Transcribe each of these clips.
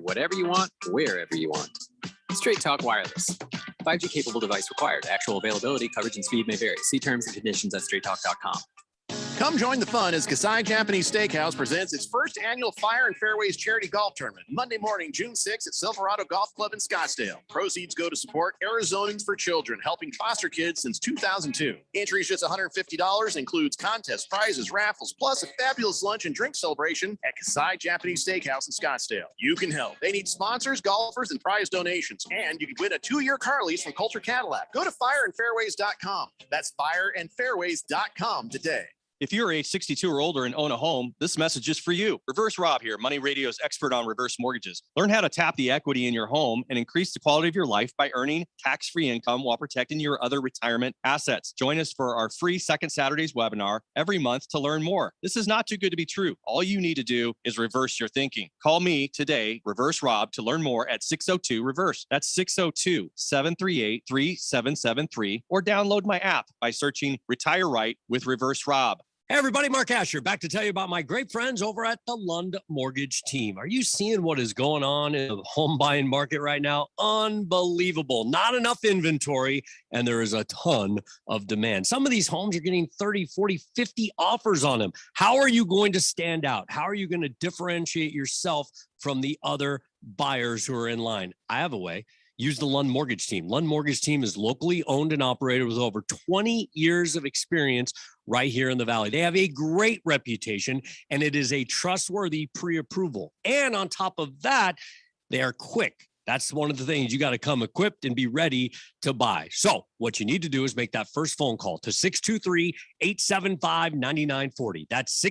whatever you want, wherever you want. Straight Talk Wireless. 5G capable device required. Actual availability, coverage, and speed may vary. See terms and conditions at straighttalk.com. Come join the fun as Kasai Japanese Steakhouse presents its first annual Fire and Fairways charity golf tournament, Monday morning, June 6th at Silverado Golf Club in Scottsdale. Proceeds go to support Arizonans for Children, helping foster kids since 2002. Entry is just $150, includes contest prizes, raffles, plus a fabulous lunch and drink celebration at Kasai Japanese Steakhouse in Scottsdale. You can help. They need sponsors, golfers, and prize donations. And you can win a 2-year car lease from Coulter Cadillac. Go to fireandfairways.com. That's fireandfairways.com today. If you're age 62 or older and own a home, this message is for you. Reverse Rob here, Money Radio's expert on reverse mortgages. Learn how to tap the equity in your home and increase the quality of your life by earning tax-free income while protecting your other retirement assets. Join us for our free Second Saturdays webinar every month to learn more. This is not too good to be true. All you need to do is reverse your thinking. Call me today, Reverse Rob, to learn more at 602-REVERSE. That's 602-738-3773, or download my app by searching Retire Right with Reverse Rob. Hey everybody, Mark Asher back to tell you about my great friends over at the Lund Mortgage Team. Are you seeing what is going on in the home buying market right now? Unbelievable. Not enough inventory, and there is a ton of demand. Some of these homes are getting 30, 40, 50 offers on them. How are you going to stand out? How are you going to differentiate yourself from the other buyers who are in line? I have a way. Use the Lund Mortgage Team. Lund Mortgage Team is locally owned and operated with over 20 years of experience right here in the Valley. They have a great reputation, and it is a trustworthy pre-approval. And on top of that, they are quick. That's one of the things. You got to come equipped and be ready to buy. So what you need to do is make that first phone call to 623-875-9940. That's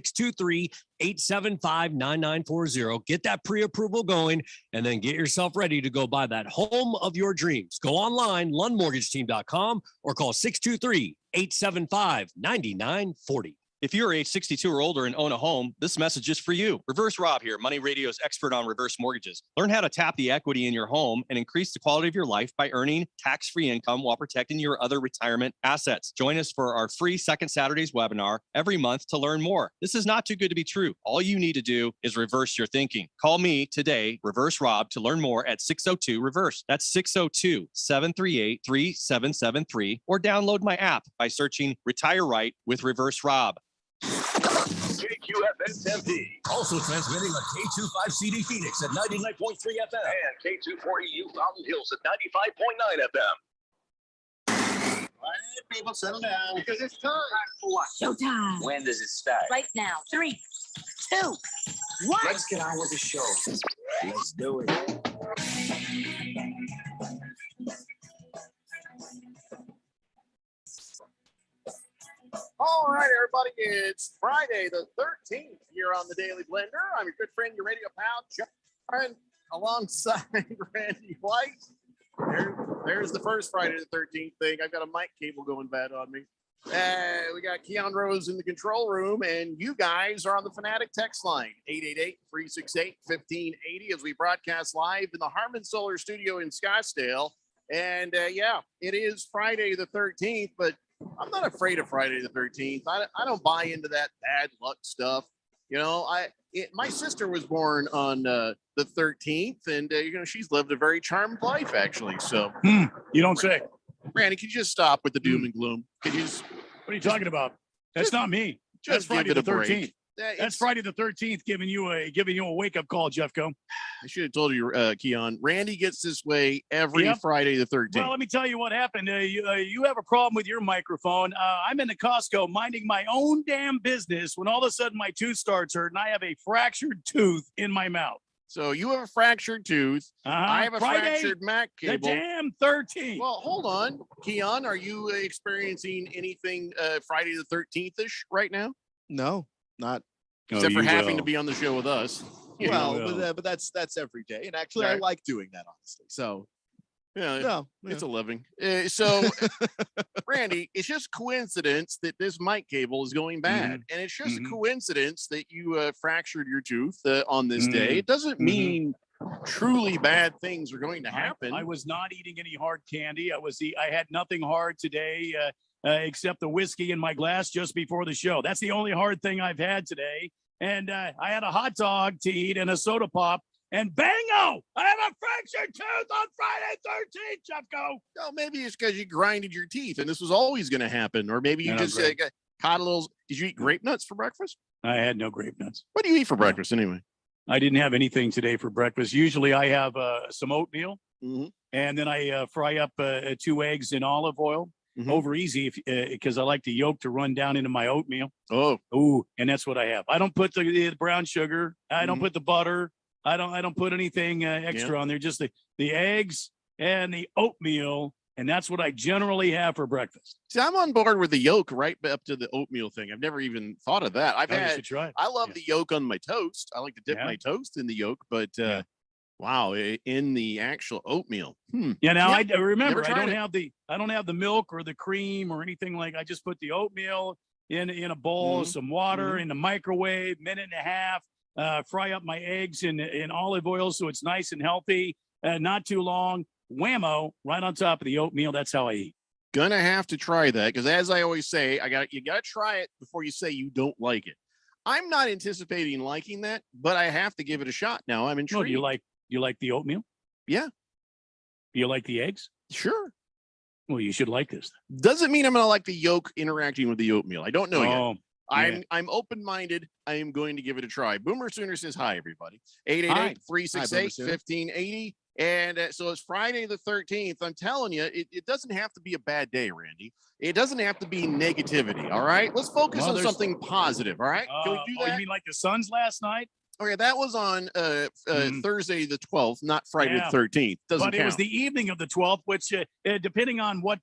623-875-9940. Get that pre-approval going, and then get yourself ready to go buy that home of your dreams. Go online, lundmortgageteam.com, or call 623-875-9940. If you're age 62 or older and own a home, this message is for you. Reverse Rob here, Money Radio's expert on reverse mortgages. Learn how to tap the equity in your home and increase the quality of your life by earning tax-free income while protecting your other retirement assets. Join us for our free Second Saturdays webinar every month to learn more. This is not too good to be true. All you need to do is reverse your thinking. Call me today, Reverse Rob, to learn more at 602-REVERSE. That's 602-738-3773, or download my app by searching Retire Right with Reverse Rob. KQFN-10P. Also transmitting on K25CD Phoenix at 99.3 FM. And K240U Mountain Hills at 95.9 FM. All right, people, settle down. Because it's time. For what? Showtime. When does it start? Right now. 3, 2, 1. Let's get on with the show. Let's do it. All right, everybody, it's Friday the 13th here on the Daily Blender. I'm your good friend, your radio pal, John, alongside Randy White. There's the first Friday the 13th thing. I've got a mic cable going bad on me. We got Keon Rose in the control room, and you guys are on the Fanatic text line, 888-368-1580, as we broadcast live in the Harmon Solar Studio in Scottsdale. And yeah, it is Friday the 13th, but I'm not afraid of Friday the 13th. I don't buy into that bad luck stuff. You know, my sister was born on the 13th, and you know, she's lived a very charmed life, actually. So you don't say. Randy, could you just stop with the doom and gloom? Could you just, what are you talking about? That's not me. That's Friday the 13th. That's Friday the 13th giving you a wake up call, Jeffco. I should have told you, Keon. Randy gets this way every Friday the 13th. Well, let me tell you what happened. You have a problem with your microphone. I'm in the Costco minding my own damn business when all of a sudden my tooth starts hurting. I have a fractured tooth in my mouth. So you have a fractured tooth. I have a fractured Mac cable. The damn 13th. Well, hold on, Keon. Are you experiencing anything Friday the 13th-ish right now? No. Not except for having to be on the show with us. Well, but that's every day, and actually, I like doing that, honestly. So, it's a living. So, Randy, it's just coincidence that this mic cable is going bad, and it's just a coincidence that you fractured your tooth on this day. It doesn't mean truly bad things are going to happen. I was not eating any hard candy. I had nothing hard today. Except the whiskey in my glass just before the show. That's the only hard thing I've had today. And I had a hot dog to eat and a soda pop And bango, I have a fractured tooth on Friday 13th, Jeffco. Oh, maybe it's because you grinded your teeth and this was always going to happen. Or maybe you just caught a little. Did you eat grape nuts for breakfast? I had no grape nuts. What do you eat for breakfast anyway? I didn't have anything today for breakfast. Usually I have some oatmeal, and then I fry up 2 eggs in olive oil. Over easy because I like the yolk to run down into my oatmeal. Oh, and that's what I have. I don't put the brown sugar. I don't put the butter. I don't put anything extra on there. Just the eggs and the oatmeal, and that's what I generally have for breakfast. See, I'm on board with the yolk right up to the oatmeal thing. I've never even thought of that. I love the yolk on my toast. I like to dip my toast in the yolk, but wow, in the actual oatmeal. Yeah, now I remember I don't have the milk or the cream or anything like. I just put the oatmeal in a bowl, some water in the microwave, minute and a half. Fry up my eggs in olive oil so it's nice and healthy. Not too long. Whammo, right on top of the oatmeal. That's how I eat. Gonna have to try that because, as I always say, you gotta try it before you say you don't like it. I'm not anticipating liking that, but I have to give it a shot. Now I'm intrigued. You like the oatmeal? Yeah. You like the eggs? Sure. Well, you should like this. Doesn't mean I'm gonna like the yolk interacting with the oatmeal. I don't know yet. Yeah. I'm open-minded. I am going to give it a try. Boomer Sooner says hi, everybody. 888-368-1580. And so it's Friday the 13th. I'm telling you, it doesn't have to be a bad day, Randy. It doesn't have to be negativity. All right. Let's focus on something positive. All right. Can we do that? You mean like the Suns last night? Okay, that was on Thursday the 12th, not Friday the 13th. Doesn't count. It was the evening of the 12th, which, depending on what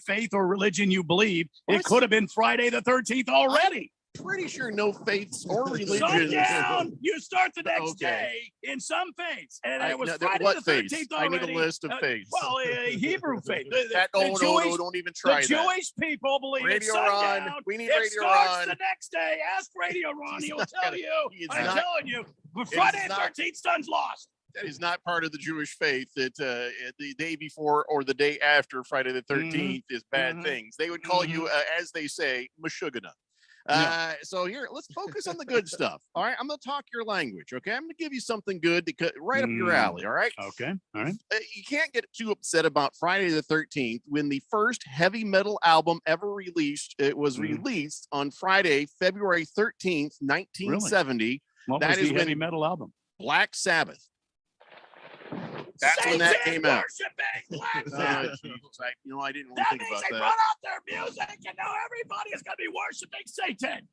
faith or religion you believe, it could have been Friday the 13th already. Pretty sure no faiths or religions. Sundown. You start the next day in some faiths, and it was Friday the 13th already. I need a list of faiths. Well, Hebrew faith. Don't even try that. The Jewish people believe Radio Ron. We need it Radio starts Ron. The next day. Ask Radio Ron. He'll tell you. I'm telling you. Friday the 13th, Suns lost. That is not part of the Jewish faith that the day before or the day after Friday the 13th is bad things. They would call you, as they say, Meshuggah. So here, let's focus on the good stuff. All right. I'm going to talk your language. Okay. I'm going to give you something good to cut right up your alley. All right. Okay. All right. You can't get too upset about Friday the 13th when the first heavy metal album ever released. It was released on Friday, February 13th, 1970. Really? What was the heavy metal album? Black Sabbath. That's when that came out. I didn't really think about that. They brought out their music, and now everybody is going to be worshiping Satan.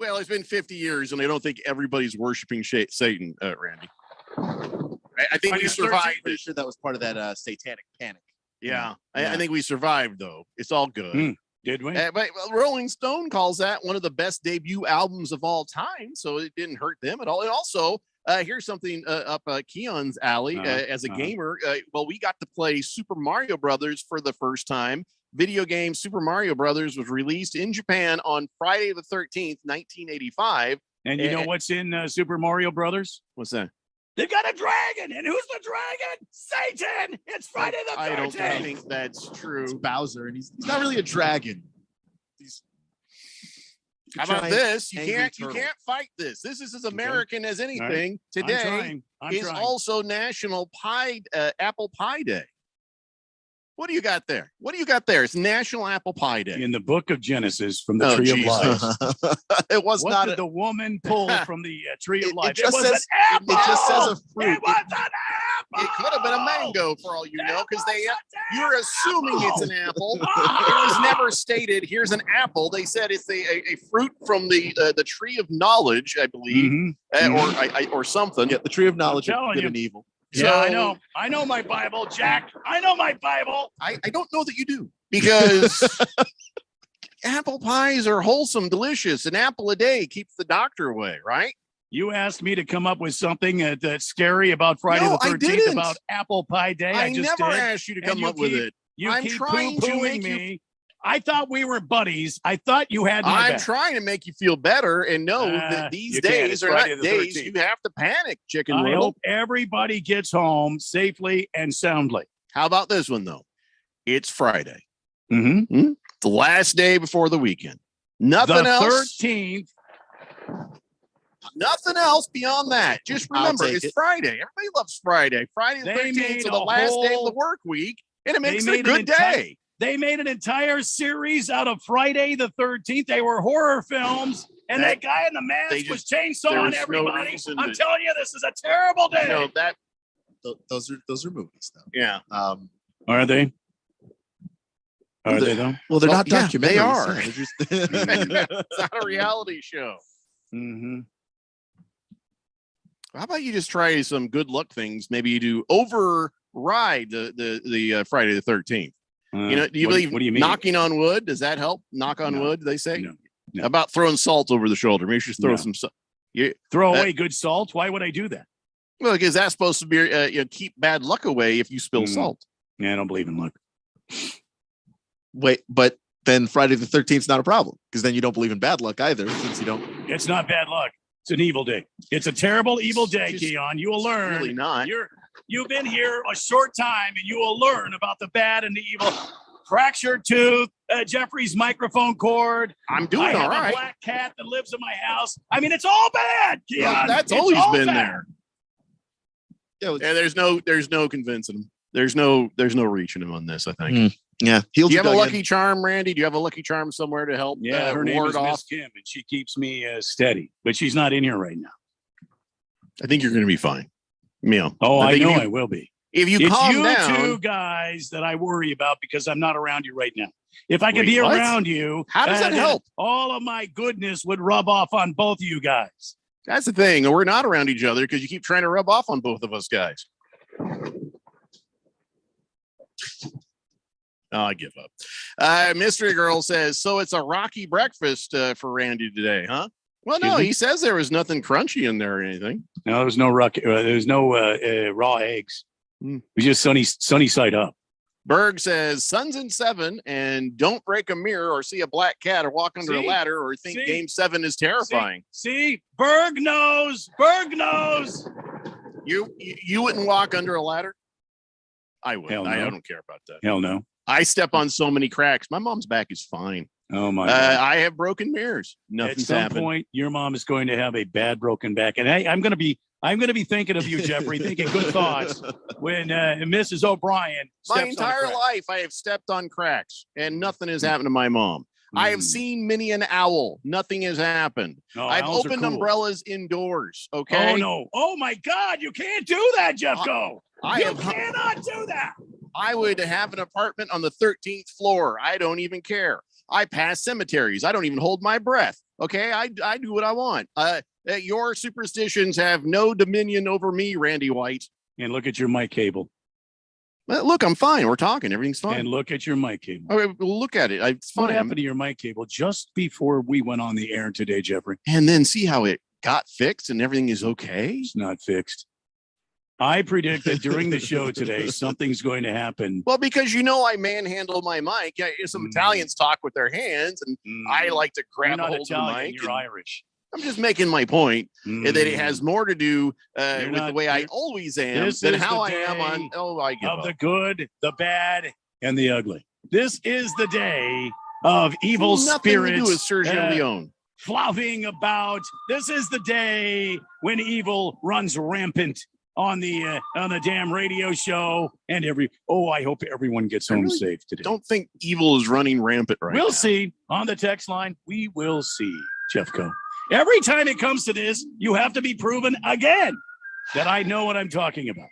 Well, it's been 50 years, and I don't think everybody's worshiping Satan, Randy. I think we survived. Pretty sure that was part of that satanic panic. Yeah. I think we survived, though. It's all good. Did we? But Rolling Stone calls that one of the best debut albums of all time, so it didn't hurt them at all. And also, here's something up Keon's alley as a gamer. We got to play Super Mario Brothers for the first time. Video game Super Mario Brothers was released in Japan on Friday the 13th, 1985. And you know what's in Super Mario Brothers? What's that? They got a dragon, and who's the dragon? Satan! It's Friday the 13th. I don't think that's true. It's Bowser, and he's not really a dragon. How about this? You can't fight this. This is as American as anything. Right. Today is also National Apple Pie Day. What do you got there? It's National Apple Pie Day. In the book of Genesis from the Tree of Life. It was what not did the woman pull from the Tree of Life? It just says a fruit. It was an apple. It could have been a mango for all you know, because you're assuming it's an apple. It was never stated, here's an apple. They said it's a fruit from the tree of knowledge, I believe, or something. Yeah, the tree of knowledge of good and evil. Yeah, I know my Bible, Jack. I know my Bible. I don't know that you do, because apple pies are wholesome, delicious. An apple a day keeps the doctor away, right? You asked me to come up with something that's scary about Friday the 13th, about Apple Pie Day. I never asked you to come up with it. I'm keep trying to make me. I thought we were buddies. I thought you had my back. Trying to make you feel better and know that these days are not days you have to panic, Chicken Little. I hope everybody gets home safely and soundly. How about this one, though? It's Friday. The last day before the weekend. Nothing else. The 13th. Nothing else beyond that. Just remember, it's Friday. Everybody loves Friday. Friday the 13th, so the last day of the work week, and it makes it a good day. They made an entire series out of Friday the 13th. They were horror films, and that guy in the mask was chainsawing everybody. I'm telling you, this is a terrible day. No, those are movies, though. Yeah. Are they? Are they though? Well, they're not documentaries. They are. Yeah, just... It's not a reality show. Mm-hmm. How about you just try some good luck things? Maybe you do override the Friday the 13th. Do you believe what do you mean? Knocking on wood? Does that help? Knock on wood, they say? No. How about throwing salt over the shoulder? Maybe you should throw some salt. Throw away good salt? Why would I do that? Well, because that's supposed to be keep bad luck away if you spill salt. Yeah, I don't believe in luck. Wait, but then Friday the 13th is not a problem because then you don't believe in bad luck either, since you don't. It's not bad luck. It's an evil day. It's a terrible evil day, Keon. You will learn. Really not. You've been here a short time, and you will learn about the bad and the evil. Fractured tooth, Jeffrey's microphone cord. I'm doing all right. A black cat that lives in my house. I mean, it's all bad, Keon. Well, that's always been there. Yeah, there's no convincing him. There's no reaching him on this, I think. Yeah. Do you have a lucky charm, Randy? Do you have a lucky charm somewhere to help? Yeah, her name is Miss Kim, and she keeps me steady. But she's not in here right now. I think you're going to be fine. Yeah. Oh, I know I will be. If you calm down. It's you two guys that I worry about because I'm not around you right now. If I could be around you, how does that help? All of my goodness would rub off on both of you guys. That's the thing. We're not around each other because you keep trying to rub off on both of us guys. Oh, I give up. Mystery Girl says, so it's a rocky breakfast for Randy today, huh? Well, no, he says there was nothing crunchy in there or anything. No, there was no raw eggs. It was just sunny side up. Berg says, Suns in 7 and don't break a mirror or see a black cat or walk under a ladder or think Game 7 is terrifying. See, Berg knows. You wouldn't walk under a ladder? I would. No. I don't care about that. Hell no. I step on so many cracks. My mom's back is fine. Oh my God. I have broken mirrors. Nothing's happened. At some point, your mom is going to have a bad broken back. And hey, I'm going to be thinking of you, Jeffrey, thinking good thoughts when Mrs. O'Brien. My entire life, I have stepped on cracks and nothing has happened to my mom. I have seen many an owl. Nothing has happened. No, I've opened umbrellas indoors. Okay. Oh no. Oh my God. You can't do that, Jeffco. You cannot do that. I would have an apartment on the 13th floor. I don't even care. I pass cemeteries. I don't even hold my breath. Okay. I do what I want. Your superstitions have no dominion over me, Randy White. And look at your mic cable. Look, I'm fine. We're talking. Everything's fine. And look at your mic cable. All right, well, look at it. It's fine. What happened to your mic cable just before we went on the air today, Jeffrey? And then see how it got fixed and everything is okay? It's not fixed. I predict that during the show today, something's going to happen. Well, because I manhandle my mic. Some Italians talk with their hands, and I like to grab hold of the mic. You're Irish. I'm just making my point that it has more to do with the way I always am than how I am on. Oh, I give up. The good, the bad, and the ugly. This is the day of evil spirits. Nothing to do with Sergio Leone. Flouting about. This is the day when evil runs rampant on the damn radio show and I hope everyone gets home safe today. Don't think evil is running rampant right now. We'll see on the text line. We will see, Jeffco. Every time it comes to this, you have to be proven again that I know what I'm talking about.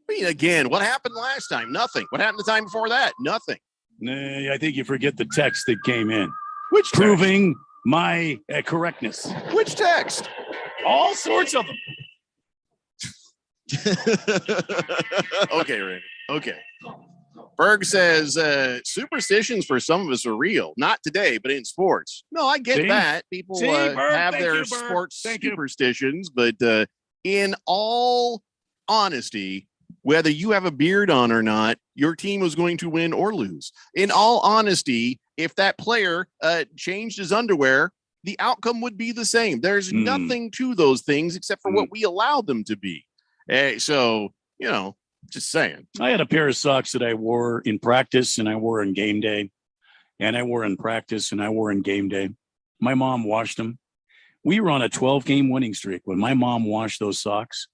I mean, again, what happened last time? Nothing. What happened the time before that? Nothing. I think you forget the text that came in. Which proving my correctness. Which text? All sorts of them. Okay, Randy. Okay. Berg says superstitions for some of us are real. Not today, but in sports. No, I get that. People have their sports superstitions, but in all honesty, whether you have a beard on or not, your team was going to win or lose. In all honesty, if that player changed his underwear, the outcome would be the same. There's nothing to those things except for what we allowed them to be. So, just saying. I had a pair of socks that I wore in practice and I wore on game day. And I wore in practice and I wore in game day. My mom washed them. We were on a 12-game winning streak. When my mom washed those socks,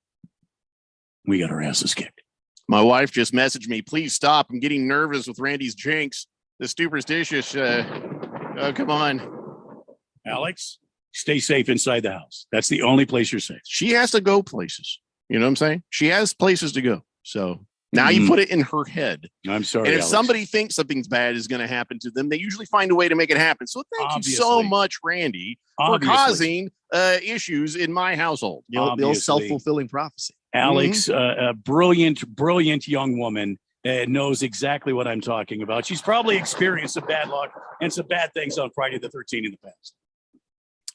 we got our asses kicked. My wife just messaged me, please stop. I'm getting nervous with Randy's jinx. The superstitious. Come on. Alex, stay safe inside the house. That's the only place you're safe. She has to go places. You know what I'm saying? She has places to go. So now you put it in her head. I'm sorry, And if Alex. somebody thinks something's bad is going to happen to them, they usually find a way to make it happen. So thank you so much, Randy, for causing issues in my household. The old self-fulfilling prophecy. Alex, a brilliant young woman, knows exactly what I'm talking about. She's probably experienced some bad luck and some bad things on Friday the 13th in the past.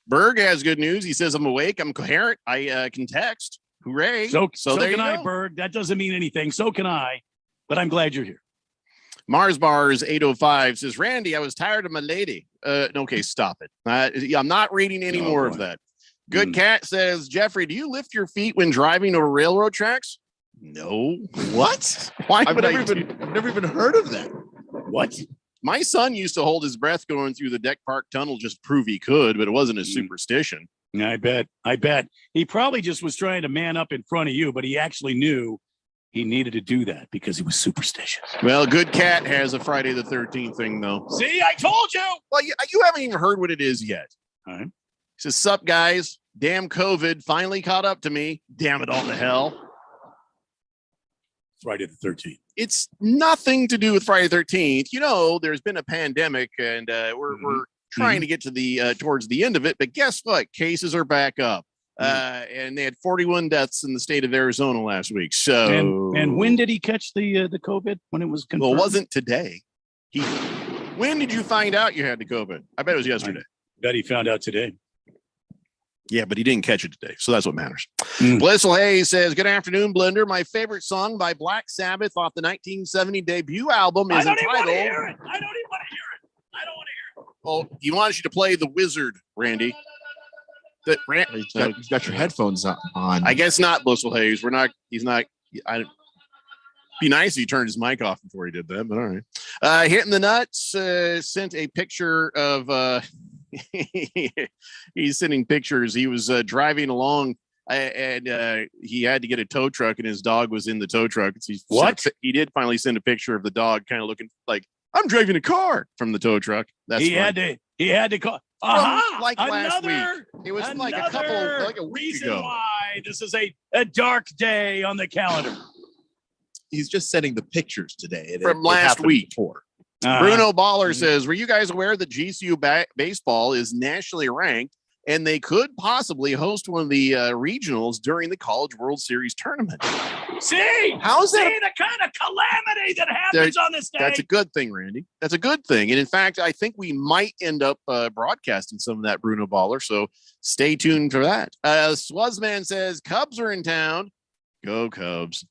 Berg has good news. He says, I'm awake. I'm coherent. I can text. Hooray. So there can you I, go. Berg. That doesn't mean anything. So can I. But I'm glad you're here. Mars Bars 805 says, Randy, I was tired of my lady. Okay, stop it. I'm not reading any more of that. Good Cat says, Jeffrey, do you lift your feet when driving over railroad tracks? No. What? Why I've would never even heard of that. What? My son used to hold his breath going through the Deck Park Tunnel just to prove he could, but it wasn't a superstition. I bet. He probably just was trying to man up in front of you, but he actually knew he needed to do that because he was superstitious. Well, Good Cat has a Friday the 13th thing, though. See, I told you. Well, you haven't even heard what it is yet. All right. He says, sup, guys. Damn COVID finally caught up to me. Damn it all to hell. Friday the 13th. It's nothing to do with Friday the 13th. You know, there's been a pandemic, and we're trying to get to the towards the end of it. But guess what? Cases are back up. And they had 41 deaths in the state of Arizona last week. So, and when did he catch the COVID? When it was confirmed? Well, it wasn't today. When did you find out you had the COVID? I bet it was yesterday. I bet he found out today. Yeah, but he didn't catch it today. So that's what matters. Blissful Hayes says, good afternoon, Blender. My favorite song by Black Sabbath off the 1970 debut album is entitled. I don't even want to hear it. Oh, he wants you to play The Wizard, Randy. He's got your headphones on. I guess not, Blissful Hayes. He's not. Be nice if he turned his mic off before he did that, but all right. Hitting the Nuts sent a picture of. He's sending pictures. He was driving along and he had to get a tow truck, and his dog was in the tow truck. He did finally send a picture of the dog, kind of looking like I'm driving a car from the tow truck. He had to call. Like last week. It was like a week ago. Why this is a dark day on the calendar. He's just sending the pictures today. From last week. Before. Bruno Baller says, were you guys aware that GCU baseball is nationally ranked and they could possibly host one of the regionals during the College World Series tournament? See? How's that? See the kind of calamity that happens on this day? That's a good thing, Randy. That's a good thing. And in fact, I think we might end up broadcasting some of that Bruno Baller. So stay tuned for that. Swazman says, Cubs are in town. Go Cubs.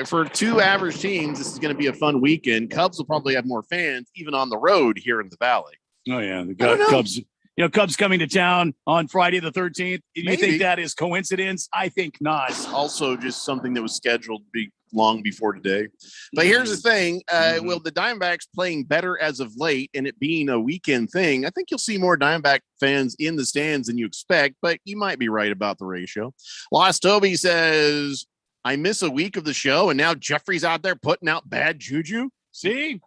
For two average teams, this is going to be a fun weekend. Cubs will probably have more fans, even on the road here in the Valley. Oh, yeah. The Cubs. Cubs coming to town on Friday the 13th. Do you think that is coincidence? I think not. It's also just something that was scheduled to be long before today. But here's the thing. Will the Diamondbacks playing better as of late and it being a weekend thing, I think you'll see more Diamondback fans in the stands than you expect, but you might be right about the ratio. Lost Toby says, I miss a week of the show, and now Jeffrey's out there putting out bad juju. See?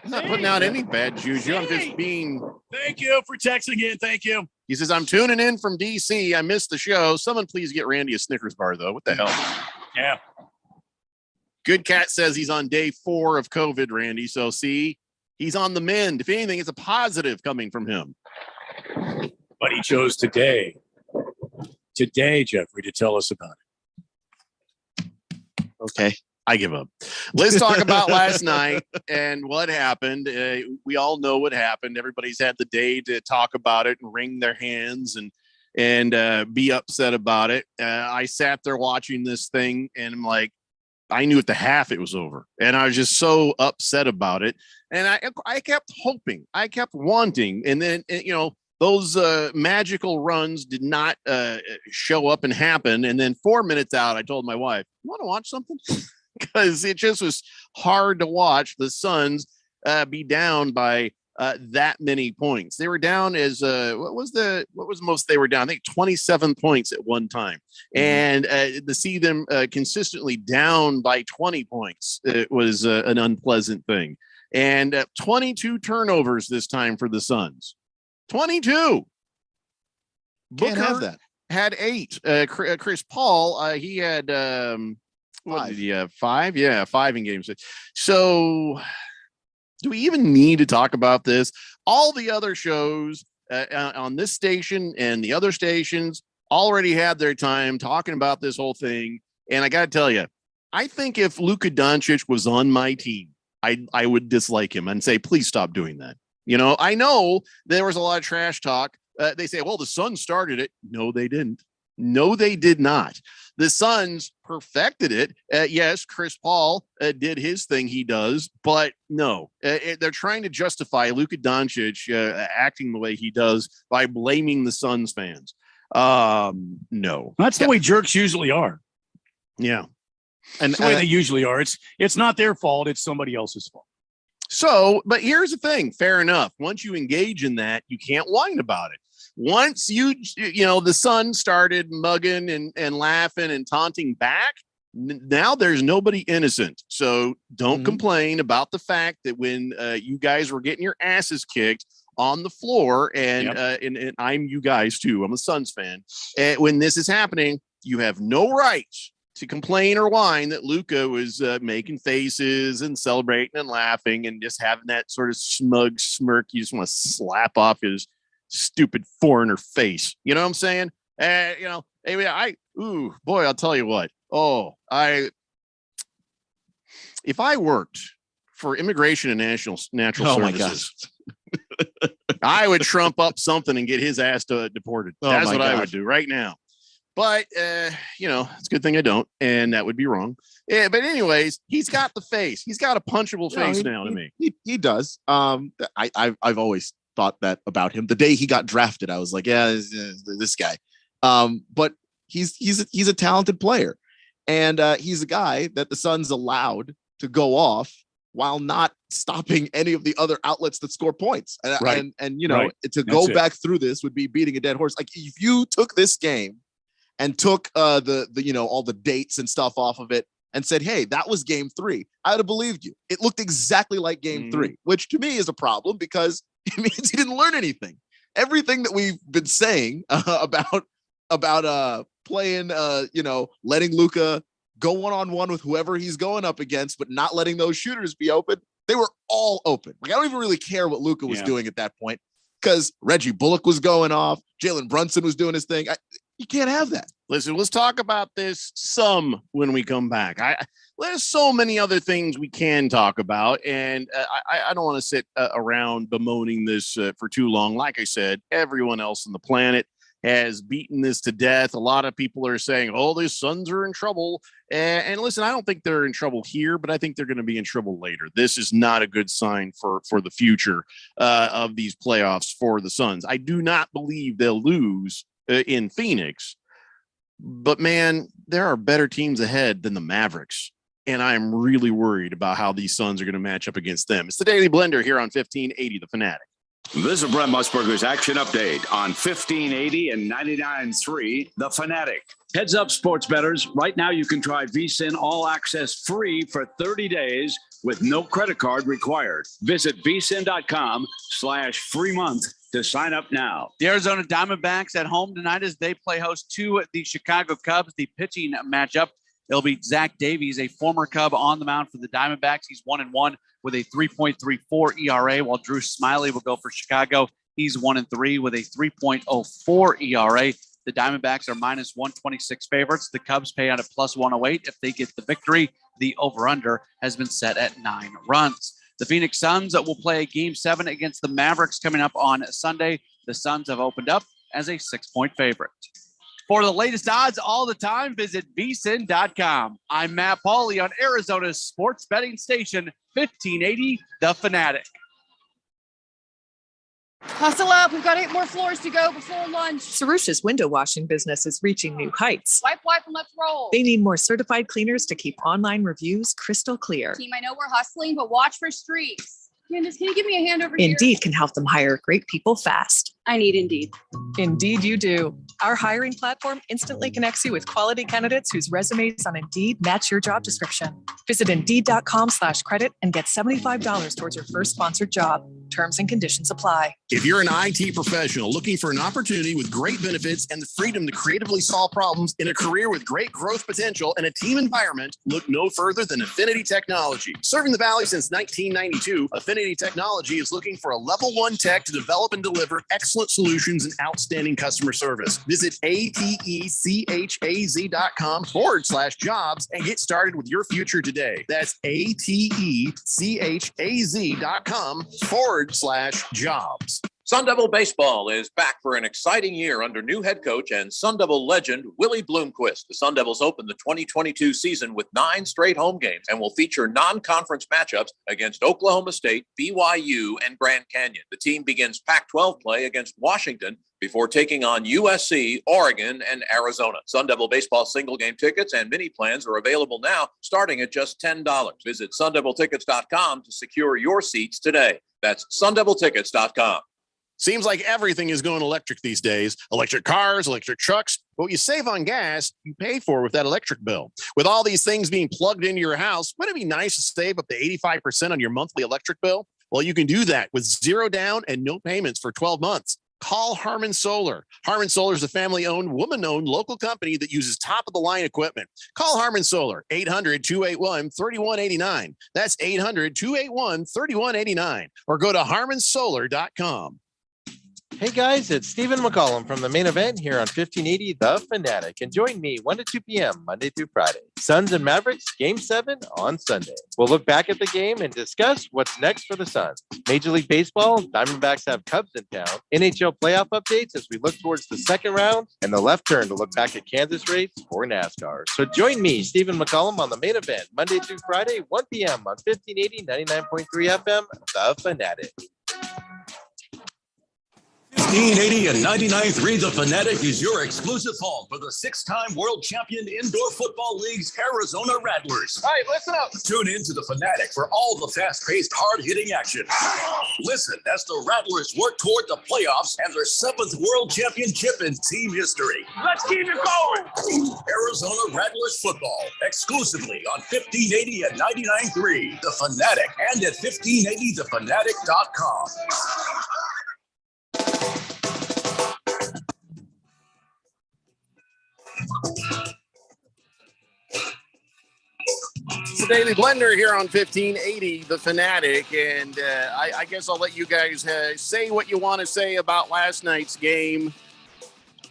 I'm not putting out any bad juju. I'm just being. Thank you for texting in. Thank you. He says, I'm tuning in from DC. I missed the show. Someone please get Randy a Snickers bar, though. What the hell? Yeah. Good Cat says he's on day 4 of COVID, Randy. So, see, he's on the mend. If anything, it's a positive coming from him. But he chose today, Jeffrey, to tell us about it. Okay, I give up. Let's talk about last night and what happened. We all know what happened. Everybody's had the day to talk about it and wring their hands and be upset about it. I sat there watching this thing and I'm like, I knew at the half it was over, and I was just so upset about it. And I kept hoping, I kept wanting, and then those magical runs did not show up and happen. And then 4 minutes out, I told my wife, you want to watch something? Because it just was hard to watch the Suns be down by that many points. They were down as what was the most they were down? I think 27 points at one time. And to see them consistently down by 20 points, it was an unpleasant thing. And 22 turnovers this time for the Suns. 22. Can't have that. Had 8. Chris Paul, he had 5. What did he have? 5? Yeah, 5 in game 6. So do we even need to talk about this? All the other shows on this station and the other stations already had their time talking about this whole thing. And I got to tell you, I think if Luka Doncic was on my team, I would dislike him and say, please stop doing that. You know, I know there was a lot of trash talk. They say, well, the Suns started it. No, they didn't. No, they did not. The Suns perfected it. Yes, Chris Paul did his thing he does, but no, they're trying to justify Luka Doncic acting the way he does by blaming the Suns fans. No. That's the way jerks usually are. Yeah. And that's the way they usually are. It's not their fault. It's somebody else's fault. So, but here's the thing. Fair enough. Once you engage in that, you can't whine about it. Once the Suns started mugging and laughing and taunting back, now there's nobody innocent. So don't complain about the fact that when you guys were getting your asses kicked on the floor, and I'm you guys too. I'm a Suns fan. When this is happening, you have no right to complain or whine that Luka was making faces and celebrating and laughing and just having that sort of smug smirk. You just want to slap off his stupid foreigner face. You know what I'm saying? I'll tell you what. If I worked for Immigration and Natural Services, I would trump up something and get his ass deported. That's what I would do right now. But, it's a good thing I don't, and that would be wrong. Yeah, but anyways, he's got the face. He's got a punchable face now to me. He does. I've always thought that about him. The day he got drafted, I was like, yeah, this guy. But he's a talented player. And he's a guy that the Suns allowed to go off while not stopping any of the other outlets that score points. To go back through this would be beating a dead horse. Like if you took this game and took all the dates and stuff off of it and said, hey, that was game 3, I would have believed you. It looked exactly like game 3, which to me is a problem because it means he didn't learn anything. Everything that we've been saying about playing, letting Luka go one-on-one with whoever he's going up against, but not letting those shooters be open. They were all open. Like, I don't even really care what Luka was doing at that point because Reggie Bullock was going off. Jalen Brunson was doing his thing. You can't have that. Listen, let's talk about this some when we come back. There's so many other things we can talk about, and I don't want to sit around bemoaning this for too long. Like I said, everyone else on the planet has beaten this to death. A lot of people are saying, oh, the Suns are in trouble. And listen, I don't think they're in trouble here, but I think they're going to be in trouble later. This is not a good sign for the future of these playoffs for the Suns. I do not believe they'll lose in Phoenix, but man, there are better teams ahead than the Mavericks. And I'm really worried about how these Suns are going to match up against them. It's the Daily Blender here on 1580 The Fanatic. This is Brent Musburger's action update on 1580 and 99.3 The Fanatic. Heads up, sports bettors. Right now, you can try VSiN All Access free for 30 days with no credit card required. Visit vsin.com/free month to sign up now. The Arizona Diamondbacks at home tonight as they play host to the Chicago Cubs. The pitching matchup, it'll be Zach Davies, a former Cub, on the mound for the Diamondbacks. He's 1-1 with a 3.34 ERA, while Drew Smiley will go for Chicago. He's 1-3 with a 3.04 ERA. The Diamondbacks are minus 126 favorites. The Cubs pay out at plus 108 if they get the victory. The over-under has been set at 9 runs. The Phoenix Suns will play Game 7 against the Mavericks coming up on Sunday. The Suns have opened up as a 6-point favorite. For the latest odds all the time, visit vsin.com. I'm Matt Pauley on Arizona's sports betting station, 1580 The Fanatic. Hustle up. We've got 8 more floors to go before lunch. Sarusha's window washing business is reaching new heights. Wipe, and let's roll. They need more certified cleaners to keep online reviews crystal clear. Team, I know we're hustling, but watch for streaks. Candace, can you give me a hand over here? Indeed can help them hire great people fast. I need Indeed. Indeed, you do. Our hiring platform instantly connects you with quality candidates whose resumes on Indeed match your job description. Visit Indeed.com/credit and get $75 towards your first sponsored job. Terms and conditions apply. If you're an IT professional looking for an opportunity with great benefits and the freedom to creatively solve problems in a career with great growth potential and a team environment, look no further than Affinity Technology. Serving the Valley since 1992, Affinity Technology is looking for a level 1 tech to develop and deliver excellent solutions and outstanding customer service. Visit atechaz.com/jobs and get started with your future today. That's atechaz.com/jobs. Sun Devil Baseball is back for an exciting year under new head coach and Sun Devil legend Willie Bloomquist. The Sun Devils open the 2022 season with 9 straight home games and will feature non-conference matchups against Oklahoma State, BYU, and Grand Canyon. The team begins Pac-12 play against Washington before taking on USC, Oregon, and Arizona. Sun Devil Baseball single game tickets and mini plans are available now, starting at just $10. Visit sundeviltickets.com to secure your seats today. That's sundeviltickets.com. Seems like everything is going electric these days. Electric cars, electric trucks. But what you save on gas, you pay for with that electric bill. With all these things being plugged into your house, wouldn't it be nice to save up to 85% on your monthly electric bill? Well, you can do that with 0 down and no payments for 12 months. Call Harmon Solar. Harmon Solar is a family-owned, woman-owned local company that uses top-of-the-line equipment. Call Harmon Solar, 800-281-3189. That's 800-281-3189. Or go to harmonsolar.com. Hey guys, it's Stephen McCollum from the main event here on 1580 The Fanatic. And join me 1 to 2 p.m. Monday through Friday. Suns and Mavericks, Game 7 on Sunday. We'll look back at the game and discuss what's next for the Suns. Major League Baseball, Diamondbacks have Cubs in town. NHL playoff updates as we look towards the second round. And the left turn to look back at Kansas race for NASCAR. So join me, Stephen McCollum, on the main event Monday through Friday, 1 p.m. on 1580, 99.3 FM, The Fanatic. 1580 and 99.3 The Fanatic is your exclusive home for the 6-time world champion Indoor Football League's Arizona Rattlers. All right, listen up. Tune in to The Fanatic for all the fast-paced, hard-hitting action. Listen as the Rattlers work toward the playoffs and their 7th world championship in team history. Let's keep it going. Arizona Rattlers football, exclusively on 1580 and 99.3 The Fanatic and at 1580thefanatic.com. It's the Daily Blender here on 1580 The Fanatic, and I guess I'll let you guys say what you want to say about last night's game,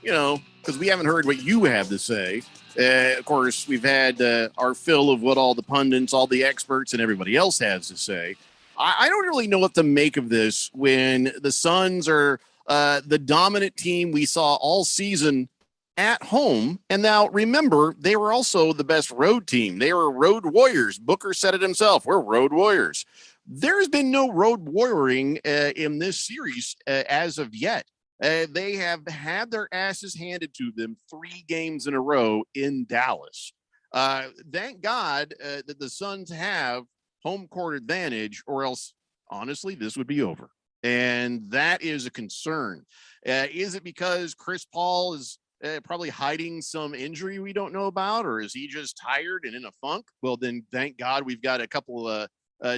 you know, because we haven't heard what you have to say. Of course, we've had our fill of what all the pundits, all the experts, and everybody else has to say. I don't really know what to make of this when the Suns are the dominant team we saw all season at home. And now remember, they were also the best road team. They were road warriors. Booker said it himself. We're road warriors. There's been no road warrioring in this series as of yet. They have had their asses handed to them 3 games in a row in Dallas. Thank God that the Suns have home court advantage, or else, honestly, this would be over. And that is a concern. Is it because Chris Paul is probably hiding some injury we don't know about, or is he just tired and in a funk? Well, then thank God we've got a couple of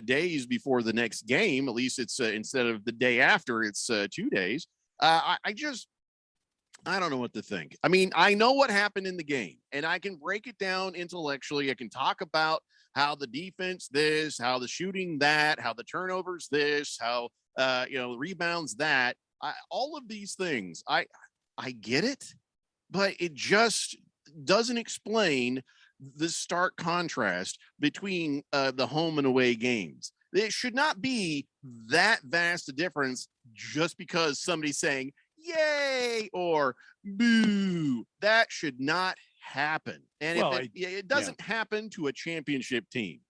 days before the next game. At least it's instead of the day after, it's 2 days. I don't know what to think. I mean, I know what happened in the game, and I can break it down intellectually. I can talk about how the defense this, how the shooting that, how the turnovers this, how rebounds that. All of these things, I get it, but it just doesn't explain the stark contrast between the home and away games. It should not be that vast a difference just because somebody's saying yay or boo. That should not happen. And well, if it doesn't happen to a championship team.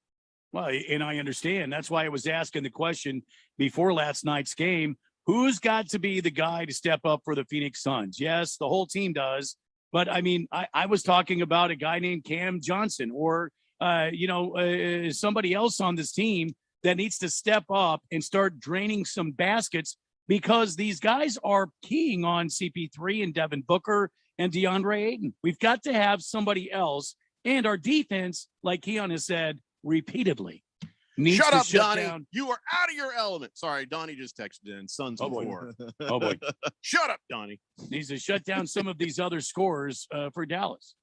Well, and I understand. That's why I was asking the question before last night's game, who's got to be the guy to step up for the Phoenix Suns? Yes, the whole team does. But, I mean, I was talking about a guy named Cam Johnson or, somebody else on this team that needs to step up and start draining some baskets, because these guys are keying on CP3 and Devin Booker and DeAndre Ayton. We've got to have somebody else. And our defense, like Keon has said repeatedly, needs Shut to up, shut Donnie. down. You are out of your element. Sorry, Donnie just texted in. Suns Oh, boy. before. Oh, boy. Shut up, Donnie. Needs to shut down some of these other scorers for Dallas.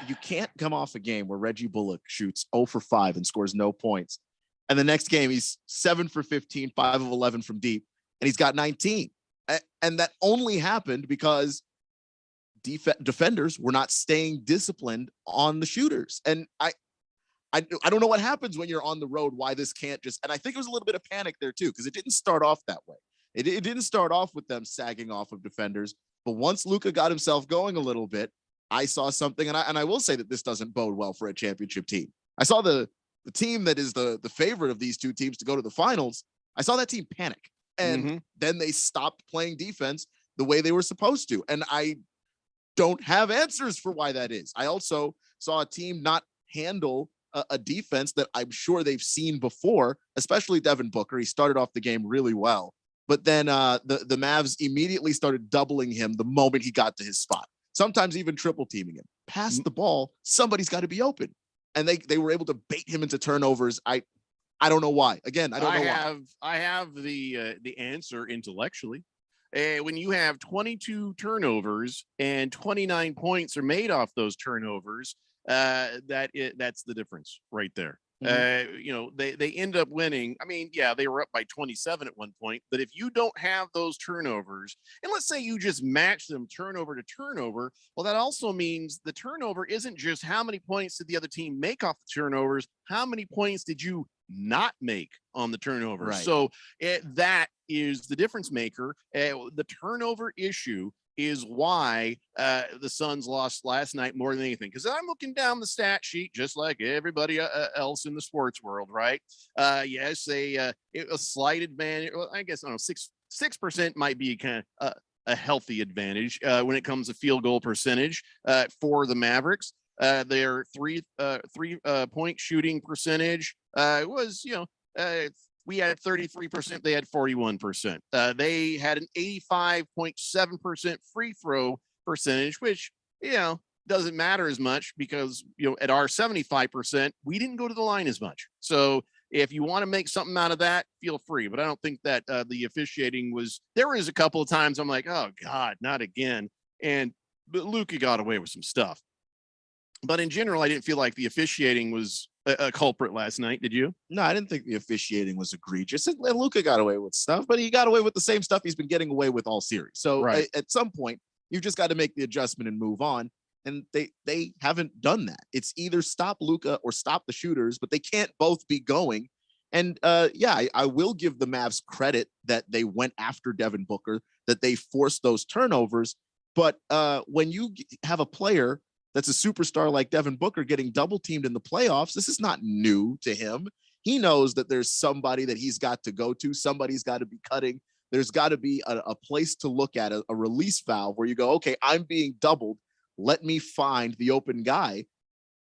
You can't come off a game where Reggie Bullock shoots 0 for 5 and scores no points. And the next game, he's 7 for 15, 5 of 11 from deep, and he's got 19. And that only happened because defenders were not staying disciplined on the shooters. And I don't know what happens when you're on the road, why this can't just, and I think it was a little bit of panic there too, because it didn't start off that way. It didn't start off with them sagging off of defenders, but once Luka got himself going a little bit, I saw something, and I will say that this doesn't bode well for a championship team. I saw the team that is the favorite of these two teams to go to the finals. I saw that team panic, and then they stopped playing defense the way they were supposed to. And I don't have answers for why that is. I also saw a team not handle a defense that I'm sure they've seen before, especially Devin Booker. He started off the game really well, but then the Mavs immediately started doubling him the moment he got to his spot. Sometimes even triple teaming him. Pass the ball, somebody's got to be open. And they were able to bait him into turnovers. I don't know why. Again, I don't know why. I have the answer intellectually. When you have 22 turnovers and 29 points are made off those turnovers, that's the difference right there. They end up winning. I mean, yeah, they were up by 27 at one point, but if you don't have those turnovers, and let's say you just match them turnover to turnover, well, that also means the turnover isn't just how many points did the other team make off the turnovers, how many points did you not make on the turnover. Right. So that is the difference maker. The turnover issue is why the Suns lost last night more than anything. Because I'm looking down the stat sheet, just like everybody else in the sports world, right? Yes, a slight advantage. Well, I guess I don't know, 6% might be kind of a healthy advantage when it comes to field goal percentage for the Mavericks. Their three point shooting percentage was, we had 33%, they had 41%. They had an 85.7% free throw percentage, which, doesn't matter as much because, at our 75%, we didn't go to the line as much. So if you want to make something out of that, feel free. But I don't think that the officiating there was a couple of times I'm like, oh God, not again. But Luka got away with some stuff. But in general, I didn't feel like the officiating was a culprit last night. Did you? No, I didn't think the officiating was egregious. And Luka got away with stuff, but he got away with the same stuff he's been getting away with all series. So at some point, you've just got to make the adjustment and move on. And they haven't done that. It's either stop Luka or stop the shooters, but they can't both be going. And I will give the Mavs credit that they went after Devin Booker, that they forced those turnovers. But when you have a player that's a superstar like Devin Booker getting double teamed in the playoffs, this is not new to him. He knows that there's somebody that he's got to go to. Somebody's got to be cutting. There's got to be a place to look at, a release valve where you go, okay, I'm being doubled. Let me find the open guy.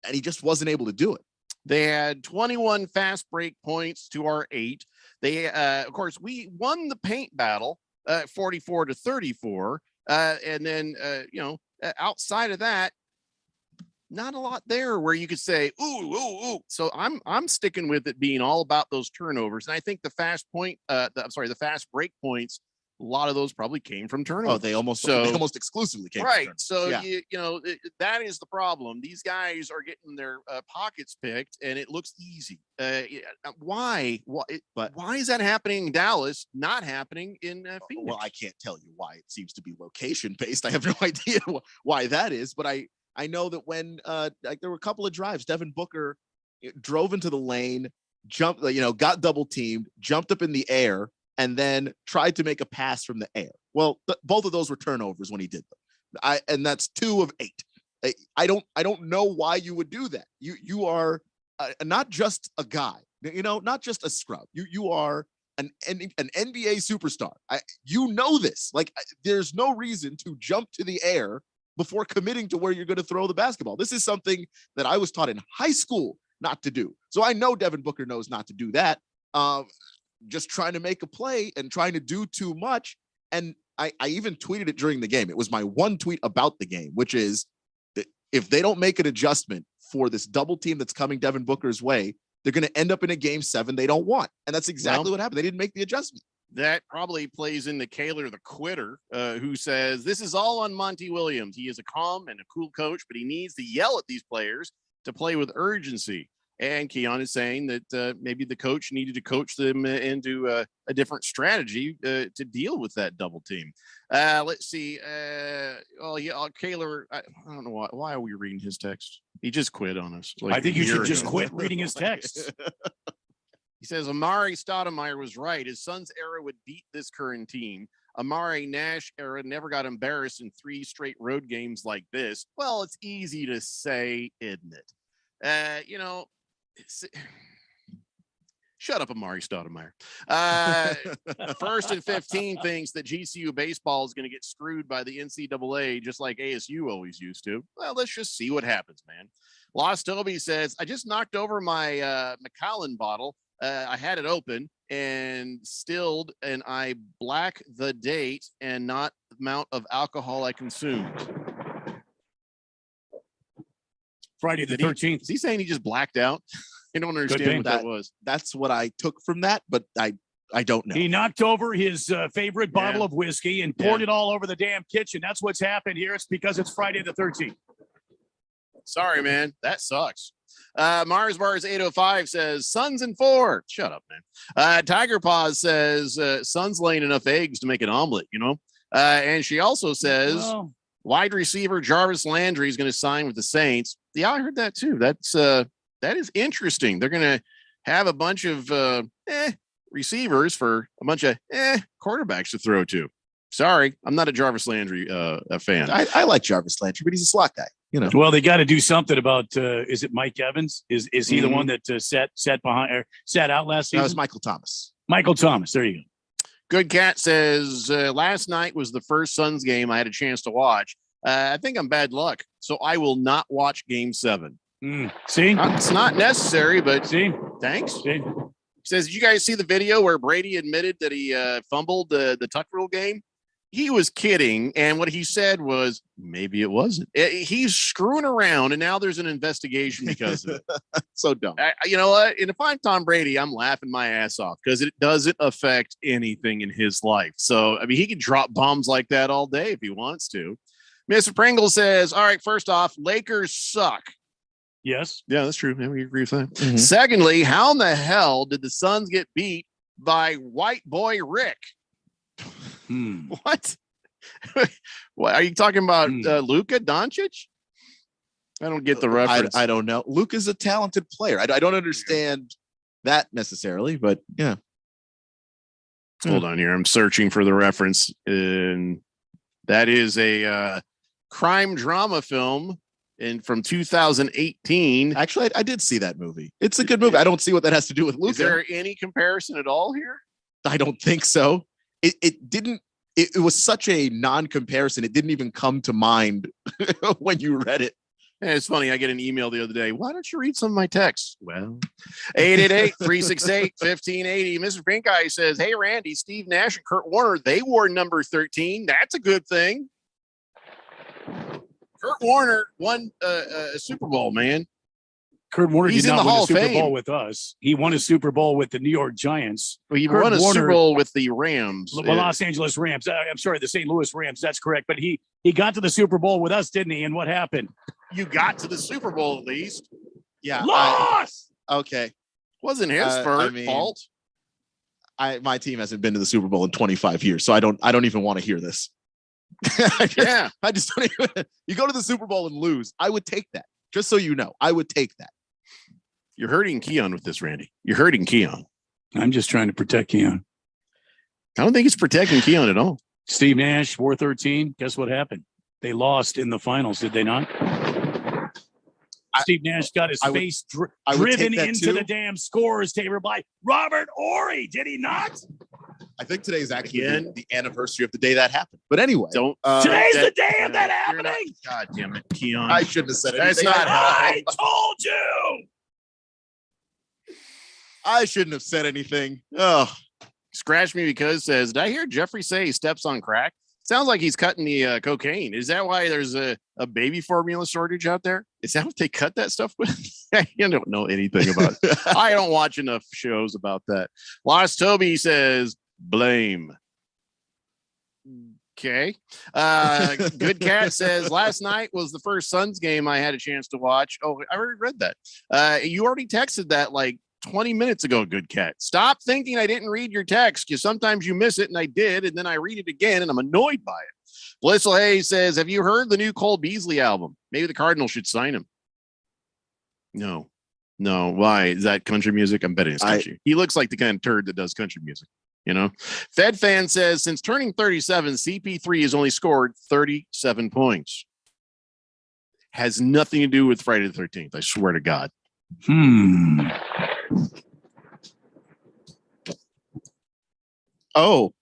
And he just wasn't able to do it. They had 21 fast break points to our 8. They, of course, we won the paint battle 44-34. And then, outside of that, not a lot there where you could say, ooh. So I'm sticking with it being all about those turnovers. And I think the fast break points, a lot of those probably came from turnovers. Oh, they almost exclusively came right. from turnovers. So, that is the problem. These guys are getting their pockets picked and it looks easy. Why is that happening in Dallas, not happening in Phoenix? Well, I can't tell you why. It seems to be location based. I have no idea why that is, but I know that when there were a couple of drives, Devin Booker drove into the lane, jumped, got double teamed, jumped up in the air, and then tried to make a pass from the air. Well, both of those were turnovers when he did them. And that's 2 of 8. I don't know why you would do that. You are not just a guy, not just a scrub. You are an NBA superstar. This. There's no reason to jump to the air before committing to where you're going to throw the basketball. This is something that I was taught in high school not to do. So I know Devin Booker knows not to do that. Just trying to make a play and trying to do too much. And I even tweeted it during the game. It was my one tweet about the game, which is that if they don't make an adjustment for this double team that's coming Devin Booker's way, they're going to end up in a game 7 they don't want. And that's exactly what happened. They didn't make the adjustment. That probably plays into Kaler the quitter, who says, this is all on Monty Williams. He is a calm and a cool coach, but he needs to yell at these players to play with urgency. And Keon is saying that maybe the coach needed to coach them into a different strategy to deal with that double team. Let's see. Kaler, I don't know why are we reading his text? He just quit on us. I think you should just quit reading his text. He says Amari Stoudemire was right. His son's era would beat this current team. Amari Nash era never got embarrassed in 3 straight road games like this. Well, it's easy to say, isn't it? Shut up, Amari Stoudemire. First and 15 thinks that GCU baseball is going to get screwed by the NCAA just like ASU always used to. Well, let's just see what happens, man. Lost Toby says, I just knocked over my Macallan bottle. I had it open and stilled, and I black the date and not the amount of alcohol I consumed. Friday the 13th. Is he saying he just blacked out? I don't understand what that was. That's what I took from that, but I don't know. He knocked over his favorite bottle of whiskey and poured it all over the damn kitchen. That's what's happened here. It's because it's Friday the 13th. Sorry, man. That sucks. Mars Bars 805 says Suns in 4. Shut up, man. Tiger Paws says Suns laying enough eggs to make an omelet, and she also says wide receiver Jarvis Landry is going to sign with the Saints. Yeah, I heard that too. That is interesting. They're going to have a bunch of receivers for a bunch of quarterbacks to throw to. Sorry, I'm not a Jarvis Landry fan. I like Jarvis Landry, but he's a slot guy. Well, they got to do something about. Is it Mike Evans? Is he the one that sat behind or sat out last season? That was Michael Thomas. Michael Thomas. There you go. Good Cat says last night was the first Suns game I had a chance to watch. I think I'm bad luck, so I will not watch Game 7. See, it's not necessary, but thanks. See? He says, did you guys see the video where Brady admitted that he fumbled the tuck rule game? He was kidding, and what he said was, maybe it wasn't. He's screwing around, and now there's an investigation because of it. So dumb. You know what? And if I'm Tom Brady, I'm laughing my ass off because it doesn't affect anything in his life. So, I mean, he can drop bombs like that all day if he wants to. Mr. Pringle says, all right, first off, Lakers suck. Yes. Yeah, that's true. We agree with that. Mm-hmm. Secondly, how in the hell did the Suns get beat by white boy Rick? What? What are you talking about? Luka Doncic? I don't get the reference. I don't know. Luka's a talented player. I don't understand that necessarily, but yeah. Hold on here. I'm searching for the reference. And that is a crime drama film from 2018. Actually, I did see that movie. It's a good movie. I don't see what that has to do with Luka. Is there any comparison at all here? I don't think so. It didn't. It was such a non-comparison. It didn't even come to mind when you read it. Yeah, it's funny. I get an email the other day. Why don't you read some of my texts? Well, 888-368-1580. Mr. Pink Eye says, hey, Randy, Steve Nash and Kurt Warner, they wore number 13. That's a good thing. Kurt Warner won a Super Bowl, man. Kurt Warner He's did in not the win Hall a of Super Fame. Bowl with us. He won a Super Bowl with the New York Giants. Well, he Kurt won a Warner, Super Bowl with the Rams. The Los Angeles Rams. I'm sorry, the St. Louis Rams. That's correct. But he got to the Super Bowl with us, didn't he? And what happened? You got to the Super Bowl at least. Yeah. Lost! Okay. Wasn't his fault. My team hasn't been to the Super Bowl in 25 years, so I don't even want to hear this. I just don't even. You go to the Super Bowl and lose. I would take that. Just so you know, I would take that. You're hurting Keon with this, Randy. You're hurting Keon. I'm just trying to protect Keon. I don't think it's protecting Keon at all. Steve Nash, 4-13. Guess what happened? They lost in the finals, did they not? Steve Nash got his face driven into the damn scores table by Robert Horry, did he not? I think today is actually the anniversary of the day that happened. But anyway, today's the day of that happening. God damn it, Keon! I shouldn't have said it. That's not how I told you. I shouldn't have said anything. Oh, Scratch Me Because says, did I hear Jeffrey say he steps on crack? Sounds like he's cutting the cocaine. Is that why there's a baby formula shortage out there? Is that what they cut that stuff with? You don't know anything about it. I don't watch enough shows about that. Lost Toby says, blame. Okay. Good Cat says, last night was the first Suns game I had a chance to watch. Oh, I already read that. You already texted that like 20 minutes ago, Good Cat. Stop thinking I didn't read your text, because sometimes you miss it, and I did, and then I read it again, and I'm annoyed by it. Blissel Hayes says, have you heard the new Cole Beasley album? Maybe the Cardinals should sign him. No. Why? Is that country music? I'm betting it's country. He looks like the kind of turd that does country music. You know, Fed Fan says, since turning 37, CP3 has only scored 37 points. Has nothing to do with Friday the 13th. I swear to God. Oh.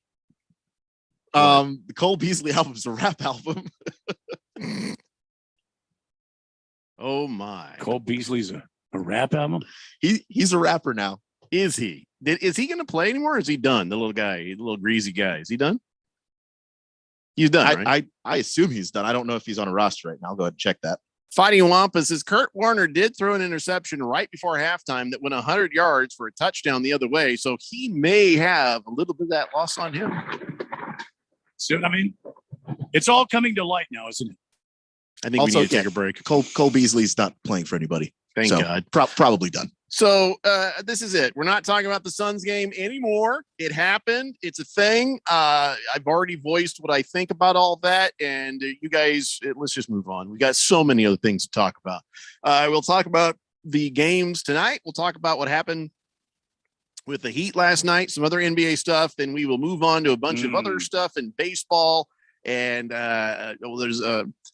The Cole Beasley album is a rap album. Oh my. Cole Beasley's a rap album? He's a rapper now. Is he? Is he going to play anymore? Or is he done? The little guy, the little greasy guy. Is he done? He's done, right? I assume he's done. I don't know if he's on a roster right now. I'll go ahead and check that. Fighting Wampa says Kurt Warner did throw an interception right before halftime that went 100 yards for a touchdown the other way. So he may have a little bit of that loss on him. So, I mean, it's all coming to light now, isn't it? I think we need to take a break. Cole Beasley's not playing for anybody. Thank God. Probably done. So this is it. We're not talking about the Suns game anymore. It happened. It's a thing. I've already voiced what I think about all that. And you guys, let's just move on. We got so many other things to talk about. We'll talk about the games tonight. We'll talk about what happened with the Heat last night, some other NBA stuff. Then we will move on to a bunch of other stuff in baseball. And there's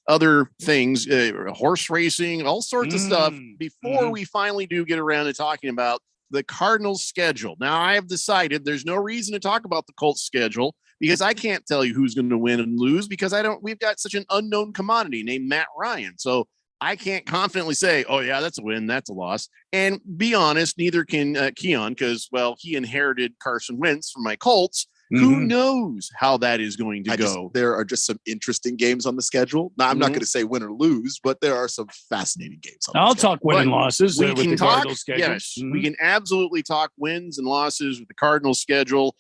other things, horse racing, all sorts of stuff before we finally do get around to talking about the Cardinals schedule. Now, I have decided there's no reason to talk about the Colts schedule, because I can't tell you who's going to win and lose, because we've got such an unknown commodity named Matt Ryan. So I can't confidently say, oh yeah, that's a win, that's a loss. And be honest, neither can Keon, because, well, he inherited Carson Wentz from my Colts. Who knows how that is going to go? There are just some interesting games on the schedule. Now, I'm not going to say win or lose, but there are some fascinating games. I'll talk win and losses we with can the talk, Cardinals schedule. Yes, we can absolutely talk wins and losses with the Cardinals schedule,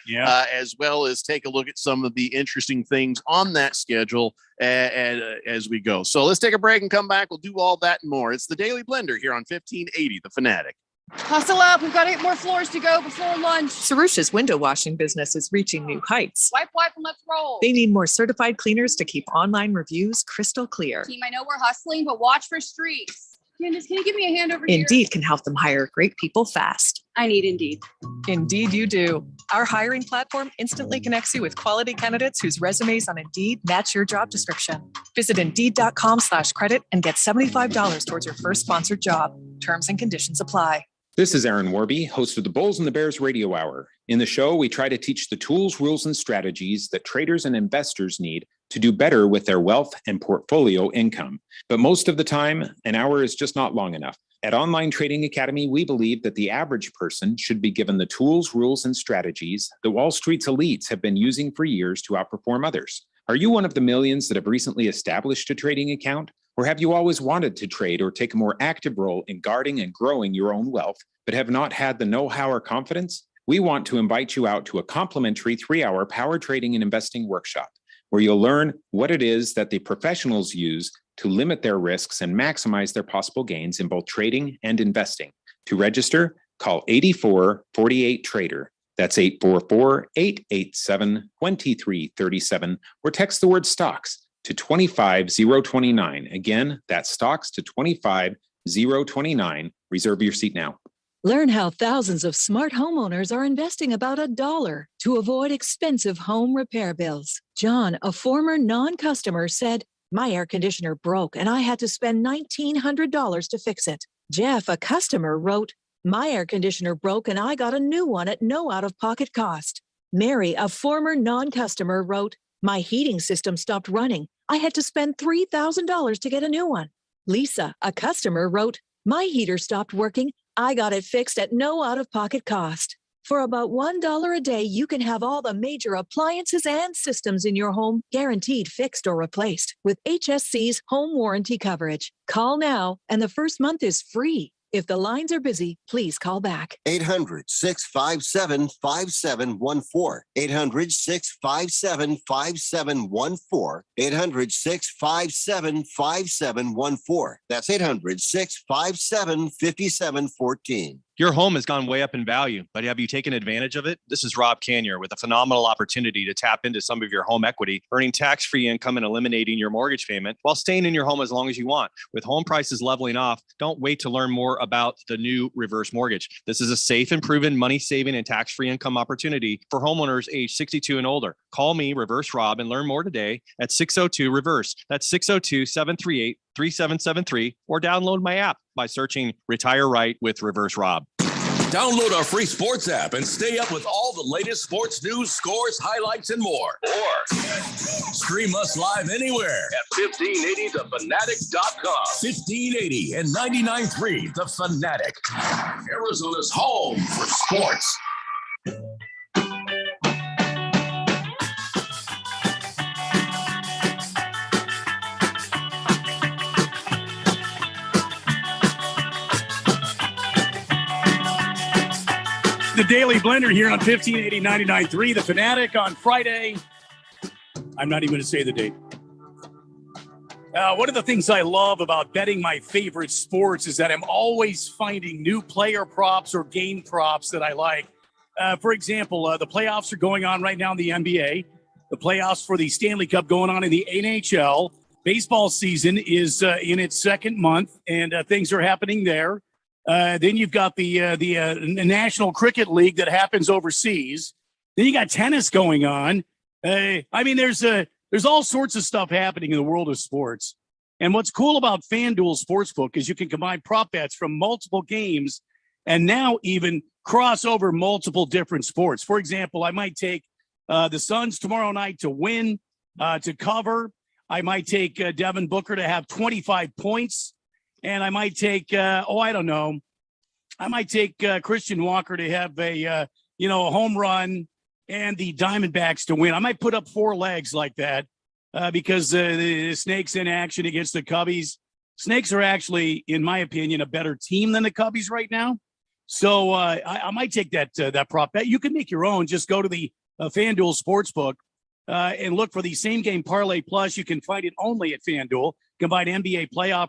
as well as take a look at some of the interesting things on that schedule as we go. So let's take a break and come back. We'll do all that and more. It's the Daily Blender here on 1580 The Fanatic. Hustle up. We've got 8 more floors to go before lunch. Sarusha's window washing business is reaching new heights. Wipe, and let's roll. They need more certified cleaners to keep online reviews crystal clear. Team, I know we're hustling, but watch for streaks. Candace, can you give me a hand over here? Indeed can help them hire great people fast. I need Indeed. Indeed you do. Our hiring platform instantly connects you with quality candidates whose resumes on Indeed match your job description. Visit Indeed.com/credit and get $75 towards your first sponsored job. Terms and conditions apply. This is Aaron Warby, host of the Bulls and the Bears Radio Hour. In the show, we try to teach the tools, rules, and strategies that traders and investors need to do better with their wealth and portfolio income. But most of the time, an hour is just not long enough. At Online Trading Academy, we believe that the average person should be given the tools, rules, and strategies that Wall Street's elites have been using for years to outperform others. Are you one of the millions that have recently established a trading account? Or have you always wanted to trade or take a more active role in guarding and growing your own wealth, but have not had the know-how or confidence? We want to invite you out to a complimentary 3-hour power trading and investing workshop, where you'll learn what it is that the professionals use to limit their risks and maximize their possible gains in both trading and investing. To register, call 8448-TRADER. That's 844-887-2337, or text the word stocks to 25029. Again, that's stocks to 25029. Reserve your seat now. Learn how thousands of smart homeowners are investing about $1 to avoid expensive home repair bills. John, a former non-customer, said, "My air conditioner broke and I had to spend $1,900 to fix it." Jeff, a customer, wrote, "My air conditioner broke and I got a new one at no out-of-pocket cost." Mary, a former non-customer, wrote, "My heating system stopped running. I had to spend $3,000 to get a new one." Lisa, a customer, wrote, "My heater stopped working I got it fixed at no out-of-pocket cost. For about $1 a day, you can have all the major appliances and systems in your home guaranteed fixed or replaced with HSC's home warranty coverage. Call now, and the first month is free. If the lines are busy, please call back. 800-657-5714. 800-657-5714. 800-657-5714. That's 800-657-5714. Your home has gone way up in value, but have you taken advantage of it? This is Rob Canier with a phenomenal opportunity to tap into some of your home equity, earning tax-free income and eliminating your mortgage payment while staying in your home as long as you want. With home prices leveling off, don't wait to learn more about the new reverse mortgage. This is a safe and proven money-saving and tax-free income opportunity for homeowners age 62 and older. Call me, Reverse Rob, and learn more today at 602-REVERSE. That's 602-738-3773, or download my app by searching Retire Right with Reverse Rob. Download our free sports app and stay up with all the latest sports news, scores, highlights, and more. Or stream us live anywhere at 1580thefanatic.com. 1580 and 99.3 The Fanatic, Arizona's home for sports. The Daily Blender here on 1580 99.3 The Fanatic on Friday. I'm not even going to say the date. One of the things I love about betting my favorite sports is that I'm always finding new player props or game props that I like. For example, the playoffs are going on right now in the NBA. The playoffs for the Stanley Cup going on in the NHL. Baseball season is in its second month, and things are happening there. Then you've got the National Cricket League that happens overseas. Then you got tennis going on. I mean, there's all sorts of stuff happening in the world of sports. And what's cool about FanDuel Sportsbook is you can combine prop bets from multiple games and now even cross over multiple different sports. For example, I might take the Suns tomorrow night to win, to cover. I might take Devin Booker to have 25 points. And I might take, I don't know. I might take Christian Walker to have a home run and the Diamondbacks to win. I might put up 4 legs like that because the Snakes in action against the Cubbies. Snakes are actually, in my opinion, a better team than the Cubbies right now. So I might take that prop bet. You can make your own. Just go to the FanDuel Sportsbook and look for the Same Game Parlay Plus. You can find it only at FanDuel. Combine NBA playoff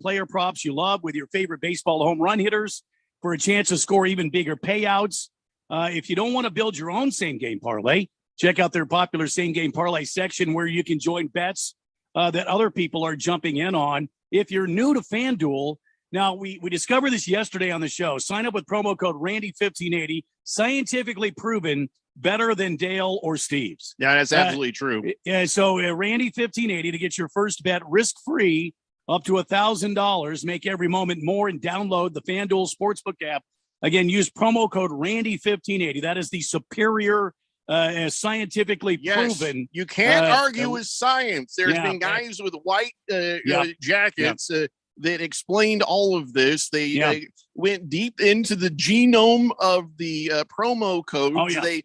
player props you love with your favorite baseball home run hitters for a chance to score even bigger payouts. If you don't want to build your own Same Game Parlay, check out their popular Same Game Parlay section where you can join bets that other people are jumping in on. If you're new to FanDuel, now we discovered this yesterday on the show. Sign up with promo code Randy1580, scientifically proven better than Dale or Steve's. Yeah, that's absolutely true. So Randy1580 to get your first bet risk-free up to $1,000. Make every moment more and download the FanDuel Sportsbook app. Again, use promo code Randy1580. That is the superior, scientifically proven. You can't argue with science. There's been guys with white jackets that explained all of this. They went deep into the genome of the promo codes. They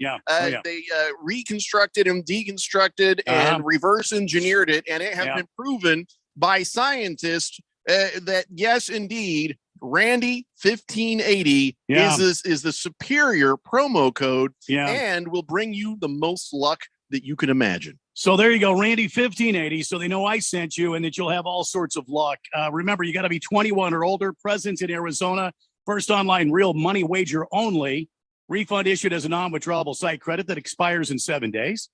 reconstructed and deconstructed and reverse engineered it, and it has been proven by scientists that yes, indeed, Randy 1580 is the superior promo code and will bring you the most luck that you can imagine. So there you go, Randy 1580. So they know I sent you and that you'll have all sorts of luck. Remember, you got to be 21 or older, present in Arizona, first online real money wager only. Refund issued as a non-withdrawable site credit that expires in 7 days.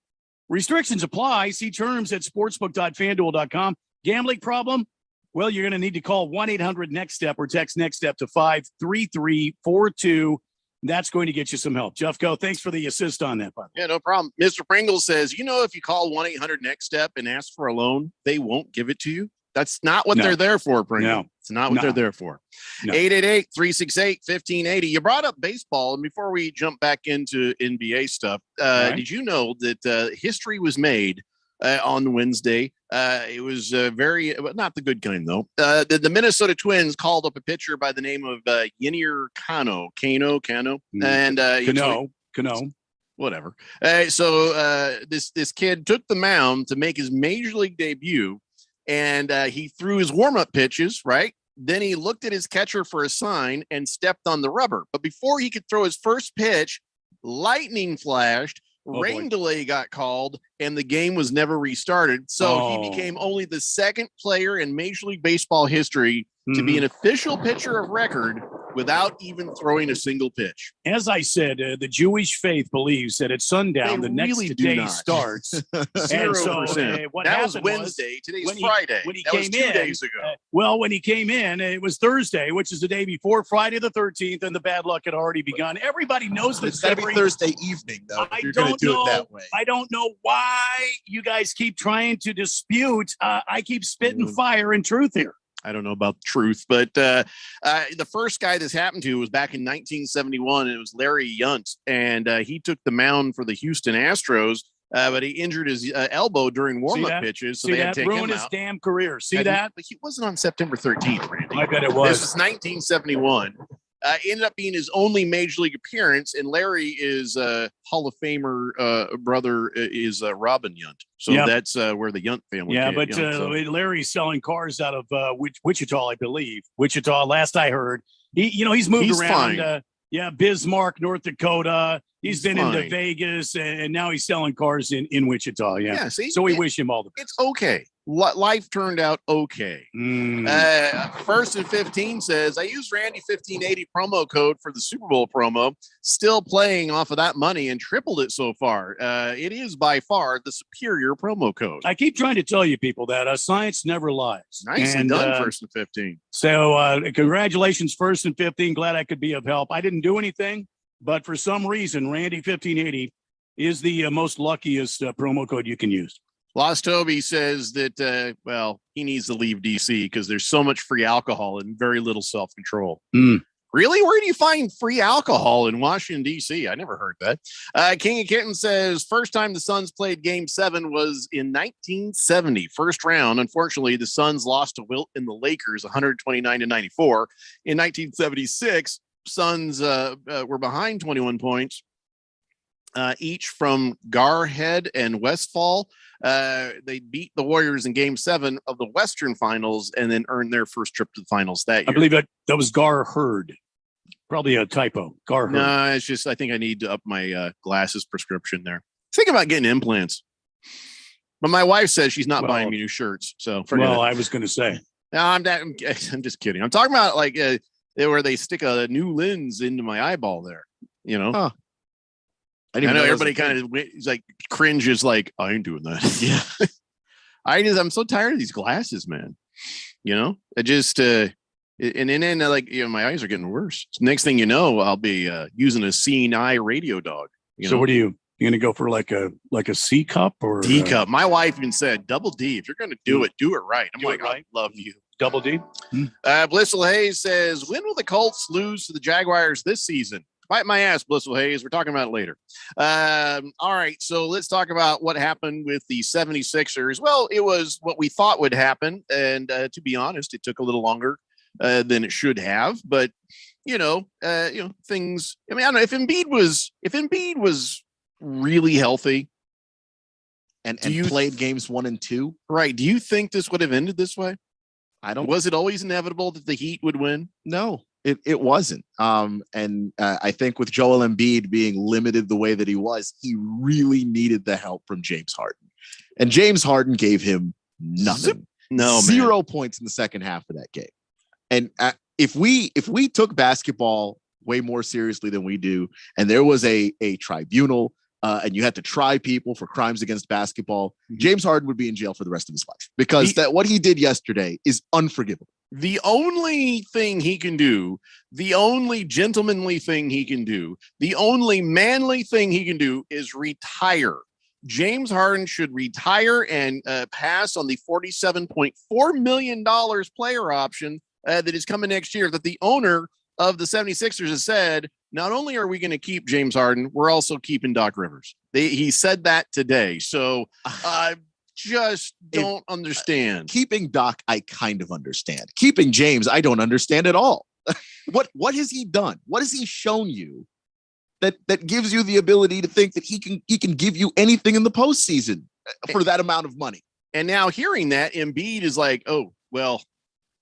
Restrictions apply. See terms at sportsbook.fanduel.com. Gambling problem? Well, you're going to need to call 1-800-NEXT-STEP or text NEXT STEP to 53342. That's going to get you some help. Jeffco, thanks for the assist on that, bud. Yeah, no problem. Mr. Pringle says, if you call 1-800-NEXT-STEP and ask for a loan, they won't give it to you. That's not what they're there for, Pringle. No. It's not what they're there for. 888-368-1580. You brought up baseball, and before we jump back into NBA stuff, did you know that history was made on Wednesday. It was very not the good kind though. The Minnesota Twins called up a pitcher by the name of Yennier Cano, and Cano. Whatever. So this kid took the mound to make his major league debut, and he threw his warm-up pitches, right? Then he looked at his catcher for a sign and stepped on the rubber. But before he could throw his first pitch, lightning flashed, rain delay got called, and the game was never restarted. So he became only the second player in Major League Baseball history to be an official pitcher of record without even throwing a single pitch. As I said, the Jewish faith believes that at sundown, the next day starts. 0%. That was Wednesday. Today's Friday. That was 2 days ago. When he came in, it was Thursday, which is the day before Friday the 13th, and the bad luck had already begun. Everybody knows this. It's got to be Thursday evening, though. You're going to do it that way. I don't know why you guys keep trying to dispute. I keep spitting fire and truth here. I don't know about the truth, but the first guy this happened to was back in 1971. And it was Larry Yunt, and he took the mound for the Houston Astros, but he injured his elbow during warm-up pitches, so they had to take him out. Ruined his damn career. See that? But he wasn't on September 13th, Randy. I bet it was. This was 1971. Ended up being his only major league appearance, and Larry is Hall of Famer brother is Robin Yunt. So that's where the Yunt family came. But Larry's selling cars out of Wichita, I believe. Wichita, last I heard. He's moved around. Bismarck, North Dakota. He's been into Vegas, and now he's selling cars in Wichita. Yeah. So we wish him all the best. It's okay. Life turned out okay. First and 15 says, I used Randy 1580 promo code for the Super Bowl promo, still playing off of that money and tripled it so far. It is by far the superior promo code. I keep trying to tell you people that science never lies. Nicely done, first and 15. So congratulations, first and 15. Glad I could be of help. I didn't do anything, but for some reason, Randy 1580 is the most luckiest promo code you can use. Lost Toby says that, he needs to leave D.C. because there's so much free alcohol and very little self-control. Really? Where do you find free alcohol in Washington, D.C.? I never heard that. King of Kitten says, first time the Suns played Game 7 was in 1970, first round. Unfortunately, the Suns lost to Wilt and the Lakers 129-94. In 1976, Suns were behind 21 points. Each from Garhead and Westfall. They beat the Warriors in Game 7 of the Western Finals and then earned their first trip to the finals that year. I believe that was Garheard. Probably a typo. Garheard. No, it's just I think I need to up my glasses prescription there. Think about getting implants. But my wife says she's not buying me new shirts. So I was going to say. No, I'm just kidding. I'm talking about like where they stick a new lens into my eyeball there. Huh. I know everybody kind of like cringes, like I ain't doing that. Yeah, I'm so tired of these glasses, man. I just and then my eyes are getting worse. So next thing you know, I'll be using a seeing eye radio dog. So what are you going to go for? Like a C cup or D cup? My wife even said double D. If you're going to do it right. I'm like, I love you. Double D. Blissful Hayes says, when will the Colts lose to the Jaguars this season? Bite my ass, Blissful Hayes. We're talking about it later. All right, so let's talk about what happened with the 76ers. Well, it was what we thought would happen, and to be honest, it took a little longer than it should have. But things. I mean, I don't know if Embiid was really healthy and played games 1 and 2. Right? Do you think this would have ended this way? I don't. Was it always inevitable that the Heat would win? No. It wasn't. And I think with Joel Embiid being limited the way that he was, he really needed the help from James Harden. And James Harden gave him nothing. Zero points in the second half of that game. And if we took basketball way more seriously than we do, and there was a tribunal and you had to try people for crimes against basketball, James Harden would be in jail for the rest of his life because what he did yesterday is unforgivable. The only thing he can do, the only gentlemanly thing he can do, the only manly thing he can do is retire. James Harden should retire and pass on the $47.4 million player option that is coming next year that the owner of the 76ers has said, not only are we going to keep James Harden, we're also keeping Doc Rivers. He said that today. So just don't understand. Keeping Doc, I kind of understand. Keeping James, I don't understand at all. What has he done? What has he shown you that gives you the ability to think that he can give you anything in the postseason for that amount of money? And now hearing that, Embiid is like, oh, well,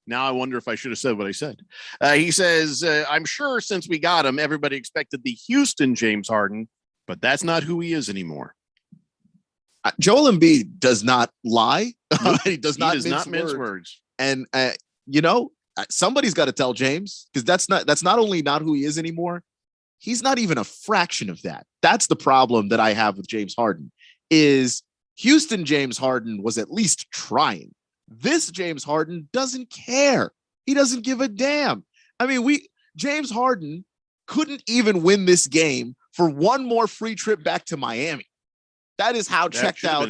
now I wonder if I should have said what I said. He says, I'm sure since we got him, everybody expected the Houston James Harden, but that's not who he is anymore. Joel Embiid does not lie. Nope. He does not mince words. And, somebody's got to tell James, because that's not only not who he is anymore, he's not even a fraction of that. That's the problem that I have with James Harden is Houston James Harden was at least trying. This James Harden doesn't care. He doesn't give a damn. I mean, James Harden couldn't even win this game for one more free trip back to Miami. That is how checked out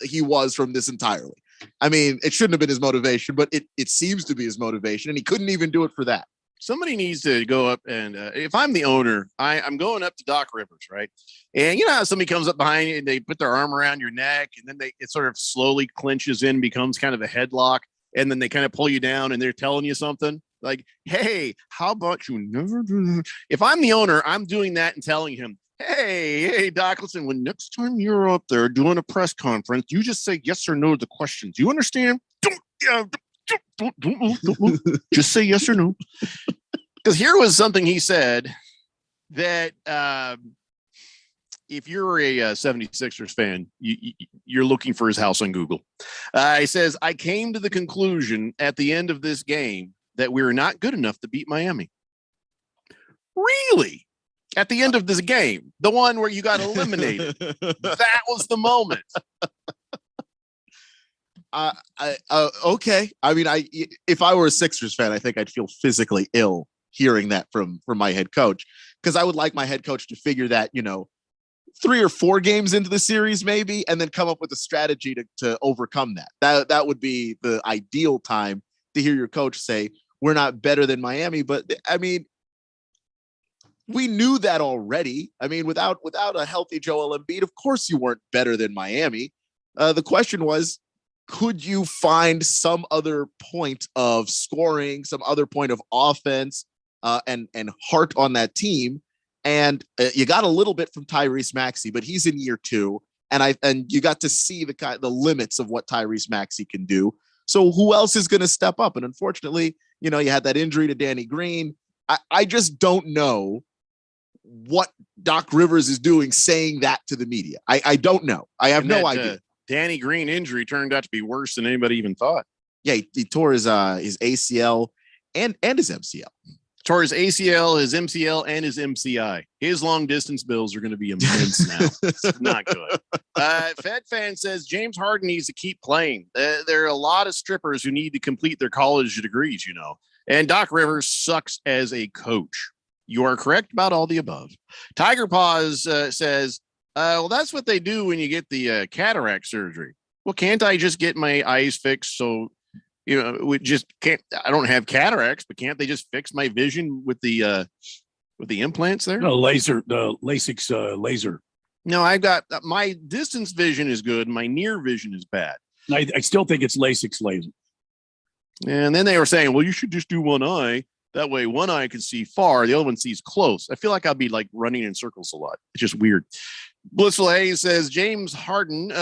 he was from this entirely. I mean, it shouldn't have been his motivation, but it seems to be his motivation, and he couldn't even do it for that. Somebody needs to go up and if I'm the owner, I'm going up to Doc Rivers, right? And you know how somebody comes up behind you and they put their arm around your neck, and then it sort of slowly clinches in, becomes kind of a headlock, and then they kind of pull you down and they're telling you something like, hey, how about you never do that? If I'm the owner, I'm doing that and telling him, hey, Doc, listen, when next time you're up there doing a press conference, you just say yes or no to the questions. You understand? Don't just say yes or no. Because here was something he said that if you're a 76ers fan, you're looking for his house on Google. He says, I came to the conclusion at the end of this game that we were not good enough to beat Miami. Really? At the end of this game, the one where you got eliminated. That was the moment. Okay. I mean, if I were a Sixers fan, I think I'd feel physically ill hearing that from my head coach, because I would like my head coach to figure that, 3 or 4 games into the series, maybe, and then come up with a strategy to overcome that. That would be the ideal time to hear your coach say, we're not better than Miami. But I mean, we knew that already. I mean, without a healthy Joel Embiid, of course you weren't better than Miami. The question was, could you find some other point of scoring, some other point of offense, and heart on that team? And you got a little bit from Tyrese Maxey, but he's in year 2, and you got to see the limits of what Tyrese Maxey can do. So who else is going to step up? And unfortunately, you had that injury to Danny Green. I just don't know what Doc Rivers is doing saying that to the media. I don't know. I have no idea. Danny Green injury turned out to be worse than anybody even thought. Yeah, he tore his ACL and his MCL. Tore his ACL, his MCL, and his MCI. His long distance bills are going to be immense now. It's not good. Fed fan says James Harden needs to keep playing. There are a lot of strippers who need to complete their college degrees, and Doc Rivers sucks as a coach. You are correct about all the above. Tiger Paws says, well, that's what they do when you get the cataract surgery. Well, can't I just get my eyes fixed? So, we just can't. I don't have cataracts, but can't they just fix my vision with the implants there? No, the LASIK's laser. No, I've got my distance vision is good. My near vision is bad. I still think it's LASIK's laser. And then they were saying, well, you should just do one eye. That way, one eye can see far, the other one sees close. I feel like I'll be like running in circles a lot. It's just weird. Blissful Hayes says James Harden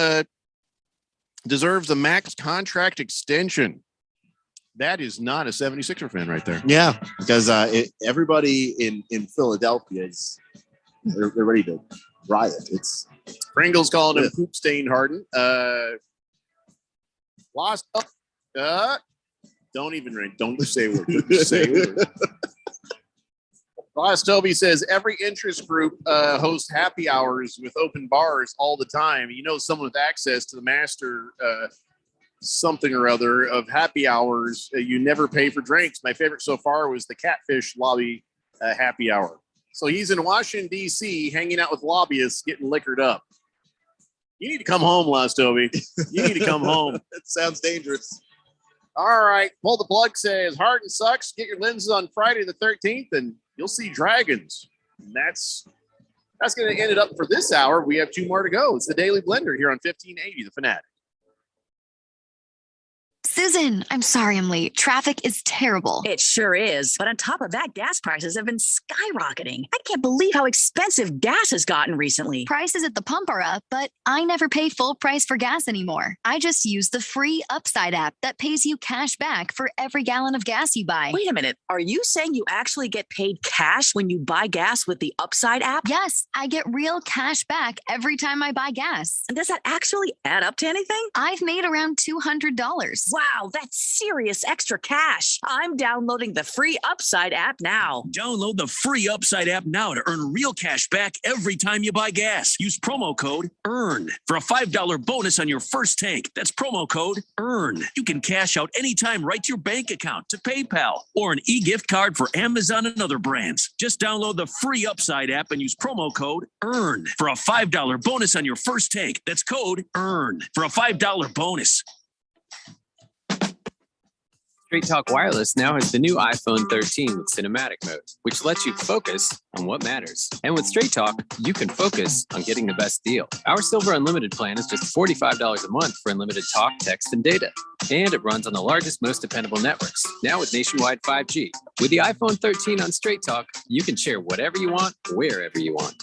deserves a max contract extension. That is not a 76er fan right there. Yeah, because everybody in Philadelphia they're ready to riot. It's Pringle's calling him poop stain Harden. Lost. Don't say a word. Don't say a word. Ross Toby says every interest group hosts happy hours with open bars all the time. Someone with access to the master something or other of happy hours. You never pay for drinks. My favorite so far was the Catfish Lobby happy hour. So he's in Washington, D.C., hanging out with lobbyists, getting liquored up. You need to come home, Ross Toby. You need to come home. That sounds dangerous. All right. Pull the plug says Harden sucks. Get your lenses on Friday the 13th and you'll see dragons. And that's That's going to end it up for this hour. We have 2 more to go. It's the Daily Blender here on 1580, The Fanatic. Susan, I'm sorry I'm late. Traffic is terrible. It sure is. But on top of that, gas prices have been skyrocketing. I can't believe how expensive gas has gotten recently. Prices at the pump are up, but I never pay full price for gas anymore. I just use the free Upside app that pays you cash back for every gallon of gas you buy. Wait a minute. Are you saying you actually get paid cash when you buy gas with the Upside app? Yes, I get real cash back every time I buy gas. And does that actually add up to anything? I've made around $200. Wow, that's serious extra cash. I'm downloading the free Upside app now. Download the free Upside app now to earn real cash back every time you buy gas. Use promo code EARN for a $5 bonus on your first tank. That's promo code EARN. You can cash out anytime right to your bank account, to PayPal, or an e-gift card for Amazon and other brands. Just download the free Upside app and use promo code EARN for a $5 bonus on your first tank. That's code EARN for a $5 bonus. Straight Talk Wireless now has the new iPhone 13 with cinematic mode, which lets you focus on what matters. And with Straight Talk, you can focus on getting the best deal. Our Silver Unlimited plan is just $45 a month for unlimited talk, text, and data. And it runs on the largest, most dependable networks, now with nationwide 5G. With the iPhone 13 on Straight Talk, you can share whatever you want, wherever you want.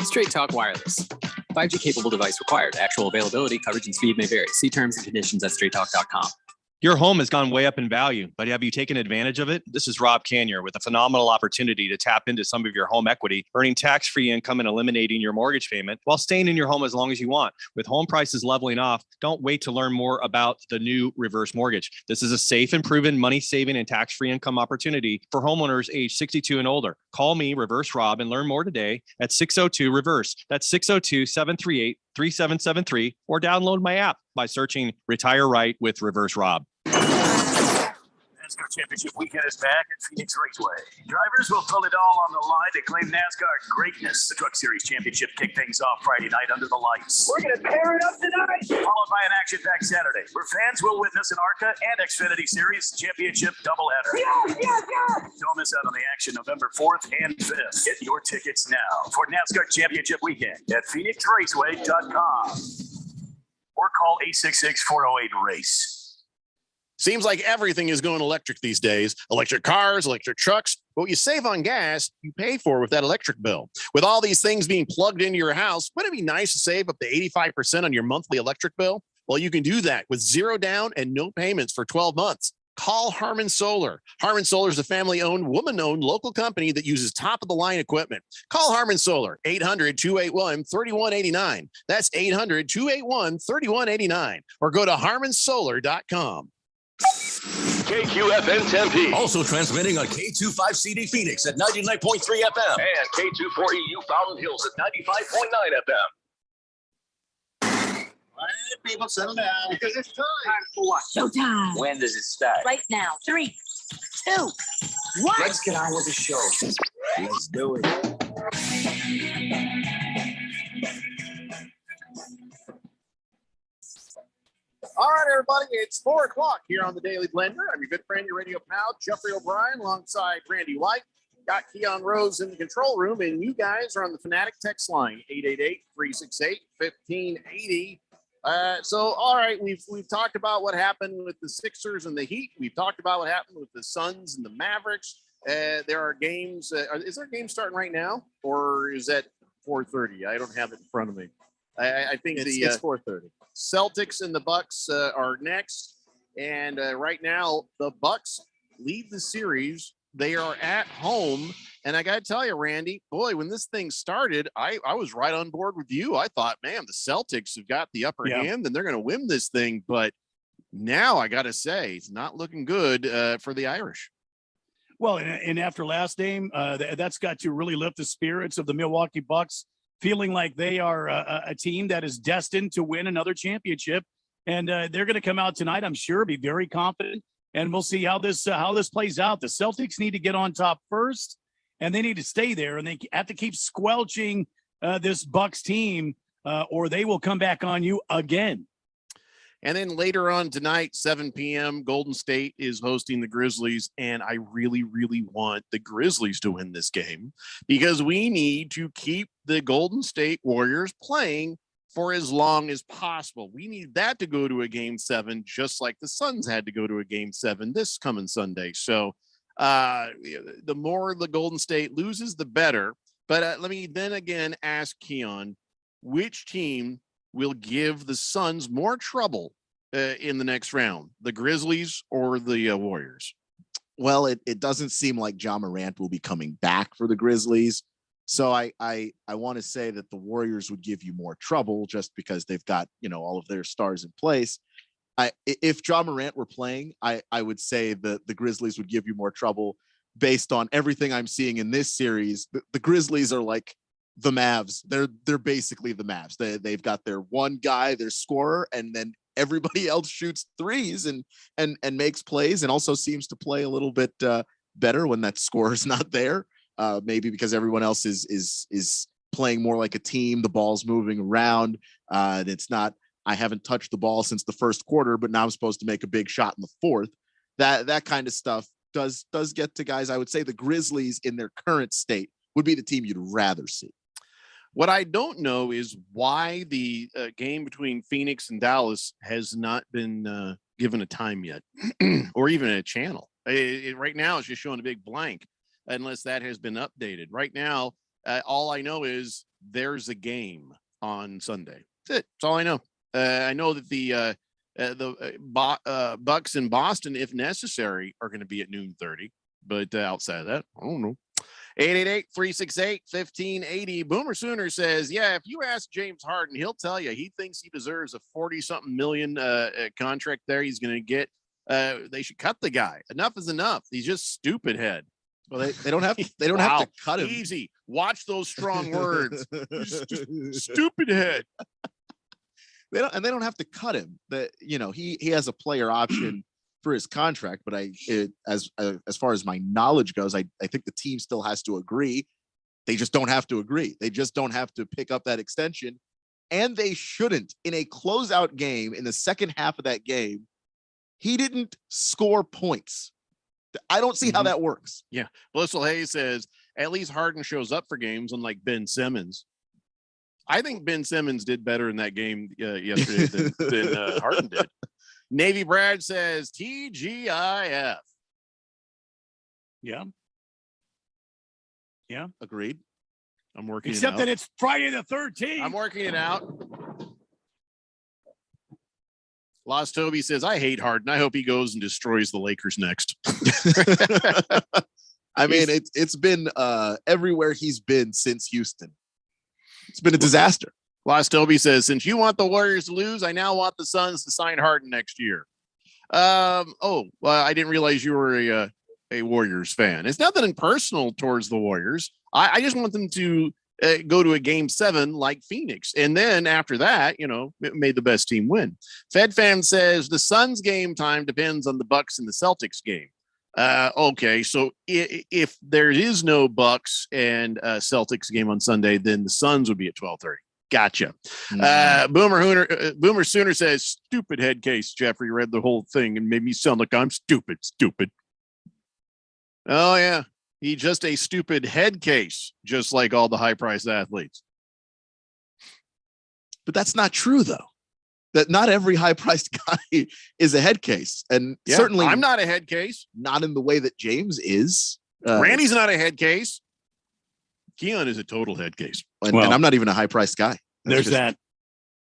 Straight Talk Wireless. 5G capable device required. Actual availability, coverage, and speed may vary. See terms and conditions at straighttalk.com. Your home has gone way up in value, but have you taken advantage of it? This is Rob Canier with a phenomenal opportunity to tap into some of your home equity, earning tax-free income and eliminating your mortgage payment while staying in your home as long as you want. With home prices leveling off, don't wait to learn more about the new reverse mortgage. This is a safe and proven money-saving and tax-free income opportunity for homeowners age 62 and older. Call me, Reverse Rob, and learn more today at 602-REVERSE. That's 602-738-3773, or download my app by searching Retire Right with Reverse Rob. NASCAR Championship weekend is back at Phoenix Raceway. Drivers will put it all on the line to claim NASCAR greatness. The Truck Series Championship kicked things off Friday night under the lights. We're going to tear it up tonight. Followed by an action-packed Saturday, where fans will witness an ARCA and Xfinity Series Championship doubleheader. Don't miss out on the action November 4th and 5th. Get your tickets now for NASCAR Championship weekend at PhoenixRaceway.com or call 866-408-RACE. Seems like everything is going electric these days. Electric cars, electric trucks. But what you save on gas, you pay for with that electric bill. With all these things being plugged into your house, wouldn't it be nice to save up to 85% on your monthly electric bill? Well, you can do that with zero down and no payments for 12 months. Call Harmon Solar. Harmon Solar is a family-owned, woman-owned local company that uses top-of-the-line equipment. Call Harmon Solar, 800-281-3189. That's 800-281-3189. Or go to harmonsolar.com. KQFN Tempe. Also transmitting on K25CD Phoenix at 99.3 FM. And K24EU Fountain Hills at 95.9 FM. All right, people, settle down because it's time. Time for what? Showtime. When does it start? Right now. 3, 2, 1. Let's get on with the show. Let's do it. All right, everybody, it's 4 o'clock here on the Daily Blender. I'm your good friend, your radio pal, Jeffrey O'Brien, alongside Randy White. Got Keon Rose in the control room, and you guys are on the Fanatic text line, 888-368-1580. All right, we've talked about what happened with the Sixers and the Heat. We've talked about what happened with the Suns and the Mavericks. There are games. Is there a game starting right now, or is that 4:30? I don't have it in front of me. I think it's 4:30. Celtics and the Bucks are next, and right now the Bucks lead the series. They are at home, and I got to tell you, Randy, boy, when this thing started, I was right on board with you. I thought, man, the Celtics have got the upper hand, and they're going to win this thing. But now I got to say, it's not looking good for the Irish. Well, and after last game, that's got to really lift the spirits of the Milwaukee Bucks, feeling like they are a team that is destined to win another championship. And they're going to come out tonight, I'm sure, be very confident. And we'll see how this plays out. The Celtics need to get on top first, and they need to stay there. And they have to keep squelching this Bucks team, or they will come back on you again. And then later on tonight, 7 p.m., Golden State is hosting the Grizzlies. And I really, really want the Grizzlies to win this game because we need to keep the Golden State Warriors playing for as long as possible. We need that to go to a game 7, just like the Suns had to go to a game 7 this coming Sunday. So the more the Golden State loses, the better. But let me then again ask Keon, which team will give the Suns more trouble in the next round, the Grizzlies or the Warriors? Well, it doesn't seem like Ja Morant will be coming back for the Grizzlies. So I want to say that the Warriors would give you more trouble just because they've got, all of their stars in place. If Ja Morant were playing, I would say that the Grizzlies would give you more trouble based on everything I'm seeing in this series. The Grizzlies are like the Mavs. They're basically the Mavs. They've got their one guy, their scorer, and then everybody else shoots threes and makes plays and also seems to play a little bit better when that scorer's not there. Maybe because everyone else is playing more like a team. The ball's moving around. It's not, I haven't touched the ball since the first quarter, but now I'm supposed to make a big shot in the fourth. That kind of stuff does get to guys. I would say the Grizzlies in their current state would be the team you'd rather see. What I don't know is why the game between Phoenix and Dallas has not been given a time yet or even a channel. Right now, it's just showing a big blank unless that has been updated. Right now, all I know is there's a game on Sunday. That's it. That's all I know. I know that the Bucks in Boston, if necessary, are going to be at 12:30. But outside of that, I don't know. 888-368-1580. Boomer Sooner says, yeah, if you ask James Harden, he'll tell you he thinks he deserves a 40-something million contract there. He's going to get. They should cut the guy. Enough is enough. He's just stupid head. Well, they don't have to cut him. Easy. Watch those strong words. Just stupid head. They don't have to cut him. That he has a player option for his contract, but as far as my knowledge goes, I think the team still has to agree. They just don't have to agree. They just don't have to pick up that extension, and they shouldn't. In a closeout game, in the second half of that game, he didn't score points. I don't see how that works. Yeah. Blissful Hayes says, at least Harden shows up for games, unlike Ben Simmons. I think Ben Simmons did better in that game yesterday than Harden did. Navy Brad says, TGIF. Yeah. Yeah. Agreed. I'm working Except that it's Friday the 13th. I'm working it out. Lost Toby says, I hate Harden. I hope he goes and destroys the Lakers next. I mean, it's been everywhere he's been since Houston. It's been a disaster. Lost Toby says, since you want the Warriors to lose, I now want the Suns to sign Harden next year. Well, I didn't realize you were a Warriors fan. It's nothing personal towards the Warriors. I just want them to go to a game 7 like Phoenix. And then after that, may the best team win. Fed Fan says the Suns game time depends on the Bucks and the Celtics game. Okay. So if there is no Bucks and Celtics game on Sunday, then the Suns would be at 12:30. Gotcha. Boomer Sooner says, stupid head case. Jeffrey read the whole thing and made me sound like I'm stupid. Oh yeah. He's just a stupid head case, just like all the high-priced athletes. But that's not true, though. That not every high-priced guy is a head case. And certainly I'm not a head case. Not in the way that James is. Randy's not a head case. Keon is a total head case. And I'm not even a high-priced guy. There's that.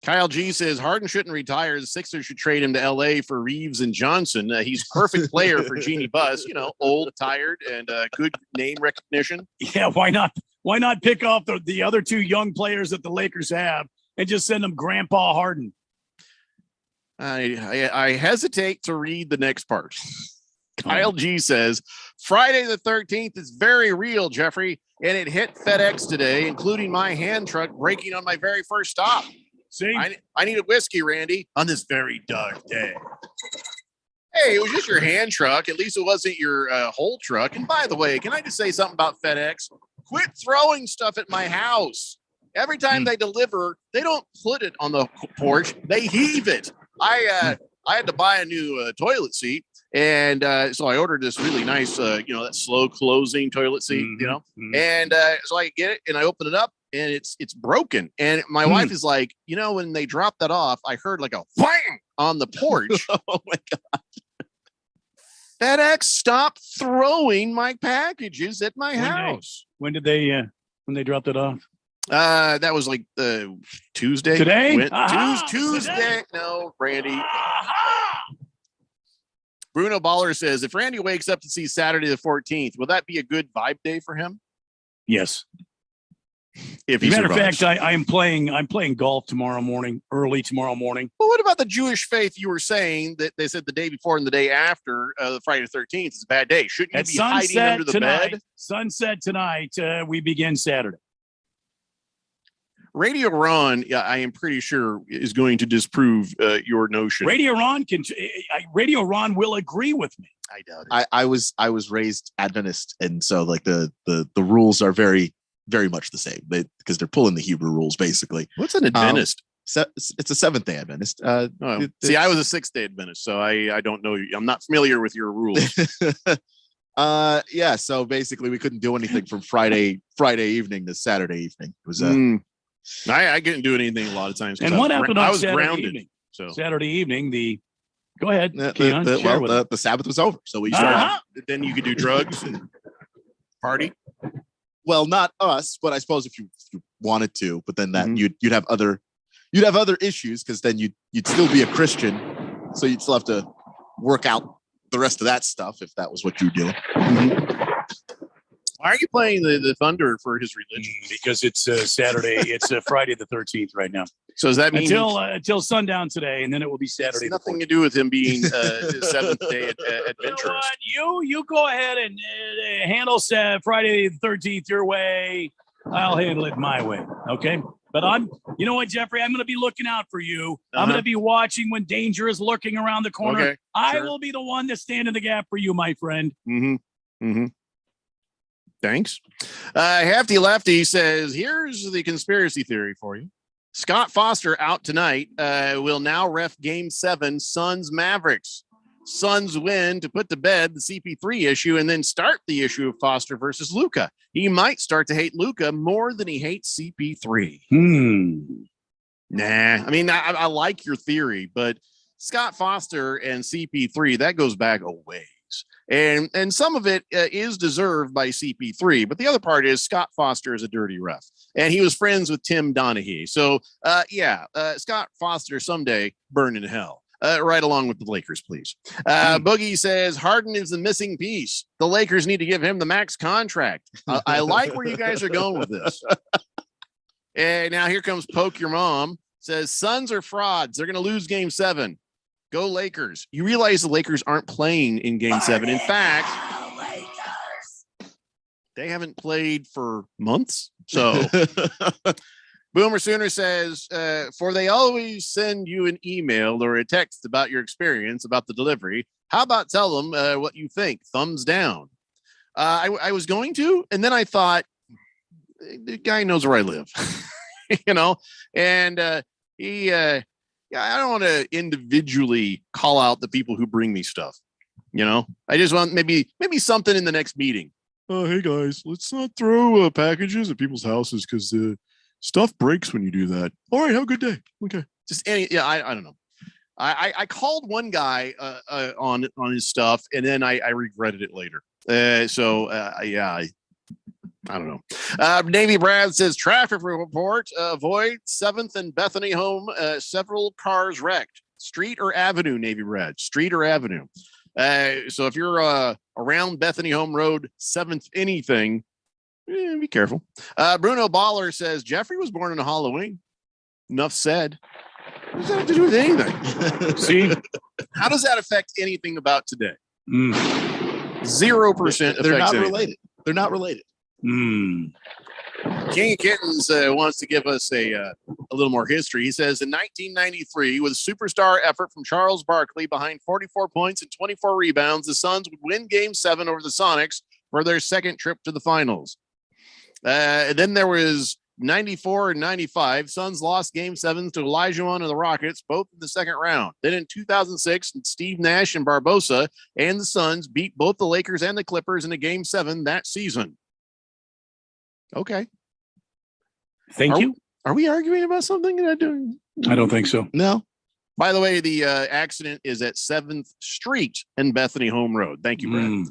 Kyle G says Harden shouldn't retire. The Sixers should trade him to LA for Reeves and Johnson. He's perfect player for Jeannie Buss, old, tired, and good name recognition. Yeah, why not? Why not pick off the other two young players that the Lakers have and just send them Grandpa Harden? I hesitate to read the next part. Kyle G says Friday the 13th is very real, Jeffrey, and it hit FedEx today, including my hand truck breaking on my very first stop. See, I need a whiskey, Randy, on this very dark day. Hey, it was just your hand truck. At least it wasn't your whole truck. And by the way, can I just say something about FedEx? Quit throwing stuff at my house. Every time they deliver, they don't put it on the porch. They heave it. I had to buy a new toilet seat. And so I ordered this really nice, that slow closing toilet seat, and so I get it and I open it up and it's broken. And my wife is like, when they dropped that off, I heard like a whang on the porch. Oh my God. FedEx stopped throwing my packages at my house. When did they dropped it off? That was like Tuesday. Today? Tuesday. No, Randy. Bruno Baller says, if Randy wakes up to see Saturday the 14th, will that be a good vibe day for him? Yes. If As a matter of fact, I'm playing golf early tomorrow morning. Well, what about the Jewish faith? You were saying that they said the day before and the day after the Friday the 13th is a bad day. Shouldn't you be hiding under the bed? Sunset tonight, we begin Saturday. Radio Ron, I am pretty sure, is going to disprove your notion. Radio Ron will agree with me. I doubt it. I was raised Adventist, and so like the rules are very, very much the same because they're pulling the Hebrew rules basically. What's an Adventist? It's a Seventh-day Adventist. I was a Sixth-day Adventist, so I don't know. I'm not familiar with your rules. Yeah. So basically, we couldn't do anything from Friday evening to Saturday evening. It was I couldn't do anything a lot of times. And what happened on I was Saturday grounded. evening? So Saturday evening, go ahead. The Sabbath was over, so we started. Then you could do drugs and party. Well, not us, but I suppose if you wanted to, but then that you'd have other issues because then you'd still be a Christian, so you'd still have to work out the rest of that stuff if that was what you were doing. Why are you playing the Thunder for his religion? Because it's Saturday. It's Friday the 13th right now. So does that mean until sundown today, and then it will be Saturday? It's nothing to do with him being Seventh-day adventurous. You know what? You go ahead and handle Friday the 13th your way. I'll handle it my way. Okay. But you know what, Jeffrey? I'm going to be looking out for you. I'm going to be watching when danger is lurking around the corner. Okay, I will be the one to stand in the gap for you, my friend. Thanks. Hefty Lefty says, here's the conspiracy theory for you. Scott Foster out tonight will now ref Game 7 Suns Mavericks. Suns win to put to bed the CP3 issue and then start the issue of Foster versus Luka. He might start to hate Luka more than he hates CP3. Nah, I mean, I like your theory, but Scott Foster and CP3, that goes back a ways. And some of it is deserved by CP3, but the other part is Scott Foster is a dirty ref, and he was friends with Tim Donaghy. So, Scott Foster someday burn in hell. Right along with the Lakers, please. Boogie says Harden is the missing piece. The Lakers need to give him the max contract. I like where you guys are going with this. And now here comes Poke Your Mom. Says Suns are frauds. They're going to lose Game 7. Go Lakers. You realize the Lakers aren't playing in Game 7. In fact, they haven't played for months. So Boomer Sooner says, for they always send you an email or a text about your experience about the delivery. How about tell them what you think? Thumbs down. I was going to, and then I thought, the guy knows where I live, and I don't want to individually call out the people who bring me stuff. I just want maybe something in the next meeting. Oh, hey guys, let's not throw packages at people's houses because stuff breaks when you do that. All right, have a good day. Okay, I don't know. I called one guy on his stuff, and then I regretted it later. I don't know. Navy Brad says traffic report. Avoid 7th and Bethany home. Several cars wrecked. Street or Avenue, Navy Brad. Street or Avenue. So if you're around Bethany Home Road, 7th anything, be careful. Bruno Baller says Jeffrey was born on Halloween. Enough said. What does that have to do with anything? See? How does that affect anything about today? 0%. They're not related. They're not related. King of Kittens wants to give us a little more history. He says in 1993, with a superstar effort from Charles Barkley behind 44 points and 24 rebounds, the Suns would win Game 7 over the Sonics for their second trip to the finals. Then there was 94 and 95, Suns lost game 7 to Olajuwon and the Rockets, both in the second round. Then in 2006, Steve Nash and Barbosa and the Suns beat both the Lakers and the Clippers in a game 7 that season. Okay. Thank you. Are we arguing about something that I do? I don't think so. No. By the way, the accident is at 7th Street and Bethany Home Road. Thank you, Brad.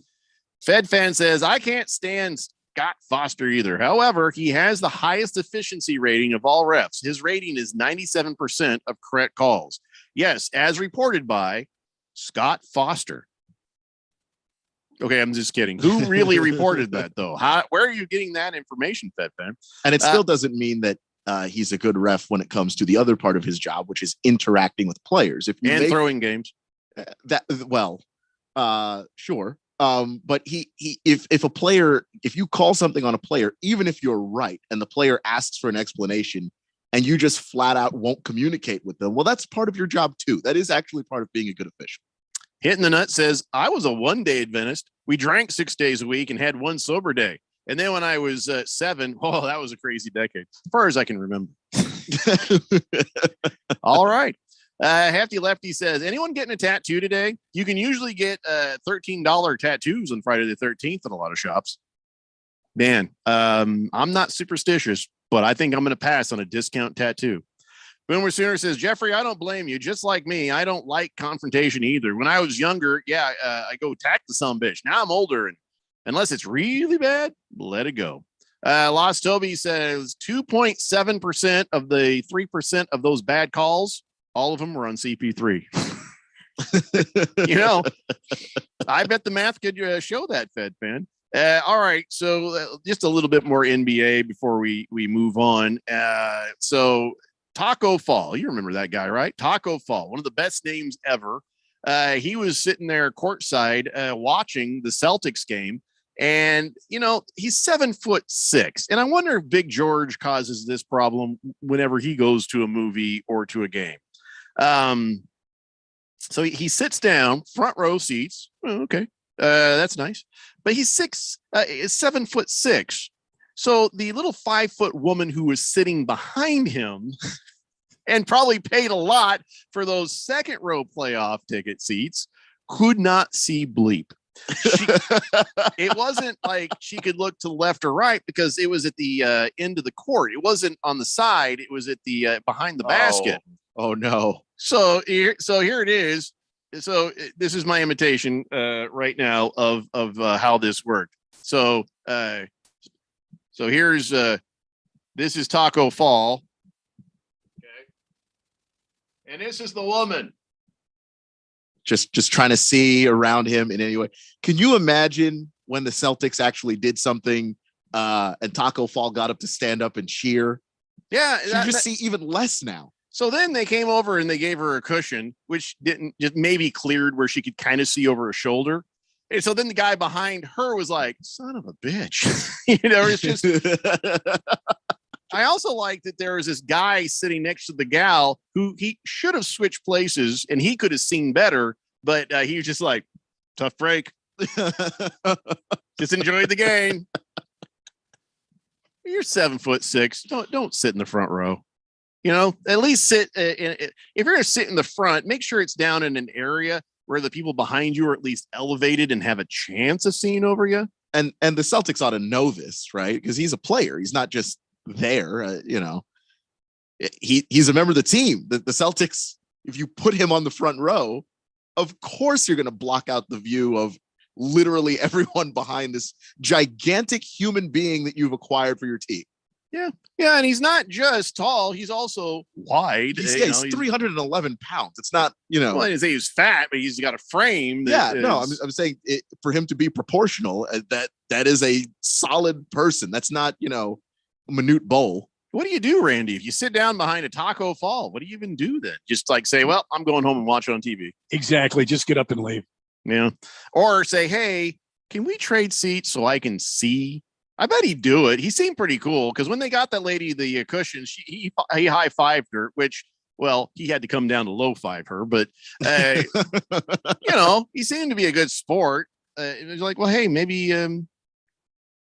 Fed fan says, I can't stand Scott Foster either. However, he has the highest efficiency rating of all refs. His rating is 97% of correct calls. Yes, as reported by Scott Foster. Okay, I'm just kidding. Who really reported that, though? Where are you getting that information, Fed fan? And it still doesn't mean that he's a good ref when it comes to the other part of his job, which is interacting with players. Throwing games. Sure. But if you call something on a player, even if you're right, and the player asks for an explanation and you just flat out won't communicate with them, well, that's part of your job too. That is actually part of being a good official. Hitting the Nut says, I was a one-day Adventist. We drank 6 days a week and had one sober day. And then when I was 7, that was a crazy decade, as far as I can remember. All right. Hefty Lefty says, anyone getting a tattoo today? You can usually get $13 tattoos on Friday the 13th in a lot of shops. Man, I'm not superstitious, but I think I'm going to pass on a discount tattoo. Boomer Sooner says, Jeffrey, I don't blame you. Just like me, I don't like confrontation either. When I was younger, I go attack the sumbitch. Now I'm older, and unless it's really bad, let it go. Lost Toby says 2.7% of the 3% of those bad calls, all of them were on CP3. I bet the math could show that, Fed fan. All right, so just a little bit more NBA before we move on. So Taco Fall, you remember that guy, right? Taco Fall, one of the best names ever. He was sitting there courtside watching the Celtics game. And, he's 7'6". And I wonder if Big George causes this problem whenever he goes to a movie or to a game. So he sits down, front row seats. Oh, okay. That's nice. But he's 7'6". So the little 5-foot woman who was sitting behind him and probably paid a lot for those second row playoff ticket seats could not see bleep. It wasn't like she could look to the left or right because it was at the end of the court. It wasn't on the side. It was at the behind the basket. Oh no. So here it is. So this is my imitation right now of how this worked. So here's this is Taco Fall. Okay. And this is the woman. Just trying to see around him in any way. Can you imagine when the Celtics actually did something and Taco Fall got up to stand up and cheer? Yeah. You just see even less now. So then they came over and they gave her a cushion, which didn't just maybe cleared where she could kind of see over her shoulder. And so then the guy behind her was like, son of a bitch. It's just. I also like that there was this guy sitting next to the gal who he should have switched places and he could have seen better, but he was just like, tough break. Just enjoy the game. You're 7'6". Don't sit in the front row. At least sit. If you're going to sit in the front, make sure it's down in an area where the people behind you are at least elevated and have a chance of seeing over you. And the Celtics ought to know this, right? Because he's a player. He's not just there. He's a member of the team. The Celtics, if you put him on the front row, of course you're going to block out the view of literally everyone behind this gigantic human being that you've acquired for your team. Yeah. Yeah. And he's not just tall. He's also wide. He's 311 pounds. It's not, Well, I didn't say he's fat, but he's got a frame. I'm saying for him to be proportional, that is a solid person. That's not, minute bowl. What do you do, Randy? If you sit down behind a Taco Fall, what do you even do then? Just like say, well, I'm going home and watch it on TV. Exactly. Just get up and leave. Yeah. Or say, hey, can we trade seats so I can see? I bet he'd do it. He seemed pretty cool because when they got that lady the cushion, he high-fived her, which, well, he had to come down to low-five her. But, he seemed to be a good sport. It was like, well, hey, maybe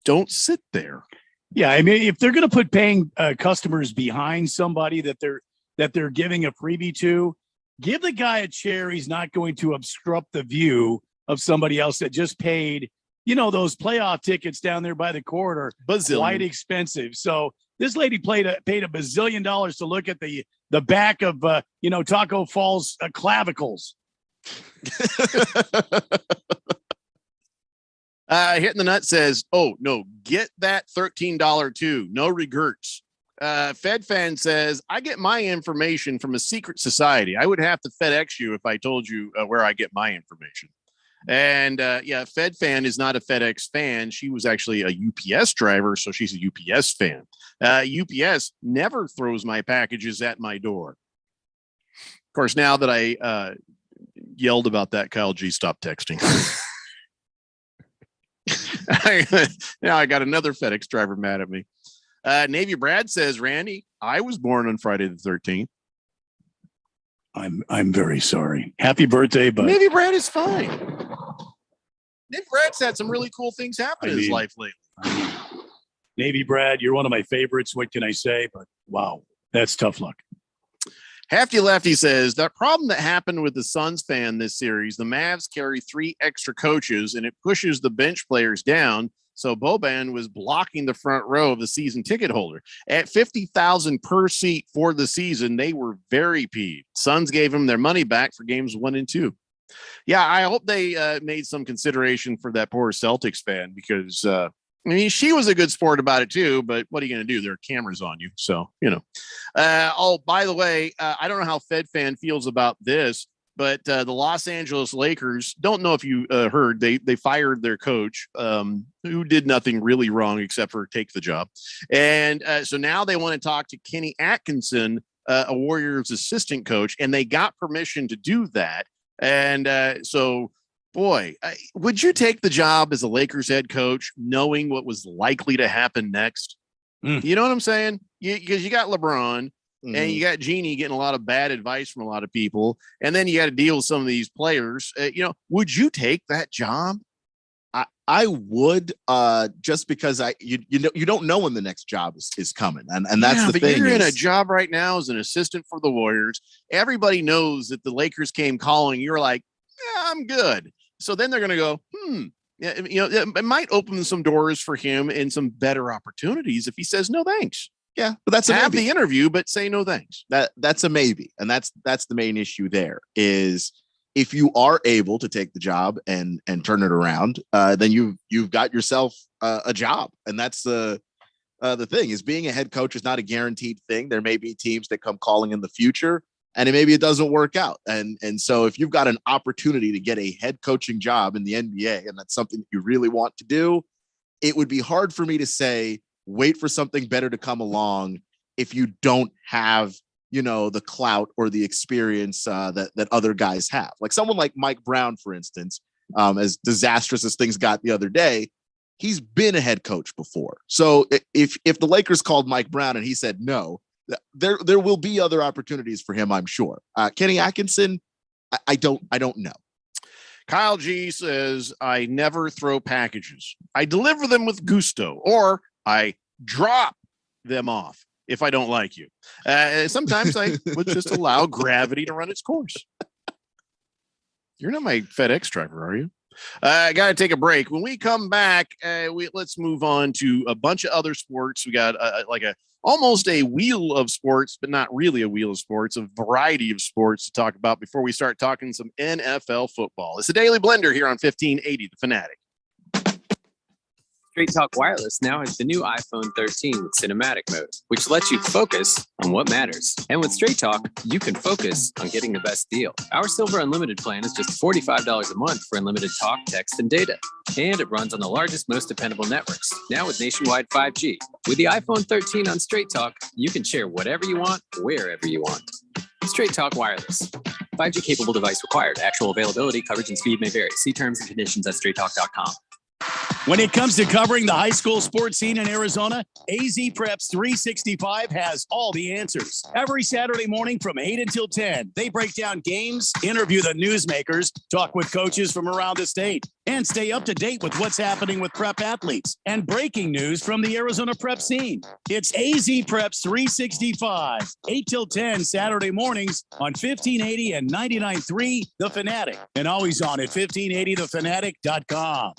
don't sit there. Yeah, I mean, if they're going to put paying customers behind somebody that they're giving a freebie to, give the guy a chair. He's not going to obstruct the view of somebody else that just paid. You know, those playoff tickets down there by the court are quite expensive. So this lady paid $1 bazillion to look at the back of Taco Fall's clavicles. Hitting the Nut says, "Oh no, get that $13 too. No regrets." Fed Fan says, "I get my information from a secret society. I would have to FedEx you if I told you where I get my information." And Fed Fan is not a FedEx fan. She was actually a UPS driver, so she's a UPS fan. UPS never throws my packages at my door. Of course, now that I yelled about that, Kyle G stopped texting. Now I got another FedEx driver mad at me. Navy Brad says, "Randy, I was born on Friday the 13th. I'm very sorry. Happy birthday, but Navy Brad is fine. Navy Brad's had some really cool things happen in his life lately. Navy Brad, you're one of my favorites. What can I say? But wow, that's tough luck." Hefty Lefty says, "That problem that happened with the Suns fan this series, the Mavs carry 3 extra coaches and it pushes the bench players down. So Boban was blocking the front row of the season ticket holder. At $50,000 per seat for the season, they were very peeved. Suns gave them their money back for games 1 and 2. Yeah, I hope they made some consideration for that poor Celtics fan because, she was a good sport about it too, but what are you going to do? There are cameras on you. So, by the way, I don't know how Fed Fan feels about this, but the Los Angeles Lakers, don't know if you heard, they fired their coach who did nothing really wrong except for take the job. And so now they want to talk to Kenny Atkinson, a Warriors assistant coach, and they got permission to do that. And boy, would you take the job as a Lakers head coach knowing what was likely to happen next? You know what I'm saying? Because you got LeBron and you got Jeannie getting a lot of bad advice from a lot of people. And then you got to deal with some of these players. Would you take that job? I would just because you don't know when the next job is coming. And that's the thing. You're in a job right now as an assistant for the Warriors. Everybody knows that the Lakers came calling. You're like, yeah, I'm good. So then they're going to go, it might open some doors for him and some better opportunities if he says no thanks. Yeah, but that's have the interview, but say no thanks. That's a maybe, and that's the main issue. There is if you are able to take the job and turn it around, then you've got yourself a job, and that's the thing is being a head coach is not a guaranteed thing. There may be teams that come calling in the future. And maybe it doesn't work out. And so if you've got an opportunity to get a head coaching job in the NBA, and that's something that you really want to do, it would be hard for me to say, wait for something better to come along if you don't have, the clout or the experience that other guys have. Like someone like Mike Brown, for instance, as disastrous as things got the other day, he's been a head coach before. So if the Lakers called Mike Brown and he said no, there will be other opportunities for him, I'm sure. Kenny Atkinson, I don't know. Kyle G says, "I never throw packages. I deliver them with gusto, or I drop them off if I don't like you. Sometimes I would just allow gravity to run its course." You're not my FedEx driver, are you? I got to take a break. When we come back, let's move on to a bunch of other sports. We got almost a wheel of sports, but not really a wheel of sports, a variety of sports to talk about before we start talking some NFL football. It's a Daily Blender here on 1580 The Fanatic. Straight Talk Wireless now has the new iPhone 13 with cinematic mode, which lets you focus on what matters. And with Straight Talk, you can focus on getting the best deal. Our Silver Unlimited plan is just $45 a month for unlimited talk, text, and data. And it runs on the largest, most dependable networks, now with nationwide 5G. With the iPhone 13 on Straight Talk, you can share whatever you want, wherever you want. Straight Talk Wireless. 5G capable device required. Actual availability, coverage, and speed may vary. See terms and conditions at straighttalk.com. When it comes to covering the high school sports scene in Arizona, AZ Preps 365 has all the answers. Every Saturday morning from 8 until 10, they break down games, interview the newsmakers, talk with coaches from around the state, and stay up to date with what's happening with prep athletes and breaking news from the Arizona prep scene. It's AZ Preps 365, 8 till 10 Saturday mornings on 1580 and 99.3 The Fanatic, and always on at 1580thefanatic.com.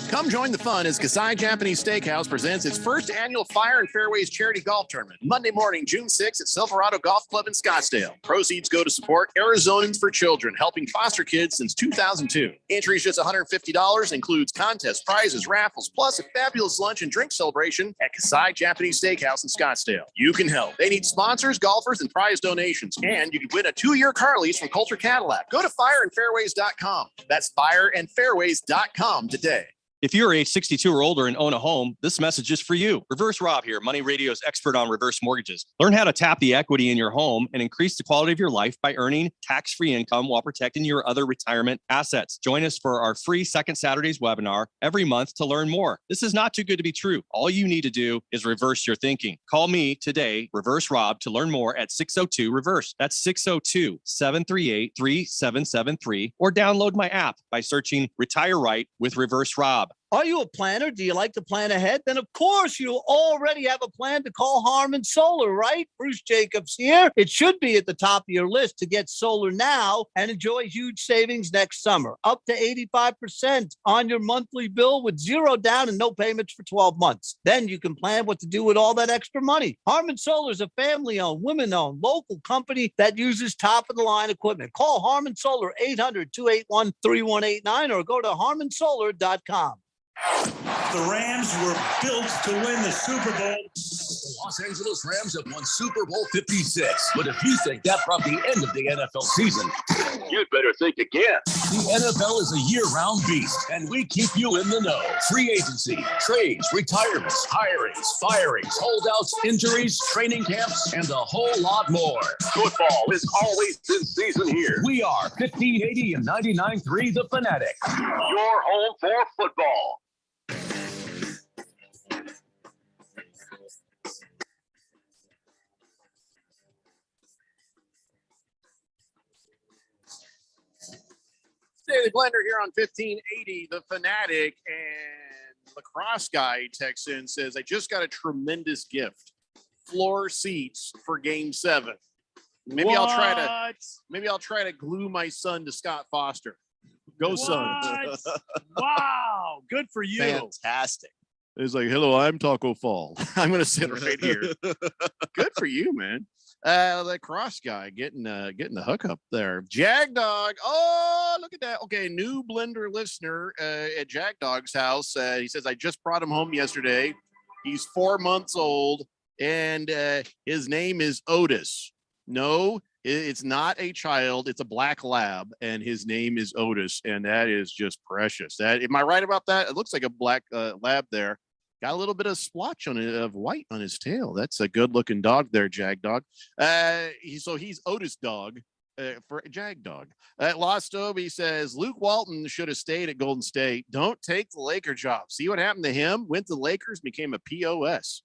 Come join the fun as Kasai Japanese Steakhouse presents its first annual Fire and Fairways charity golf tournament, Monday morning, June 6th at Silverado Golf Club in Scottsdale. Proceeds go to support Arizonans for Children, helping foster kids since 2002. Entry is just $150, includes contests, prizes, raffles, plus a fabulous lunch and drink celebration at Kasai Japanese Steakhouse in Scottsdale. You can help. They need sponsors, golfers, and prize donations. And you can win a 2-year car lease from Coulter Cadillac. Go to fireandfairways.com. That's fireandfairways.com today. If you're age 62 or older and own a home, this message is for you. Reverse Rob here, Money Radio's expert on reverse mortgages. Learn how to tap the equity in your home and increase the quality of your life by earning tax-free income while protecting your other retirement assets. Join us for our free Second Saturdays webinar every month to learn more. This is not too good to be true. All you need to do is reverse your thinking. Call me today, Reverse Rob, to learn more at 602-REVERSE. That's 602-738-3773, or download my app by searching Retire Right with Reverse Rob. Are you a planner? Do you like to plan ahead? Then, of course, you already have a plan to call Harmon Solar, right? Bruce Jacobs here. It should be at the top of your list to get solar now and enjoy huge savings next summer. Up to 85% on your monthly bill with zero down and no payments for 12 months. Then you can plan what to do with all that extra money. Harmon Solar is a family-owned, women-owned, local company that uses top-of-the-line equipment. Call Harmon Solar 800-281-3189 or go to harmonsolar.com. The Rams were built to win the Super Bowl. The Los Angeles Rams have won Super Bowl 56. But if you think that brought the end of the NFL season, You'd better think again. the NFL is a year-round beast, and we keep you in the know. Free agency, trades, retirements, hirings, firings, holdouts, injuries, training camps, and a whole lot more. Football is always in season here. We are 1580 and 99.3 The Fanatic. Your home for football. Daily Blender here on 1580 The Fanatic, and Lacrosse Guy texts in, says, I just got a tremendous gift. Floor seats for Game 7. Maybe I'll try to glue my son to Scott Foster. Go, son. Wow. Good for you. Fantastic. It's like, hello, I'm Taco Fall. I'm going to sit right here. Good for you, man. The Cross Guy getting the hookup there. Jag Dog. Oh, look at that. Okay, new Blender listener at Jag Dog's house. He says, I just brought him home yesterday. He's 4 months old, and his name is Otis. No, it's not a child. It's a black lab, and his name is Otis, and that is just precious. Am I right about that? It looks like a black lab there. Got a little bit of splotch on it of white on his tail. That's a good looking dog there, Jag Dog. So he's Otis Dog for Jag Dog. Lost Obi says Luke Walton should have stayed at Golden State. Don't take the Laker job. See what happened to him? Went to the Lakers, became a POS.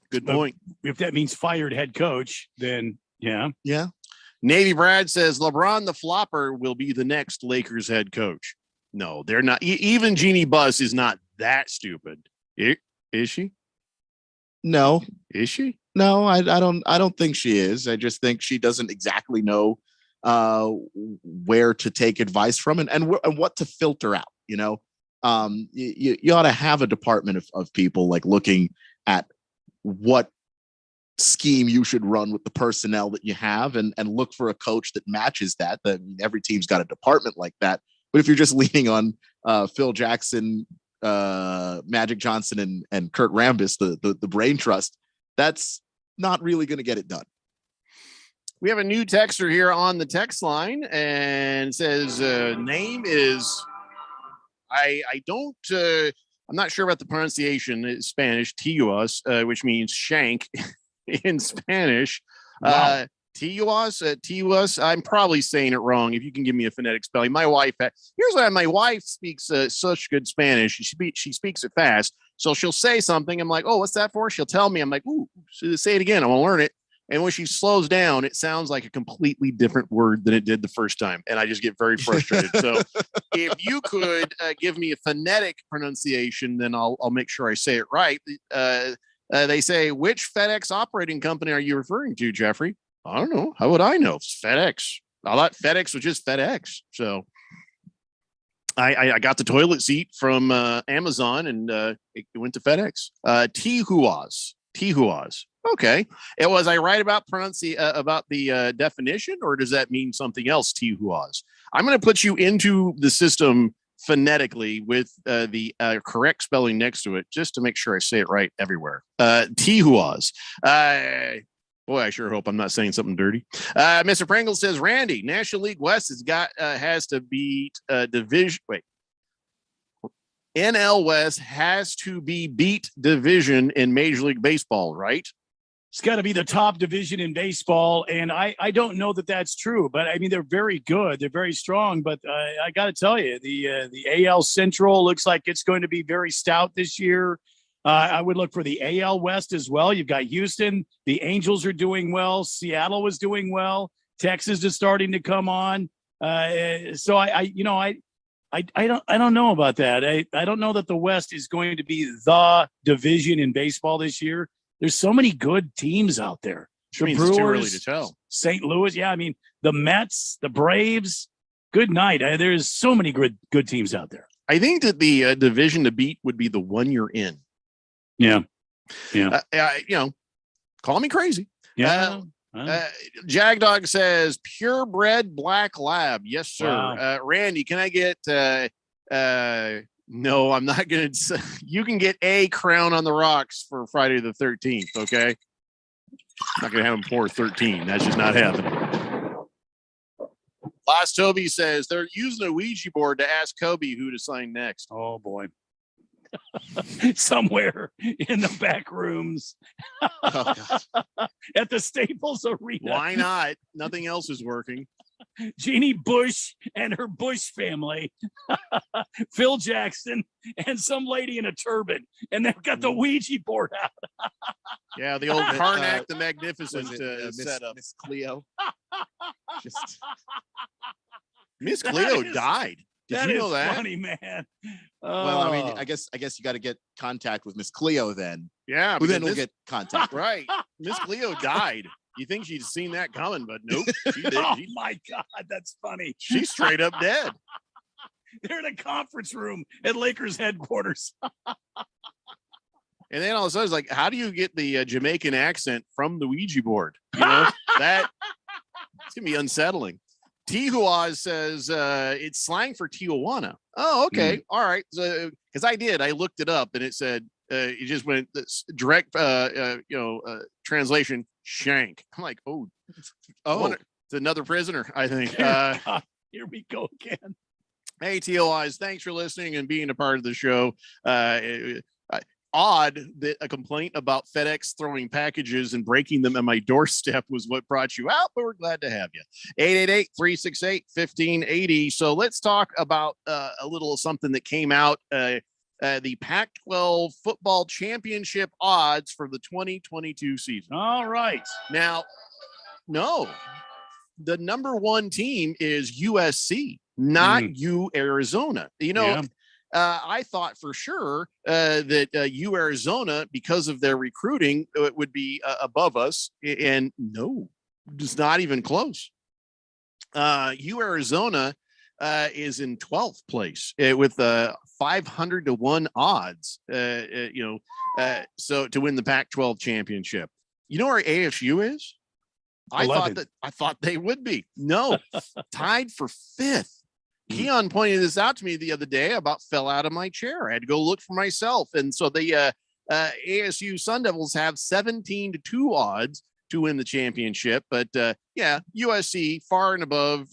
Good point. If that means fired head coach, then yeah. Yeah. Navy Brad says LeBron the flopper will be the next Lakers head coach. No, they're not. Even Jeannie Buss is not that stupid. Is she? No. Is she? No, I don't think she is. I just think she doesn't exactly know where to take advice from and what to filter out. You know, you ought to have a department of people like looking at what scheme you should run with the personnel that you have and look for a coach that matches that. Every team's got a department like that. But if you're just leaning on Phil Jackson, Magic Johnson, and Kurt Rambis, the brain trust, that's not really going to get it done. We have a new texter here on the text line and says name is I'm not sure about the pronunciation. It's Spanish, Tijuas, which means shank in Spanish. Wow. Tijuas. I'm probably saying it wrong. If you can give me a phonetic spelling, my wife. Here's why my wife speaks such good Spanish. She speaks it fast, so she'll say something. I'm like, oh, what's that for? She'll tell me. I'm like, ooh, say it again. I want to learn it. And when she slows down, it sounds like a completely different word than it did the first time, and I just get very frustrated. So, if you could give me a phonetic pronunciation, then I'll make sure I say it right. They say, which FedEx operating company are you referring to, Jeffrey? I don't know. How would I know? It's FedEx. I thought FedEx was just FedEx. So I got the toilet seat from Amazon, and it went to FedEx. Tijuas. Okay. Was I right about the definition, or does that mean something else? Tijuas. I'm going to put you into the system phonetically with the correct spelling next to it, just to make sure I say it right everywhere. Tijuas. Boy, I sure hope I'm not saying something dirty. Mr. Pringle says, Randy, National League West has to beat division. Wait. NL West has to be beat division in Major League Baseball, right? It's got to be the top division in baseball, and I don't know that that's true, but I mean, they're very good. They're very strong, but I got to tell you, the AL Central looks like it's going to be very stout this year. I would look for the AL West as well. You've got Houston. The Angels are doing well. Seattle was doing well. Texas is starting to come on. So I don't know about that. I don't know that the West is going to be the division in baseball this year. There's so many good teams out there. The Brewers, it's too early to tell. St. Louis. Yeah. I mean, the Mets, the Braves, good night. There's so many good teams out there. I think that the division to beat would be the one you're in. Yeah. Call me crazy. Yeah. Jagdog says purebred black lab. Yes, sir. Wow. Randy, can I get no, I'm not going to. You can get a crown on the rocks for Friday the 13th. Okay. I'm not going to have him pour 13. That's just not happening. Last Toby says they're using a Ouija board to ask Kobe who to sign next. Oh boy. Somewhere in the back rooms at the Staples Arena. Why not? Nothing else is working. Jeannie Bush and her Bush family, Phil Jackson, and some lady in a turban, and they've got the Ouija board out. Yeah, the old Karnak the Magnificent setup. Miss Cleo. Miss Cleo died. Did you know that? Funny, man. Well, I mean, I guess you got to get contact with Miss Cleo then. Yeah, who then will get contact. Right. Miss Cleo died. You think she'd seen that coming, but nope. She did. Oh my God, that's funny. She's straight up dead. They're in a conference room at Lakers headquarters. And then all of a sudden, it's like, how do you get the Jamaican accent from the Ouija board? You know, it's gonna be unsettling. Tijuas says it's slang for Tijuana. Oh, okay. All right. So, because I looked it up and it said it just went direct, translation shank. I'm like, oh, it's another prisoner, I think. Here we go again. Hey, TOIs, thanks for listening and being a part of the show. Odd that a complaint about FedEx throwing packages and breaking them at my doorstep was what brought you out, but we're glad to have you. 888-368-1580. So let's talk about a little something that came out, the Pac-12 football championship odds for the 2022 season. All right. Now, no, the number one team is USC, not Arizona. You know, Yeah. I thought for sure that Arizona, because of their recruiting, would be above us. And no, it's not even close. Arizona is in 12th place with 500-1 odds, so to win the Pac-12 championship. You know where ASU is? I thought they would be. No, tied for 5th. Keon pointed this out to me the other day. I about fell out of my chair. I had to go look for myself. And so the ASU Sun Devils have 17-2 odds to win the championship. But USC far and above,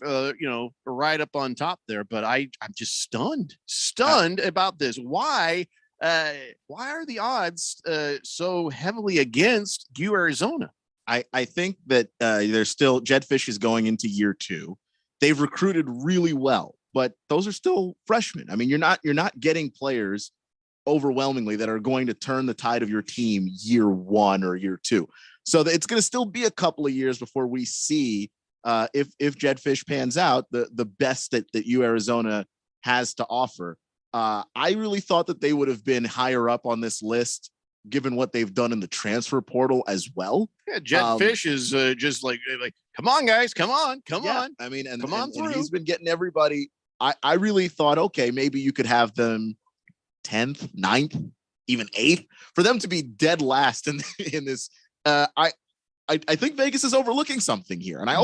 right up on top there. But I'm just stunned about this. Why are the odds so heavily against Arizona? I think that there's still Jed Fish is going into year 2. They've recruited really well, but those are still freshmen. I mean, you're not getting players overwhelmingly that are going to turn the tide of your team year 1 or year 2. So it's going to still be a couple of years before we see if Jed Fish pans out the best that Arizona has to offer. I really thought that they would have been higher up on this list, given what they've done in the transfer portal as well. Yeah, Jed Fish is just like, come on, guys, come on. I mean, and he's been getting everybody. I really thought, okay, maybe you could have them 10th, 9th, even 8th for them to be dead last in this. I think Vegas is overlooking something here, and I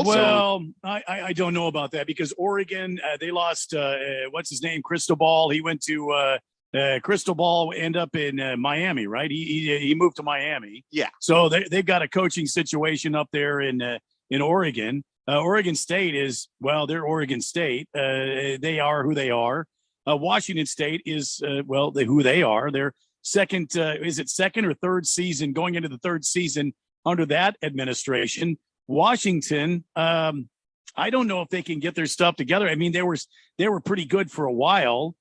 don't know about that because Oregon they lost what's his name, Cristobal. He went to Cristobal, end up in Miami, right? He moved to Miami. Yeah. So they've got a coaching situation up there in Oregon. Oregon State is they're Oregon State. They are who they are. Washington State is who they are. They're second. Is it second or third season going into the third season under that administration? Washington, I don't know if they can get their stuff together. I mean, they were pretty good for a while.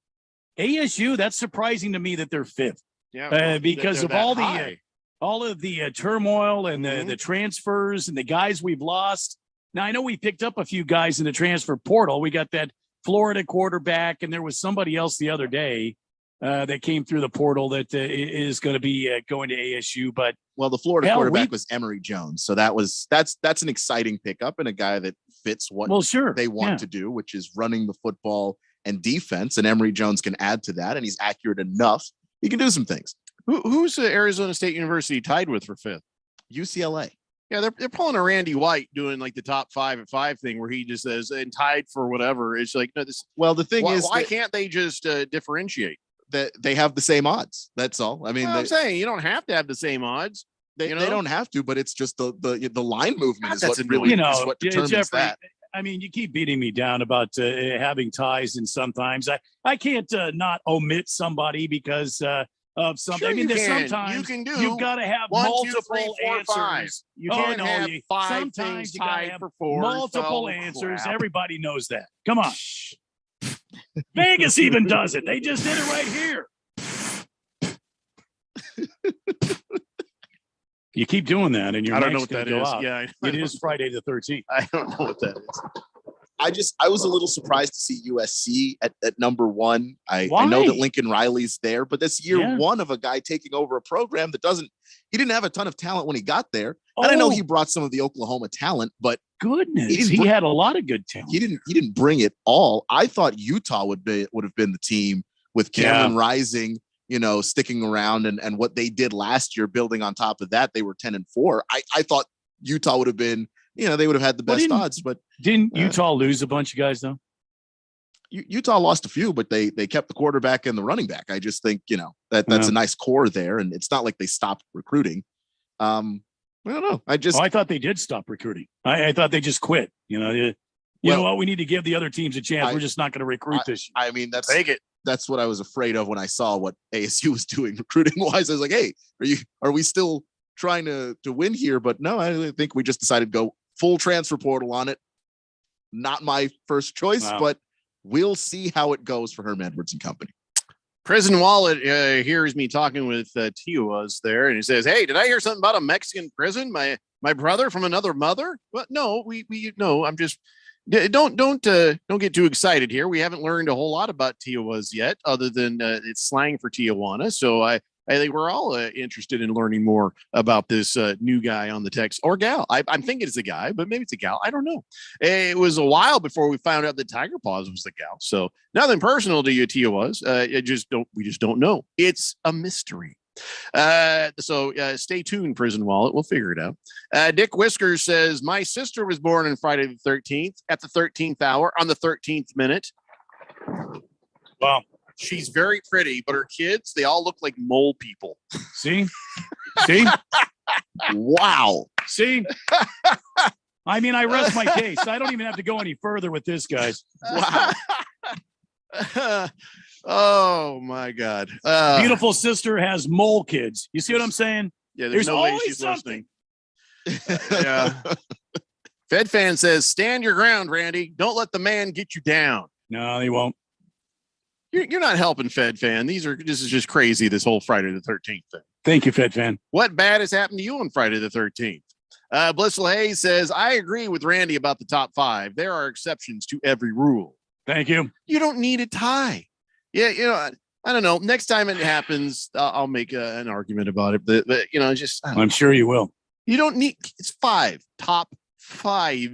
ASU, that's surprising to me that they're 5th. Yeah, because of all of the turmoil and the transfers and the guys we've lost. Now, I know we picked up a few guys in the transfer portal. We got that Florida quarterback, and there was somebody else the other day that came through the portal that is going to be going to ASU. But the Florida quarterback was Emory Jones, so that's an exciting pickup and a guy that fits what they want to do, which is running the football and defense. And Emory Jones can add to that, and he's accurate enough. He can do some things. Who's Arizona State University tied with for 5th? UCLA. Yeah, they're pulling a Randy White doing like the top 5 at 5 thing where he just says and tied for whatever. It's like, no, this. Well, the thing is, why can't they just differentiate? That they have the same odds. That's all. I mean, I'm saying you don't have to have the same odds. They don't have to, but it's just the line movement is what really is what determines Jeffrey, that. I mean, you keep beating me down about having ties, and sometimes I can't not omit somebody because of something. Sure, I mean, sometimes you've got to have 1, multiple 2, 3, 4, answers. 5. You can't have 5 sometimes things you got to tied have for 4. multiple answers. Everybody knows that. Come on. Vegas even does it. They just did it right here. You keep doing that, and I don't know what that is. Out. Yeah, it is Friday the 13th. I don't know what that is. I was a little surprised to see USC at number 1. I know that Lincoln Riley's there, but this year 1 of a guy taking over a program that he didn't have a ton of talent when he got there. And I know he brought some of the Oklahoma talent, but goodness, he had a lot of good talent. He didn't bring it all. I thought Utah would have been the team with Cameron Rising, sticking around and what they did last year, building on top of that. They were 10-4. I thought Utah would have been, they would have had the best odds, but didn't Utah lose a bunch of guys though? Utah lost a few, but they kept the quarterback and the running back. I just think, that's a nice core there, and it's not like they stopped recruiting. I don't know. I thought they did stop recruiting. I thought they just quit. You know what? We need to give the other teams a chance. We're just not going to recruit this year. I mean, that's what I was afraid of when I saw what ASU was doing recruiting wise. I was like, hey, are we still trying to win here? But no, I think we just decided to go full transfer portal on it. Not my first choice, but we'll see how it goes for Herm Edwards and company. Prison Wallet hears me talking with Tiawas there, and he says, "Hey, did I hear something about a Mexican prison? My brother from another mother?" Well, no, we no. I'm just don't get too excited here. We haven't learned a whole lot about Tiawas yet, other than it's slang for Tijuana. So I think we're all interested in learning more about this new guy on the text, or gal. I'm thinking it's a guy, but maybe it's a gal. I don't know. It was a while before we found out that Tiger Paws was the gal. So nothing personal to you, Tiawas. We just don't know. It's a mystery. So stay tuned, Prison Wallet. We'll figure it out. Dick Whiskers says, my sister was born on Friday the 13th at the 13th hour on the 13th minute. Wow. She's very pretty, but her kids, they all look like mole people. See? Wow. See? I mean, I rest my case. I don't even have to go any further with this, guys. Wow. Oh my God. Beautiful sister has mole kids. You see what I'm saying? Yeah, there's no way she's something. listening. Yeah. Fed fan says, stand your ground, Randy. Don't let the man get you down. No, they won't. You're not helping, Fed fan. This is just crazy, this whole Friday the 13th thing. Thank you, Fed fan. What bad has happened to you on Friday the 13th? Blissful Hayes says, I agree with Randy about the top 5. There are exceptions to every rule. Thank you. You don't need a tie. Yeah, I don't know. Next time it happens, I'll make an argument about it. But I'm sure you will. You don't need. It's 5. Top 5,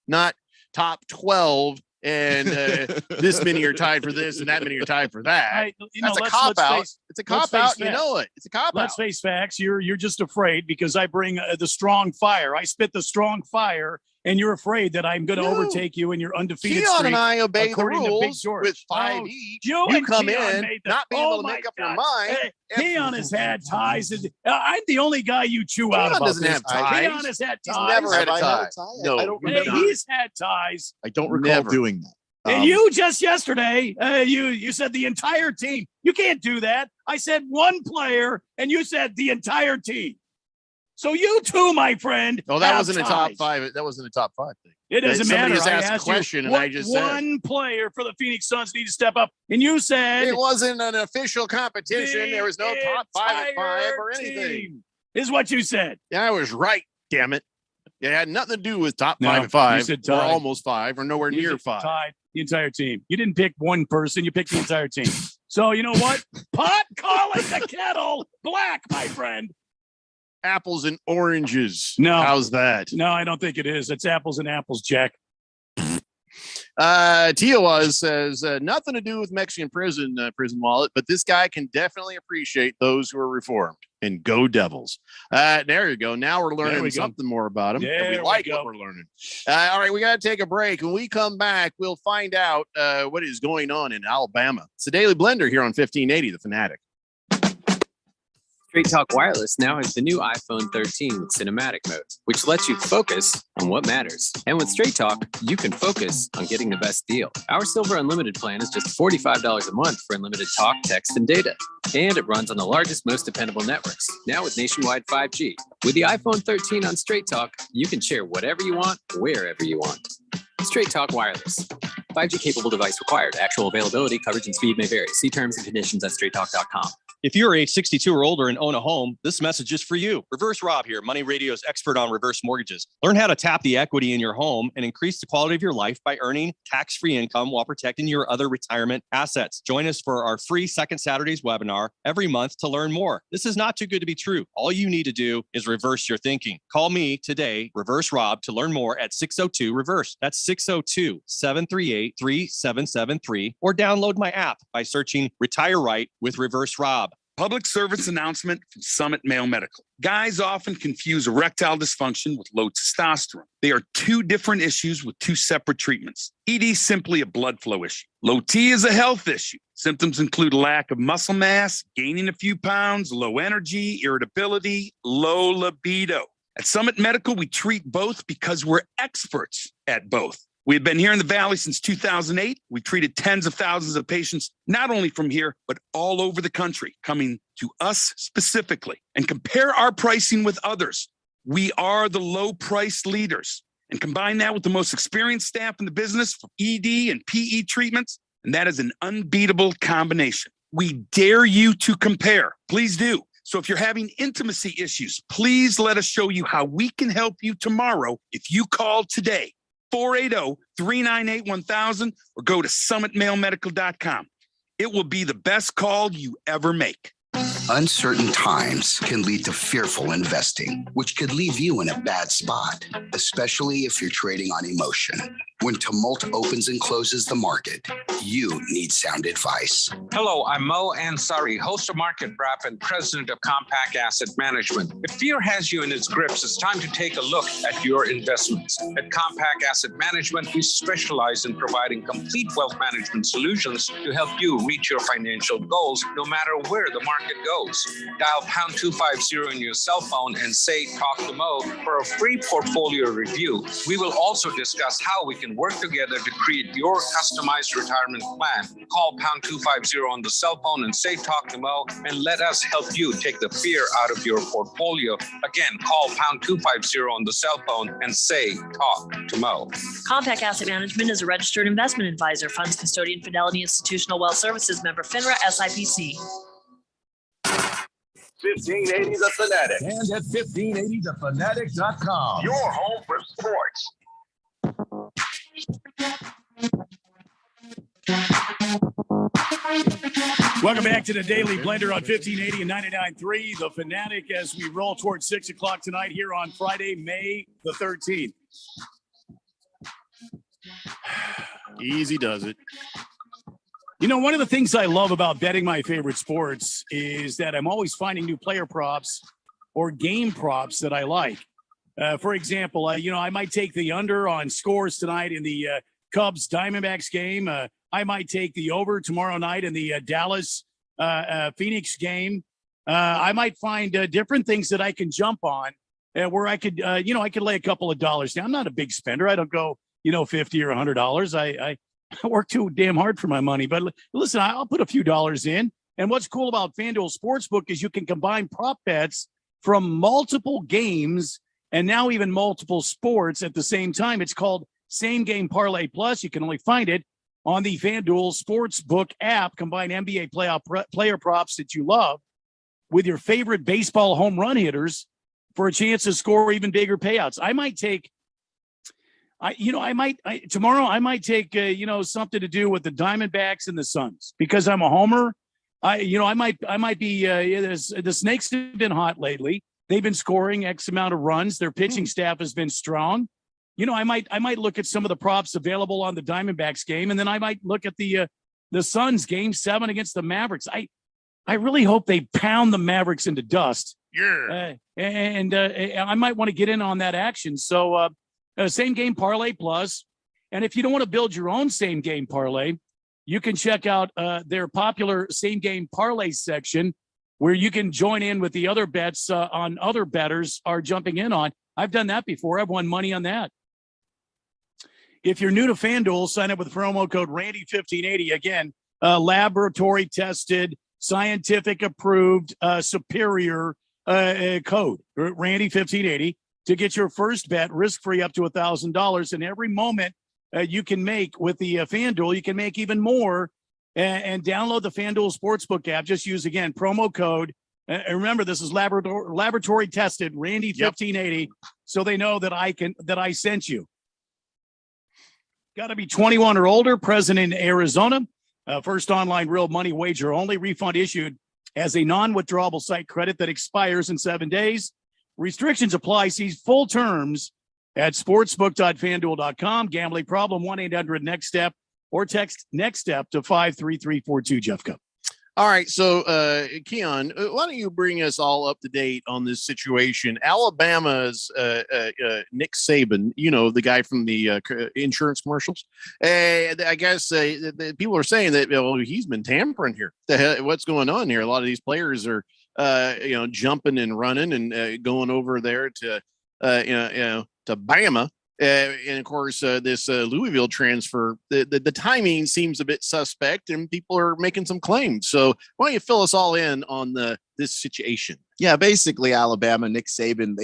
not top 12. And this many are tied for this, and that many are tied for that. That's a cop out. It's a cop out. You know it. It's a cop out. Let's face facts. You're just afraid because I bring the strong fire. I spit the strong fire, and you're afraid that I'm going to overtake you in your undefeated Keon streak. and I obey the rules with 5 Oh, each. You You and come Keon in made the- not being Oh able to my make up your God. mind. Keon has had ties. I'm the only guy you chew out Keon about doesn't this. have ties. Keon has had He's ties. never had a tie. No, I don't remember. He's had ties. I don't recall doing that. And you just yesterday, you said the entire team. You can't do that. I said one player, and you said the entire team. So you too, my friend. No, that have wasn't a top ties. 5. That wasn't a top 5 thing. It doesn't matter. Somebody just I asked a question, you, and I just said one player for the Phoenix Suns need to step up, and you said it wasn't an official competition. There was no top 5 at 5 or anything. Is what you said. Yeah, I was right. Damn it! It had nothing to do with top No, 5 at 5, you said or tied. almost 5, or nowhere You near said 5. tied the entire team. You didn't pick one person. You picked the entire team. So you know what? Pot calling the kettle black, my friend. Apples and oranges. No. How's that? No, I don't think it is. It's apples and apples, Jack. Tioaz says nothing to do with Mexican prison wallet, but this guy can definitely appreciate those who are reformed. And go Devils. There you go. Now we're learning something more about him. And we like what we're learning. All right, we got to take a break. When we come back, we'll find out what is going on in Alabama. It's the Daily Blender here on 1580, The Fanatic. Straight Talk Wireless now has the new iPhone 13 with cinematic mode, which lets you focus on what matters. And with Straight Talk, you can focus on getting the best deal. Our Silver Unlimited plan is just $45 a month for unlimited talk, text, and data. And it runs on the largest, most dependable networks, now with nationwide 5G. With the iPhone 13 on Straight Talk, you can share whatever you want, wherever you want. Straight Talk Wireless. 5G capable device required. Actual availability, coverage, and speed may vary. See terms and conditions at straighttalk.com. If you're age 62 or older and own a home, this message is for you. Reverse Rob here, Money Radio's expert on reverse mortgages. Learn how to tap the equity in your home and increase the quality of your life by earning tax-free income while protecting your other retirement assets. Join us for our free Second Saturdays webinar every month to learn more. This is not too good to be true. All you need to do is reverse your thinking. Call me today, Reverse Rob, to learn more at 602-REVERSE. That's 602-738-3773, or download my app by searching Retire Right with Reverse Rob. Public service announcement from Summit Male Medical. Guys often confuse erectile dysfunction with low testosterone. They are two different issues with two separate treatments. ED is simply a blood flow issue. Low T is a health issue. Symptoms include lack of muscle mass, gaining a few pounds, low energy, irritability, low libido. At Summit Medical, we treat both because we're experts at both. We've been here in the Valley since 2008. We've treated tens of thousands of patients, not only from here, but all over the country, coming to us specifically. And compare our pricing with others. We are the low price leaders. And combine that with the most experienced staff in the business for ED and PE treatments, and that is an unbeatable combination. We dare you to compare. Please do. So if you're having intimacy issues, please let us show you how we can help you tomorrow if you call today. 480-398-1000 or go to summitmalemedical.com. It will be the best call you ever make. Uncertain times can lead to fearful investing, which could leave you in a bad spot, especially if you're trading on emotion. When tumult opens and closes the market, you need sound advice. Hello, I'm Mo Ansari, host of Market Wrap and president of Compact Asset Management. If fear has you in its grips, it's time to take a look at your investments. At Compact Asset Management, we specialize in providing complete wealth management solutions to help you reach your financial goals, no matter where the market goes. Dial pound 250 in your cell phone and say, talk to Mo for a free portfolio review. We will also discuss how we can can work together to create your customized retirement plan. Call pound 250 on the cell phone and say talk to Mo, and let us help you take the fear out of your portfolio. Again, call pound 250 on the cell phone and say talk to Mo. Compact Asset Management is a registered investment advisor. Funds custodian, Fidelity Institutional Wealth Services, member FINRA SIPC. 1580 The Fanatic and at 1580thefanatic.com. Your home for sports. Welcome back to the Daily Blender on 1580 and 99.3 The Fanatic as we roll towards 6 o'clock tonight here on Friday, May the 13th. Easy does it. You know, one of the things I love about betting my favorite sports is that I'm always finding new player props or game props that I like. For example, I might take the under on scores tonight in the Cubs Diamondbacks game. I might take the over tomorrow night in the Dallas Phoenix game. I might find different things that I can jump on where I could, I could lay a couple of dollars down. I'm not a big spender. I don't go, $50 or $100. I work too damn hard for my money. But listen, I'll put a few dollars in. And what's cool about FanDuel Sportsbook is you can combine prop bets from multiple games and now even multiple sports at the same time. It's called Same Game Parlay Plus. You can only find it on the FanDuel Sportsbook app. Combine NBA player props that you love with your favorite baseball home run hitters for a chance to score even bigger payouts. I might take tomorrow I might take, something to do with the Diamondbacks and the Suns because I'm a homer. I might be, the Snakes have been hot lately. They've been scoring X amount of runs. Their pitching staff has been strong. I might look at some of the props available on the Diamondbacks game. And then I might look at the Suns game 7 against the Mavericks. I really hope they pound the Mavericks into dust. Yeah. I might want to get in on that action. So, Same Game Parlay Plus. And if you don't want to build your own Same Game Parlay, you can check out their popular Same Game Parlay section where you can join in with the other bets on other bettors are jumping in on. I've done that before. I've won money on that. If you're new to FanDuel, sign up with promo code Randy1580. Again, laboratory tested, scientific approved, superior code, Randy1580. To get your first bet risk-free up to $1,000. And every moment you can make with the FanDuel, you can make even more. And download the FanDuel Sportsbook app. Just use, again, promo code. And remember, this is laboratory tested, Randy1580, so they know that I sent you. Got to be 21 or older, present in Arizona. First online real money wager only. Refund issued as a non-withdrawable site credit that expires in 7 days. Restrictions apply. See full terms at sportsbook.fanduel.com. Gambling problem, 1-800-NEXT-STEP, or text NEXT STEP to 53342. Jeff, go. All right. So, Keon, why don't you bring us all up to date on this situation? Alabama's Nick Saban, the guy from the insurance commercials. I guess the people are saying that he's been tampering here. What's going on here? A lot of these players are jumping and running and going over there to Bama. And of course, this Louisville transfer, the timing seems a bit suspect, and people are making some claims. So why don't you fill us all in on this situation? Yeah, basically, Alabama, Nick Saban,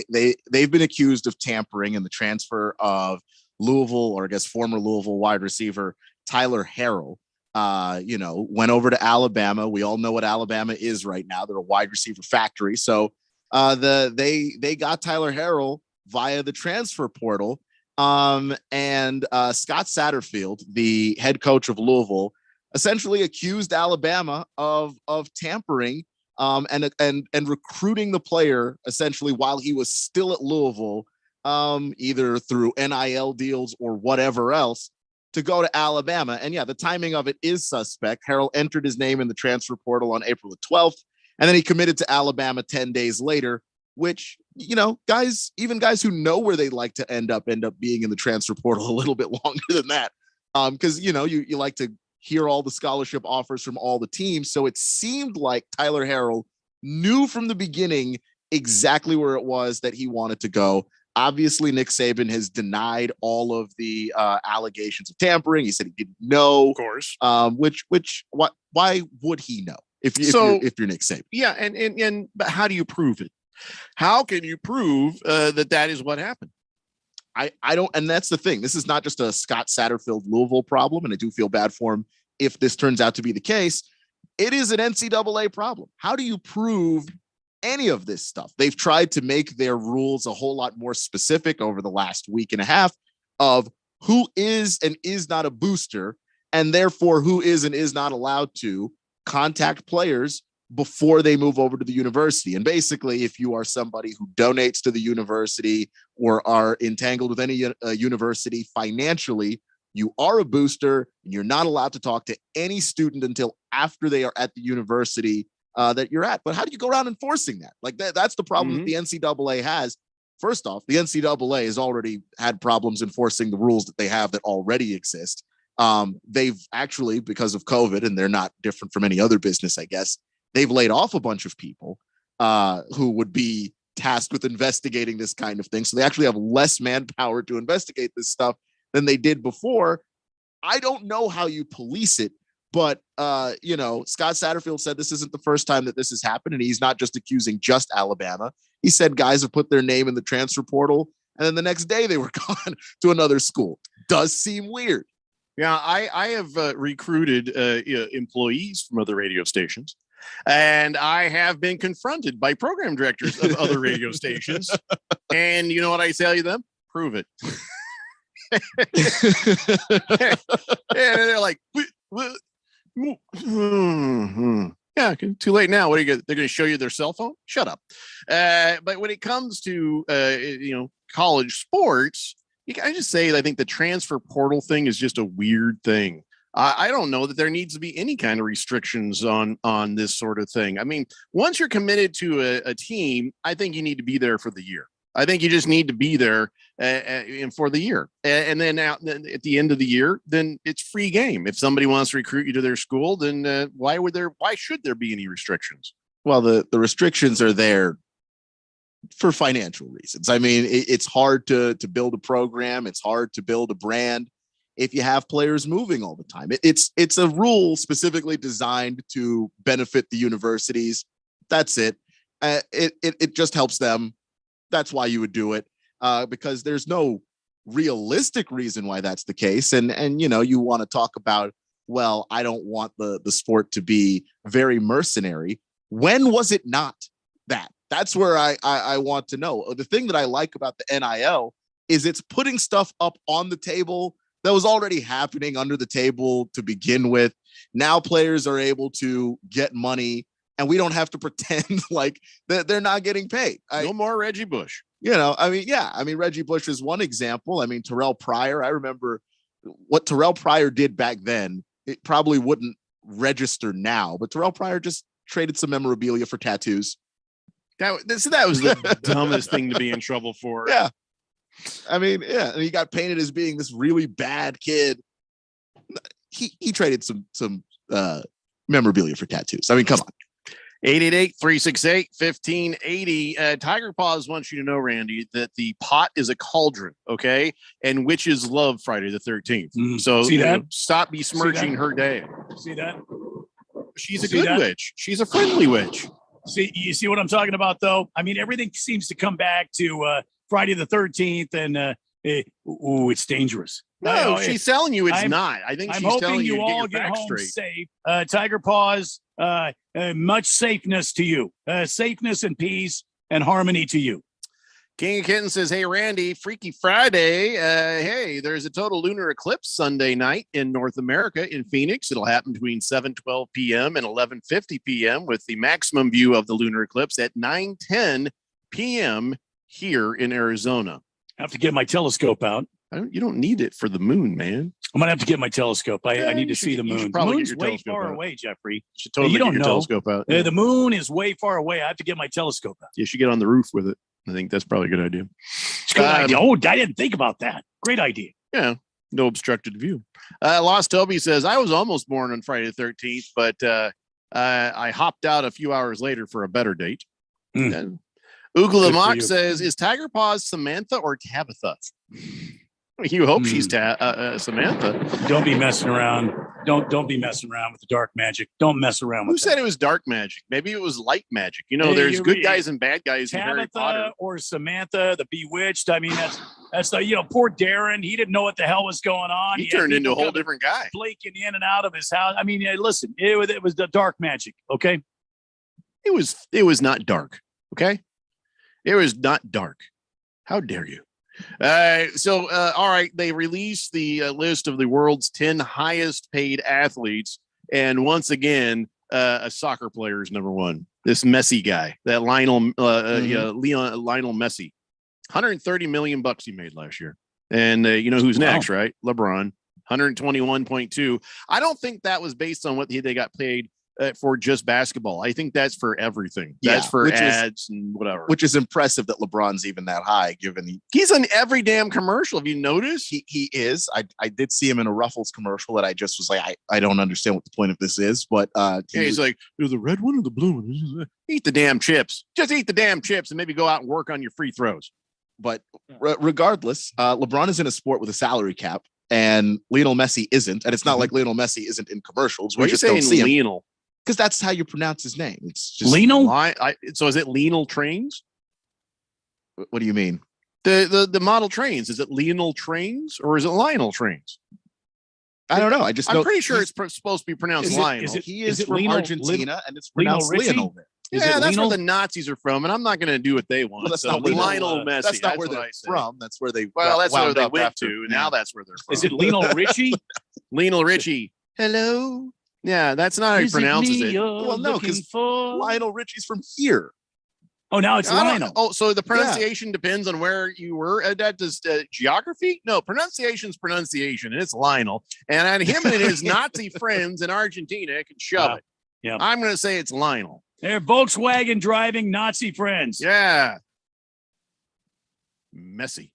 they've been accused of tampering in the transfer of Louisville, or I guess former Louisville wide receiver Tyler Harrell. Went over to Alabama. We all know what Alabama is right now. They're a wide receiver factory. So they got Tyler Harrell via the transfer portal. And Scott Satterfield, the head coach of Louisville, essentially accused Alabama of tampering and recruiting the player essentially while he was still at Louisville, either through NIL deals or whatever else, to go to Alabama. And yeah, the timing of it is suspect. Harrell entered his name in the transfer portal on April the 12th, and then he committed to Alabama 10 days later, which, guys who know where they like to end up being in the transfer portal a little bit longer than that. Because, you like to hear all the scholarship offers from all the teams. So it seemed like Tyler Harrell knew from the beginning exactly where it was that he wanted to go. Obviously, Nick Saban has denied all of the allegations of tampering. He said he didn't know. Of course. Why would he know if you're Nick Saban? Yeah, and but how do you prove it? How can you prove that is what happened? I don't, and that's the thing. This is not just a Scott Satterfield Louisville problem, and I do feel bad for him if this turns out to be the case. It is an NCAA problem. How do you prove any of this stuff? They've tried to make their rules a whole lot more specific over the last week and a half of who is and is not a booster, and therefore who is and is not allowed to contact players before they move over to the university. And basically, if you are somebody who donates to the university or are entangled with any university financially, you are a booster, and you're not allowed to talk to any student until after they are at the university that you're at. But how do you go around enforcing that? Like that's the problem that the NCAA has. First off, the NCAA has already had problems enforcing the rules that they have that already exist. They've actually, because of COVID, and they're not different from any other business, I guess, they've laid off a bunch of people who would be tasked with investigating this kind of thing. So they actually have less manpower to investigate this stuff than they did before. I don't know how you police it, but Scott Satterfield said this isn't the first time that this has happened, and he's not just accusing just Alabama. He said guys have put their name in the transfer portal, and then the next day they were gone to another school. Does seem weird. Yeah, I have recruited employees from other radio stations, and I have been confronted by program directors of other radio stations. And you know what I tell you them? Prove it. And they're like, yeah, too late now. What are you gonna? They're going to show you their cell phone? Shut up. But when it comes to college sports, I just say I think the transfer portal thing is just a weird thing. I don't know that there needs to be any kind of restrictions on this sort of thing. I mean, once you're committed to a team, I think you need to be there for the year. I think you just need to be there for the year. And then at the end of the year, then it's free game. If somebody wants to recruit you to their school, then why should there be any restrictions? Well, the restrictions are there for financial reasons. I mean, it's hard to build a program. It's hard to build a brand if you have players moving all the time. It's a rule specifically designed to benefit the universities. That's it. It just helps them. That's why you would do it, because there's no realistic reason why that's the case. And you want to talk about, well, I don't want the sport to be very mercenary. When was it not that? That's where I want to know. The thing that I like about the NIL is it's putting stuff up on the table that was already happening under the table to begin with. Now players are able to get money, and we don't have to pretend like they're not getting paid. No more Reggie Bush. Reggie Bush is one example. I mean, Terrell Pryor, I remember what Terrell Pryor did back then. It probably wouldn't register now, but Terrell Pryor just traded some memorabilia for tattoos. That was the dumbest thing to be in trouble for. Yeah. I mean, yeah. And he got painted as being this really bad kid. He traded some memorabilia for tattoos. I mean, come on. 888-368-1580. Tiger Paws wants you to know, Randy, that the pot is a cauldron, okay? And witches love Friday the 13th. So See that? Stop besmirching her day. See that? She's a good witch. She's a friendly witch. See, you see what I'm talking about, though? I mean, everything seems to come back to Friday the 13th, and it's dangerous. No, she's telling you it's not. I think I'm she's hoping telling you to all get home straight. safe. Tiger Paws, much safeness to you. Safeness and peace and harmony to you. King of Kitten says, hey, Randy, Freaky Friday. Hey, there's a total lunar eclipse Sunday night in North America in Phoenix. It'll happen between 7:12 p.m. and 11:50 p.m. with the maximum view of the lunar eclipse at 9:10 p.m. here in Arizona. I have to get my telescope out. You don't need it for the moon, man. I'm going to have to get my telescope. I need to see the moon. The moon's way far away, Jeffrey. You should totally get your telescope out. The moon is way far away. I have to get my telescope out. You should get on the roof with it. I think that's probably a good idea. It's a good idea. Oh, I didn't think about that. Great idea. Yeah. No obstructed view. Lost Toby says, I was almost born on Friday the 13th, but I hopped out a few hours later for a better date. Ucla Good for Mock you. says, is Tiger Paws Samantha or Tabitha? You hope she's Samantha. Don't be messing around. Don't be messing around with the dark magic. Don't mess around Who with said it was dark magic? Maybe it was light magic. You know, Hey, there's you good read guys and bad guys in Harry Potter. Tabitha or Samantha, the Bewitched. I mean, that's the poor Darren. He didn't know what the hell was going on. He had turned into a people whole coming, different guy. Flaking in and out of his house. I mean, listen, it was the dark magic. Okay, It was not dark. Okay, it was not dark. How dare you? All right, they released the list of the world's 10 highest paid athletes, and once again, a soccer player is number one. This Messi guy, that Lionel Messi, $130 million he made last year, and you know who's next, right? LeBron, 121.2. I don't think that was based on what they got paid for just basketball. I think that's for everything. That's for ads and whatever. Which is impressive that LeBron's even that high, given he's on every damn commercial. Have you noticed? He is. I did see him in a Ruffles commercial that I just was like, I don't understand what the point of this is. But he's like, the red one or the blue one? Eat the damn chips. Just eat the damn chips and maybe go out and work on your free throws. But regardless, LeBron is in a sport with a salary cap, and Lionel Messi isn't. And it's not like Lionel Messi isn't in commercials. Why are you saying Lionel? Because that's how you pronounce his name. It's just Lionel. So is it Lionel Trains? What do you mean? The model trains. Is it Lionel Trains or is it Lionel Trains? I don't know. I'm pretty sure it's supposed to be pronounced Lionel. He is from Argentina, and it's pronounced Lionel. Yeah, that's where the Nazis are from, and I'm not going to do what they want. Well, that's so not Lionel Messi. That's not where they're from. That's where they. Well, that's where they went after. to, and now that's where they're from. Is it Lionel Richie? Lionel Richie. Hello. Yeah, that's not how he pronounces it. Well, no, because Lionel Richie's from here. Oh, now it's Lionel. Oh, so the pronunciation depends on where you were. That does geography? No, pronunciation's pronunciation, and it's Lionel. And him and his Nazi friends in Argentina can shove it. Yeah, I'm going to say it's Lionel. They're Volkswagen driving Nazi friends. Yeah. Messy.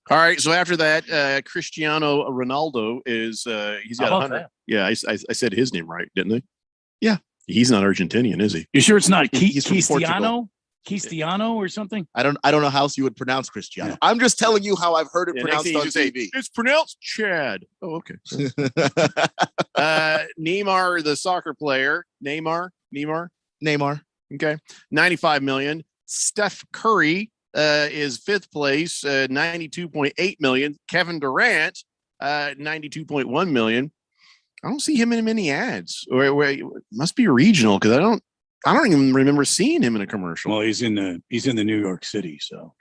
All right. So after that, Cristiano Ronaldo is he's got 100. Yeah, I said his name right, didn't I? Yeah. He's not Argentinian, is he? You sure it's not He's from Cristiano? Cristiano or something? I don't know how else you would pronounce Cristiano. Yeah. I'm just telling you how I've heard it pronounced on TV. It's pronounced Chad. Oh, okay. Neymar, the soccer player. Neymar. Okay. 95 million. Steph Curry is fifth place, 92.8 million. Kevin Durant, 92.1 million. I don't see him in many ads. Or it must be regional because I don't even remember seeing him in a commercial. Well, he's in the New York City, so.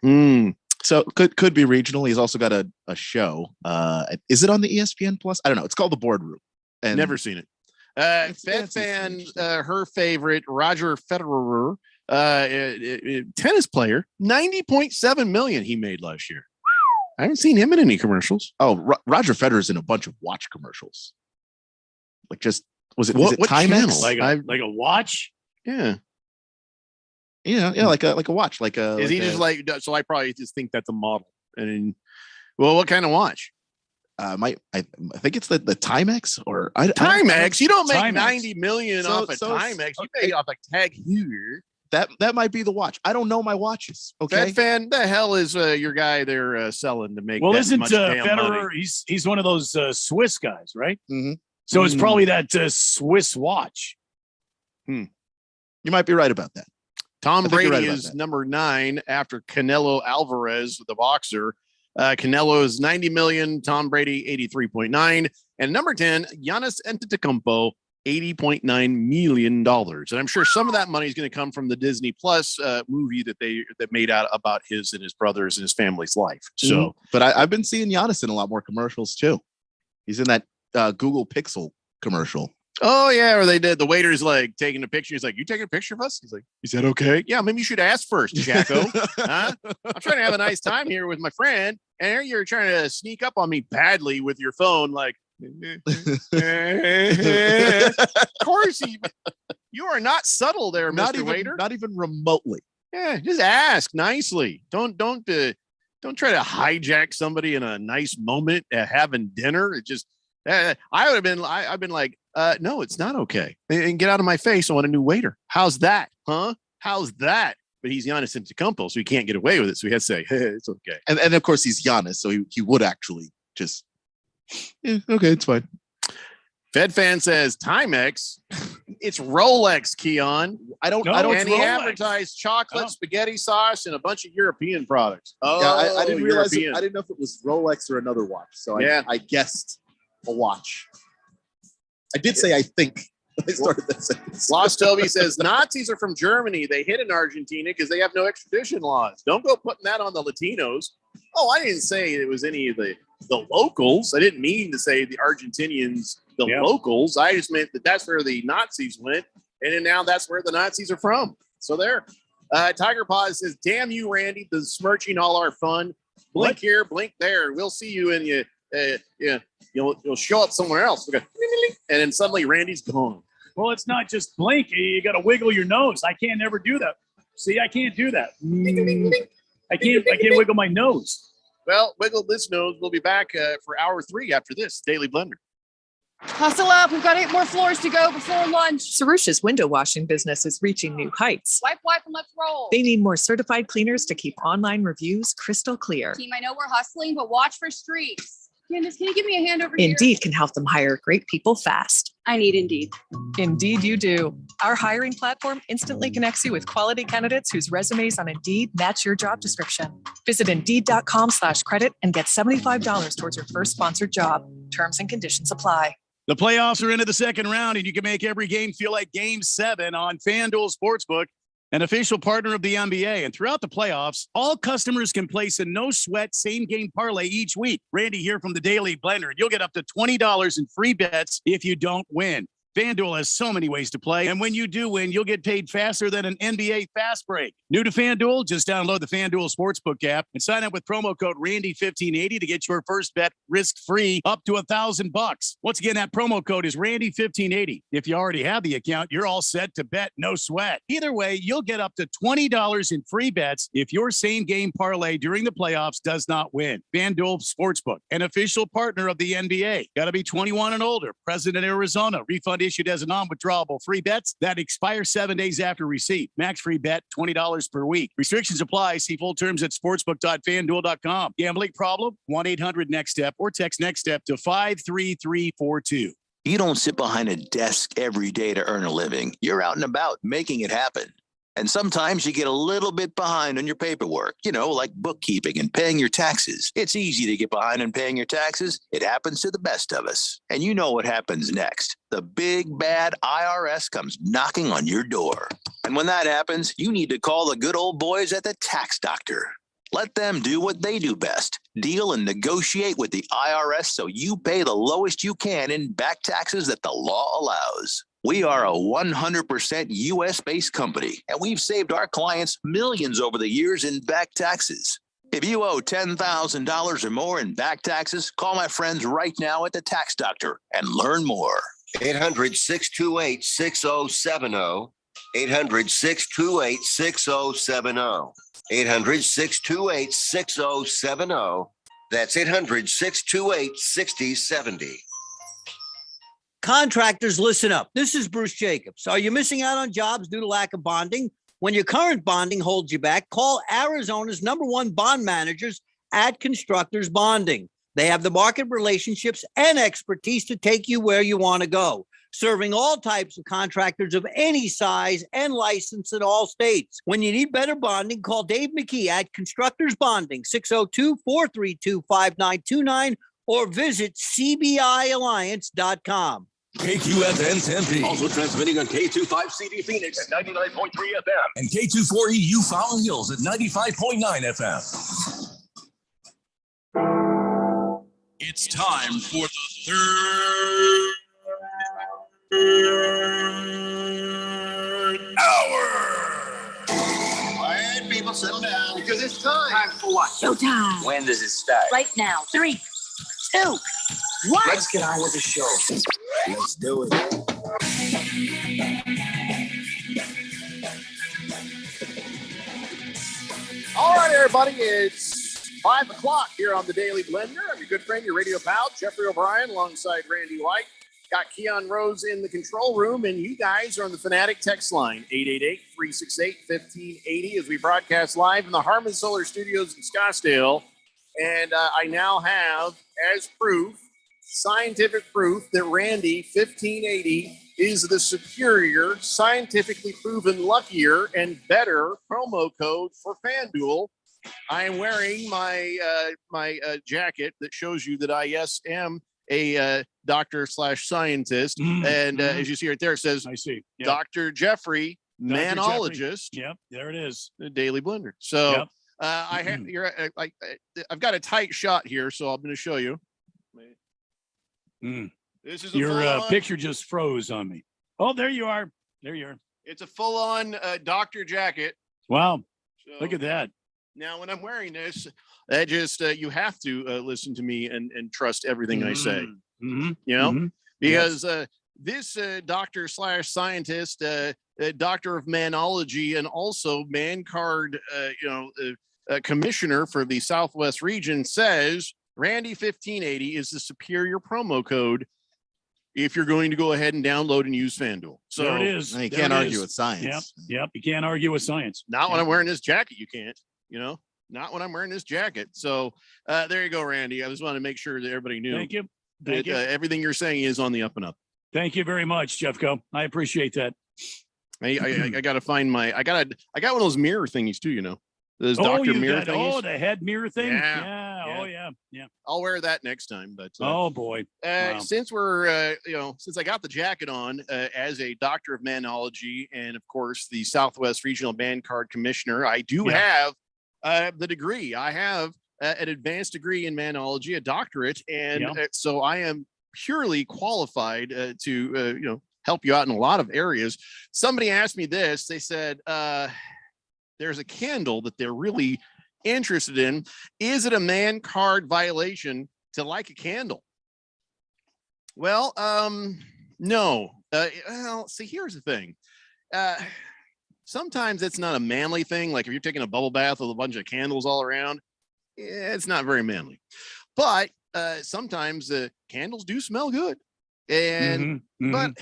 So could be regional. He's also got a show. Is it on the ESPN Plus? I don't know. It's called The Boardroom. And never seen it. Her favorite, Roger Federer, tennis player, 90.7 million he made last year. I haven't seen him in any commercials. Oh, Roger Federer's in a bunch of watch commercials. Like just was it what Timex? Like a watch? Yeah. Yeah, like a watch. Like a is he just like so I probably just think that's a model. And well, what kind of watch? I think it's the Timex or Timex. You don't make Timex. 90 million off of Timex. You pay off a tag here. That might be the watch. I don't know my watches. Okay, that fan. The hell is your guy there selling to make? Well, that isn't much damn Federer? money? He's one of those Swiss guys, right? Mm-hmm. So it's probably that Swiss watch. You might be right about that. Tom Brady is number 9 after Canelo Alvarez, the boxer. Canelo is 90 million. Tom Brady 83.9, and number 10, Giannis Antetokounmpo, $80.9 million. And I'm sure some of that money is going to come from the Disney Plus movie that made out about his and his brothers and his family's life. So, but I've been seeing Giannis in a lot more commercials too. He's in that Google Pixel commercial. Oh yeah, or they did the waiter's like taking a picture. He's like, "You taking a picture of us?" He's like, "Is that okay?" Yeah, maybe you should ask first, Jacko. Huh? I'm trying to have a nice time here with my friend, and here you're trying to sneak up on me badly with your phone, like. Of course, you are not subtle there, Mr. Waiter. Not even remotely. Yeah, just ask nicely. Don't try to hijack somebody in a nice moment at having dinner. It just. I would have been. I've been like, No, it's not okay. And get out of my face. I want a new waiter. How's that? Huh? How's that? But he's Giannis Antetokounmpo, so he can't get away with it. So he has to say, hey, it's okay. And of course he's Giannis, so he would actually just, yeah, okay, it's fine. Fed fan says Timex. It's Rolex, Keon. I don't. And he advertised chocolate, spaghetti sauce, and a bunch of European products. Oh, yeah, I didn't realize. I didn't know if it was Rolex or another watch. So yeah, I guessed a watch. I did say I think. I started that sentence. Lost Toby says Nazis are from Germany. They hid in Argentina because they have no extradition laws. Don't go putting that on the Latinos. Oh, I didn't say it was any of the locals. I didn't mean to say the Argentinians, locals. I just meant that's where the Nazis went. And then now that's where the Nazis are from. So there. Tiger Paws says, damn you, Randy, the smirching all our fun. Blink here, blink there. We'll see you in you. You'll show up somewhere else. And then suddenly Randy's gone. Well, it's not just blink. You got to wiggle your nose. I can't ever do that. See, I can't do that. I can't wiggle my nose. Well, wiggle this nose. We'll be back for hour 3 after this Daily Blender. Hustle up. We've got 8 more floors to go before lunch. Sarusha's window washing business is reaching new heights. Wipe, and let's roll. They need more certified cleaners to keep online reviews crystal clear. Team, I know we're hustling, but watch for streaks. Candace, can you give me a hand over here? Indeed can help them hire great people fast. I need Indeed. Indeed you do. Our hiring platform instantly connects you with quality candidates whose resumes on Indeed match your job description. Visit Indeed.com/credit and get $75 towards your first sponsored job. Terms and conditions apply. The playoffs are into the second round, and you can make every game feel like Game 7 on FanDuel Sportsbook, an official partner of the NBA. And throughout the playoffs, all customers can place a no-sweat same-game parlay each week. Randy here from the Daily Blender. You'll get up to $20 in free bets if you don't win. FanDuel has so many ways to play, and when you do win, you'll get paid faster than an NBA fast break. New to FanDuel? Just download the FanDuel Sportsbook app and sign up with promo code Randy1580 to get your first bet risk-free up to $1,000. Once again, that promo code is Randy1580. If you already have the account, you're all set to bet no sweat. Either way, you'll get up to $20 in free bets if your same-game parlay during the playoffs does not win. FanDuel Sportsbook, an official partner of the NBA. Got to be 21 and older. Present in Arizona. Refund issued as a non-withdrawable free bets that expire 7 days after receipt. Max free bet, $20 per week. Restrictions apply. See full terms at sportsbook.fanduel.com. Gambling problem? 1-800-NEXT-STEP or text NEXT STEP to 53342. You don't sit behind a desk every day to earn a living. You're out and about making it happen. And sometimes you get a little bit behind on your paperwork, like bookkeeping and paying your taxes. It's easy to get behind on paying your taxes. It happens to the best of us. And you know what happens next. The big bad IRS comes knocking on your door. And when that happens, you need to call the good old boys at the Tax Doctor. Let them do what they do best. Deal and negotiate with the IRS so you pay the lowest you can in back taxes that the law allows. We are a 100% U.S.-based company, and we've saved our clients millions over the years in back taxes. If you owe $10,000 or more in back taxes, call my friends right now at the Tax Doctor and learn more. 800-628-6070. 800-628-6070. 800-628-6070. That's 800-628-6070. Contractors, listen up. This is Bruce Jacobs. Are you missing out on jobs due to lack of bonding? When your current bonding holds you back, call Arizona's #1 bond managers at Constructors Bonding. They have the market relationships and expertise to take you where you want to go, serving all types of contractors of any size and license in all states. When you need better bonding, call Dave McKee at Constructors Bonding, 602-432-5929, or visit cbialliance.com. KQFN Tempe. Also transmitting on K25CD Phoenix at 99.3 FM. And K24EU Fountain Hills at 95.9 FM. It's time for the third hour. All right, people, settle down because it's time. Time for what? Showtime. When does it start? Right now. 3, 2, 1. Let's get on with the show. Let's do it. All right, everybody, it's 5 o'clock here on the Daily Blender. I'm your good friend, your radio pal, Jeffrey O'Brien, alongside Randy White. Got Keon Rose in the control room, and you guys are on the Fanatic text line, 888-368-1580, as we broadcast live in the Harmon Solar Studios in Scottsdale. And I now have, as proof, scientific proof that Randy 1580 is the superior, scientifically proven luckier and better promo code for FanDuel. I am wearing my jacket that shows you that I, yes, am a doctor/scientist. And as you see right there, it says, I see. Yep. Dr. Jeffrey, Dr. manologist. Yep, there it is. The Daily Blender. So I've got a tight shot here, so I'm going to show you. This is Your picture just froze on me. Oh, there you are. There you are. It's a full-on doctor jacket. Wow. So, look at that. Now, when I'm wearing this, that just you have to listen to me and trust everything I say. You know, because this doctor/scientist, doctor of manology, and also man card, commissioner for the Southwest region says Randy 1580 is the superior promo code if you're going to go ahead and download and use FanDuel. So there it is. You can't argue with science. Yep. You can't argue with science. Not when I'm wearing this jacket. You can't. Not when I'm wearing this jacket. So there you go, Randy. I just wanted to make sure that everybody knew. Thank you. That, everything you're saying is on the up and up. Thank you very much, Jeffco. I appreciate that. I got to find I got one of those mirror thingies too, those doctor mirror thingies. Oh, the head mirror thing. Yeah. Oh, yeah. I'll wear that next time. But oh boy. Wow. Since we're since I got the jacket on as a doctor of manology and of course the Southwest Regional Band Card Commissioner, I do have the degree. I have an advanced degree in manology, a doctorate, and so I am purely qualified to help you out in a lot of areas. Somebody asked me this. They said there's a candle that they're really interested in. Is it a man card violation to like a candle? Well, no. Well, see, here's the thing. Sometimes it's not a manly thing. Like if you're taking a bubble bath with a bunch of candles all around, it's not very manly. But sometimes candles do smell good. And but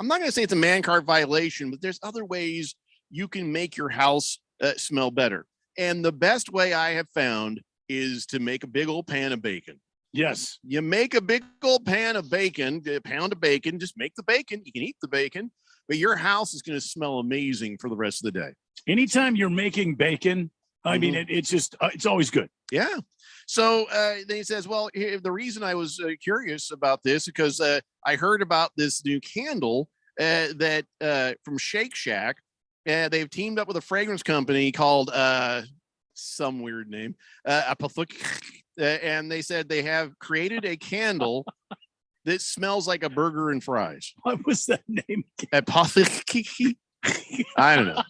I'm not going to say it's a man card violation, but there's other ways you can make your house smell better. And the best way I have found is to make a big old pan of bacon. Yes. You make a big old pan of bacon, a pound of bacon, just make the bacon. You can eat the bacon, but your house is going to smell amazing for the rest of the day. Anytime you're making bacon, I mean, it's just, it's always good. Yeah. So then he says, well, the reason I was curious about this, because I heard about this new candle that from Shake Shack. They've teamed up with a fragrance company called some weird name, and they said they have created a candle that smells like a burger and fries. What was that name? I don't know.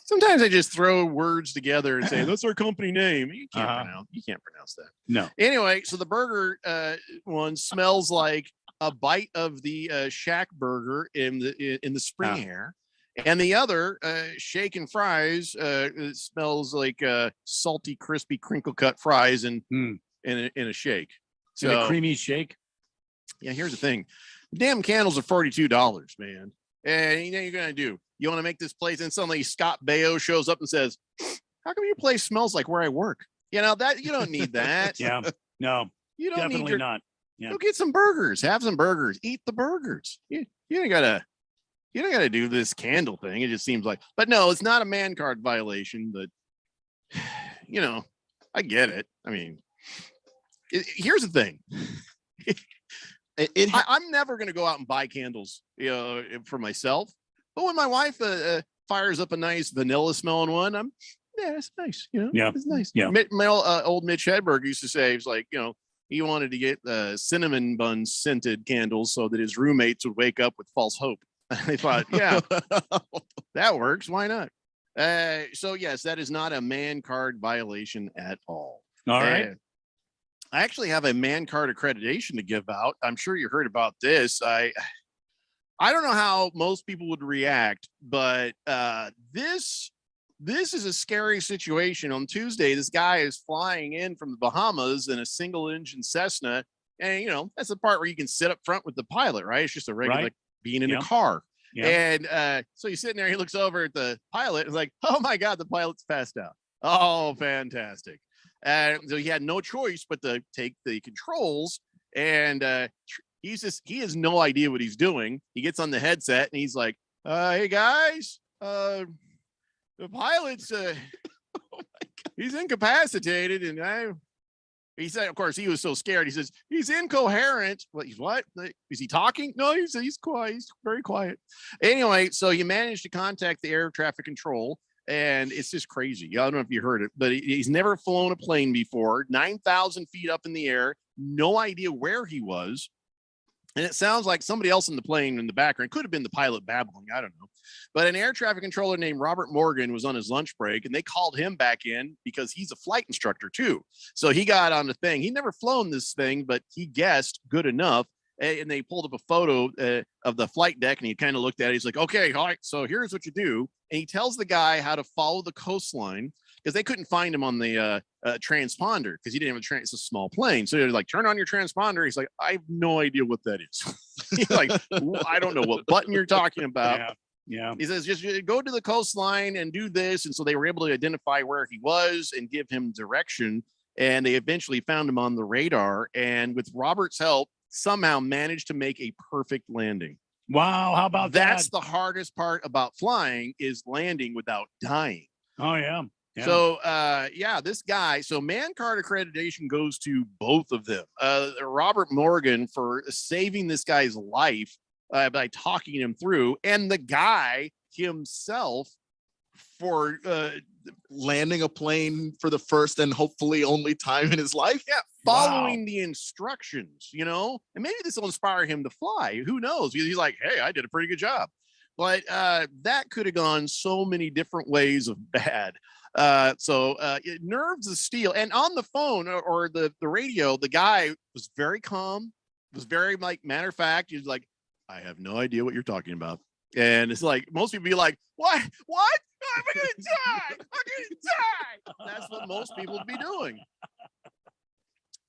Sometimes I just throw words together and say, that's our company name. You can't pronounce that. No. Anyway, so the burger one smells like a bite of the Shack burger in the spring air. And the other shake and fries it smells like salty, crispy, crinkle cut fries in a shake. So in a creamy shake. Yeah, here's the thing. Damn candles are $42, man. And you know what you're gonna do? You want to make this place, and suddenly Scott Baio shows up and says, how come your place smells like where I work? That you don't need that. Yeah, no, you don't definitely need not. Yeah. Go get some burgers, have some burgers, eat the burgers. You don't gotta do this candle thing. It just seems like, but no, it's not a man card violation, but I get it. I mean, here's the thing. I'm never going to go out and buy candles, for myself. But when my wife fires up a nice vanilla smelling one, it's nice. Yeah, it's nice. Yeah. My old Mitch Hedberg used to say, he's like, he wanted to get cinnamon bun scented candles so that his roommates would wake up with false hope. I thought, yeah, that works. Why not? So yes, that is not a man card violation at all. All right. I actually have a man card accreditation to give out. I'm sure you heard about this. I don't know how most people would react, but this is a scary situation. On Tuesday, this guy is flying in from the Bahamas in a single engine Cessna, And that's the part where you can sit up front with the pilot, right? It's just a regular like being in a car. Yep. And so he's sitting there, he looks over at the pilot and is like, oh my God, the pilot's passed out. Oh, fantastic. And so he had no choice but to take the controls, and he has no idea what he's doing. He gets on the headset and he's like, hey guys, the pilot's he's incapacitated, and he said, of course, he was so scared. He says, he's incoherent. What? He's what? Is he talking? No, he's quiet. He's very quiet. Anyway, so you managed to contact the air traffic control, and it's just crazy. I don't know if you heard it, but he's never flown a plane before, 9,000 feet up in the air, no idea where he was. And it sounds like somebody else in the plane in the background. Could have been the pilot babbling. I don't know. But an air traffic controller named Robert Morgan was on his lunch break, and they called him back in because he's a flight instructor too. So he got on the thing. He never flown this thing, but he guessed good enough. And they pulled up a photo of the flight deck, and he kind of looked at it. He's like, okay, all right, so here's what you do. And he tells the guy how to follow the coastline, because they couldn't find him on the transponder because he didn't have it's a small plane. So they're like, turn on your transponder. He's like, I have no idea what that is. He's like, I don't know what button you're talking about. Yeah. He says, just go to the coastline and do this. And so they were able to identify where he was and give him direction. And they eventually found him on the radar. And with Robert's help, somehow managed to make a perfect landing. Wow. How about that? That's the hardest part about flying, is landing without dying. Oh, yeah. Yeah. So, this guy, so man card accreditation goes to both of them. Robert Morgan for saving this guy's life by talking him through, and the guy himself for landing a plane for the first and hopefully only time in his life. Yeah, following the instructions, and maybe this will inspire him to fly. Who knows? He's like, hey, I did a pretty good job. But that could have gone so many different ways of bad. So it nerves of steel. And on the phone or the radio, the guy was very calm, was very matter of fact. He was like, I have no idea what you're talking about. And it's like, most people be like, what? I'm going to die. That's what most people would be doing.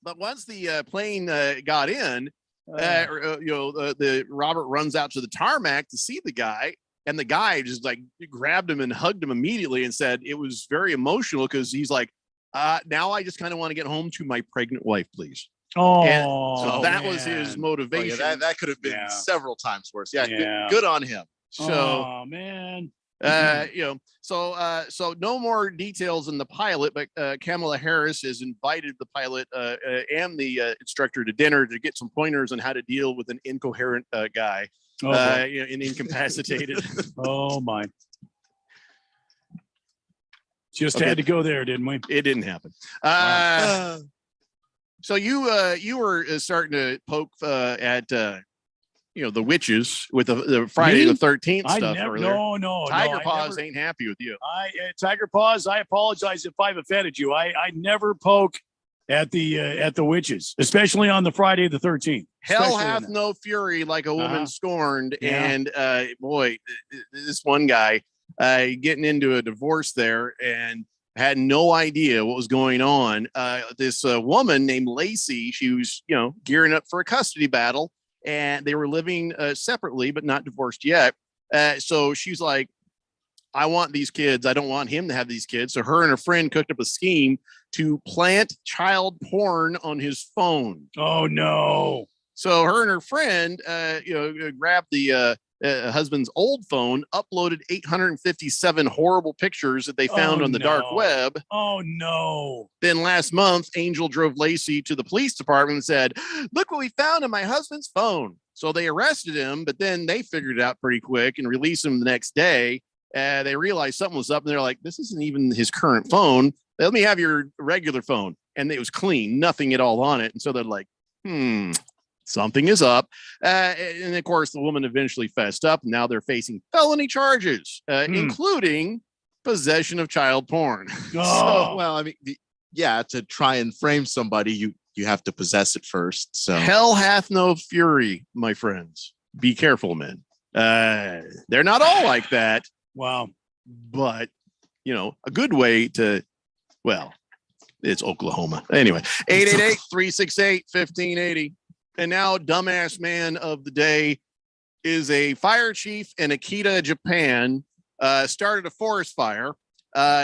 But once the plane got in, the Robert runs out to the tarmac to see the guy. And the guy just grabbed him and hugged him immediately and said it was very emotional because he's like, now I just kind of want to get home to my pregnant wife, please. Oh, and so that was his motivation. That could have been several times worse. Good on him. So, man. So no more details in the pilot, but Kamala Harris has invited the pilot and the instructor to dinner to get some pointers on how to deal with an incoherent guy. And incapacitated. Oh my! Just had to go there, didn't we? It didn't happen. So you were starting to poke at the witches with the Friday the 13th stuff earlier. No. Tiger Paws ain't happy with you. Tiger Paws, I apologize if I've offended you. I never poke at the witches, especially on the Friday the 13th. Hell hath no fury like a woman scorned. Yeah. And boy, this one guy getting into a divorce there and had no idea what was going on. This woman named Lacey, she was, gearing up for a custody battle, and they were living separately, but not divorced yet. So she's like, I want these kids. I don't want him to have these kids. So her and her friend cooked up a scheme to plant child porn on his phone. Oh, no. So her and her friend, grabbed the husband's old phone, uploaded 857 horrible pictures that they found on the dark web. Oh, no. Then last month, Angel drove Lacey to the police department and said, look what we found on my husband's phone. So they arrested him, but then they figured it out pretty quick and released him the next day. They realized something was up, and they're like, this isn't even his current phone. Let me have your regular phone. And it was clean, nothing at all on it. And so they're like, something is up. And of course, the woman eventually fessed up. And now they're facing felony charges, including possession of child porn. So, well, I mean, to try and frame somebody, you have to possess it first. So hell hath no fury, my friends. Be careful, men. They're not all like that. Wow. But, a good way to, It's Oklahoma. Anyway, 888-368-1580. And now dumbass man of the day is a fire chief in Akita, Japan. Started a forest fire.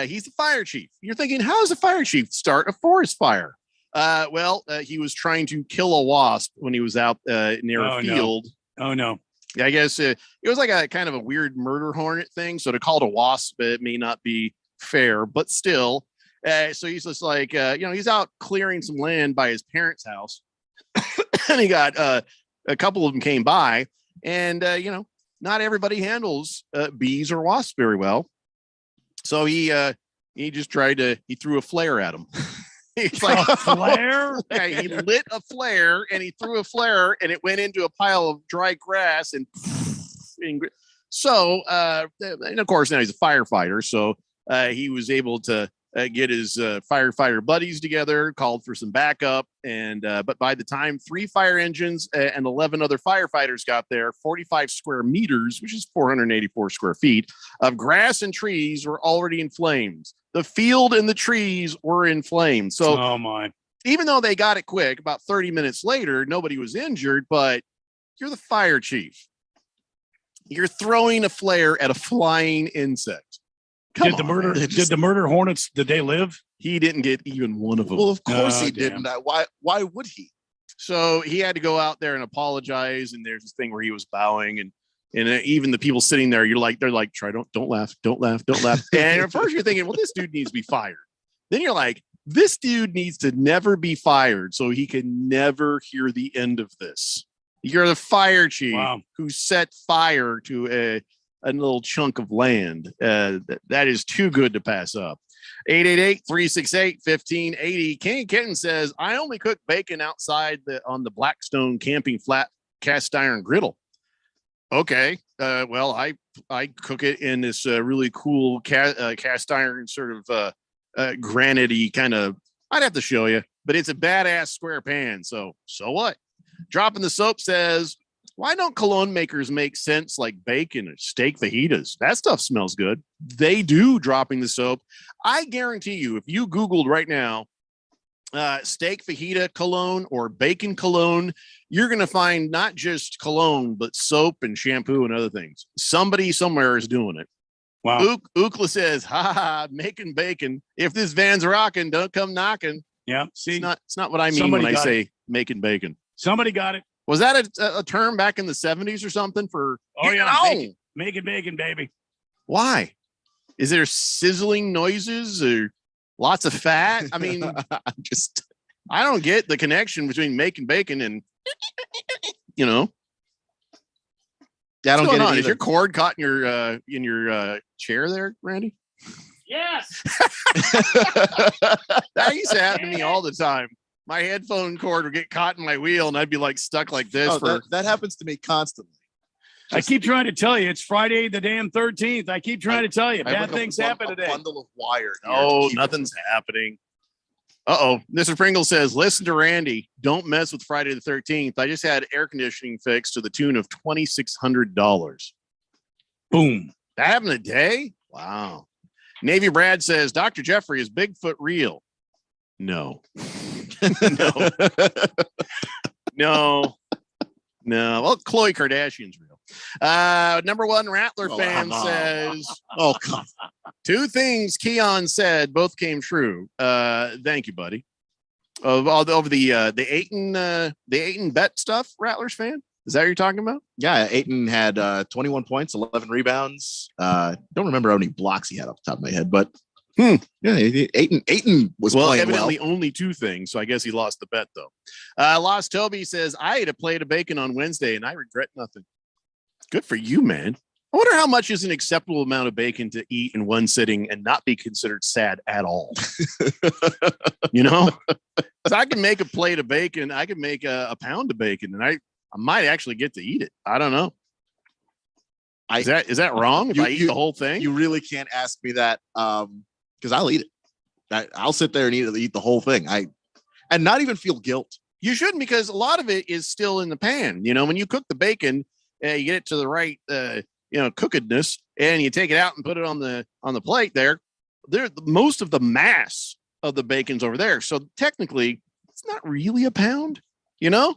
He's the fire chief. You're thinking, how does a fire chief start a forest fire? He was trying to kill a wasp when he was out near a field. No. Oh, no. I guess it was like a kind of a weird murder hornet thing. So to call it a wasp, it may not be fair, but still. So he's just like, he's out clearing some land by his parents' house. And he got a couple of them came by. And, not everybody handles bees or wasps very well. So he just he threw a flare at him. He's like, a flare? Yeah, he lit a flare and he threw a flare and it went into a pile of dry grass. And so, and of course, now he's a firefighter. So he was able to get his firefighter buddies together, called for some backup. But by the time 3 fire engines and 11 other firefighters got there, 45 square meters, which is 484 square feet of grass and trees were already in flames. The field and the trees were in flames. So oh my, even though they got it quick, about 30 minutes later, nobody was injured, but you're the fire chief. You're throwing a flare at a flying insect. Did the murder hornets, did they live? He didn't get even one of them. Well, of course he didn't. Why would he? So he had to go out there and apologize. And there's this thing where he was bowing and even the people sitting there, they're like, don't laugh. And at first you're thinking, well, this dude needs to be fired. Then you're like, this dude needs to never be fired so he can never hear the end of this. You're the fire chief who set fire to a little chunk of land. That is too good to pass up. 888-368-1580. Kenny Kitten says, I only cook bacon outside on the Blackstone camping flat cast iron griddle. Okay. I cook it in this really cool cast iron sort of granite-y kind of, I'd have to show you, but it's a badass square pan. So what? Dropping the Soap says, why don't cologne makers make sense like bacon or steak fajitas? That stuff smells good. They do. Dropping the Soap. I guarantee you, if you Googled right now, steak fajita cologne or bacon cologne, you're going to find not just cologne, but soap and shampoo and other things. Somebody somewhere is doing it. Wow. Ucla says, making bacon. If this van's rocking, don't come knocking. Yeah. See, it's not what I mean when I say making bacon. Somebody got it. Was that a term back in the 70s or something for? Oh, yeah. Making bacon, baby. Why? Is there sizzling noises or lots of fat? I mean, I don't get the connection between making bacon and, Yeah, I don't get it. Is your cord caught in your chair there, Randy? Yes. That used to happen to me all the time. My headphone cord would get caught in my wheel and I'd be like stuck like this. That happens to me constantly. I keep trying to tell you, it's Friday the damn 13th. I keep trying to tell you, bad things happen today. Bundle of wire. No, nothing's happening. Mr. Pringle says, listen to Randy. Don't mess with Friday the 13th. I just had air conditioning fixed to the tune of $2,600. Boom. That happened a day? Wow. Navy Brad says, Dr. Jeffrey, is Bigfoot real? No. No. Well, Khloe Kardashian's real. Number one Rattler fan says, God. 2 things Keon said both came true. Thank you, buddy. Over the Ayton bet stuff, Rattlers fan. Is that what you're talking about? Yeah, Ayton had 21 points, 11 rebounds. Don't remember how many blocks he had off the top of my head, but yeah, Ayton was playing evidently well. Only 2 things, so I guess he lost the bet though. Lost Toby says, I ate a plate of bacon on Wednesday and I regret nothing. Good for you, man. I wonder how much is an acceptable amount of bacon to eat in one sitting and not be considered sad at all. So I can make a plate of bacon. I can make a pound of bacon and I might actually get to eat it. I don't know. Is that wrong if I eat the whole thing? You really can't ask me that because I'll eat it. I'll sit there and eat the whole thing. And not even feel guilt. You shouldn't, because a lot of it is still in the pan. When you cook the bacon, you get it to the right cookedness, and you take it out and put it on the plate there. Most of the mass of the bacon's over there. So technically, it's not really a pound, you know?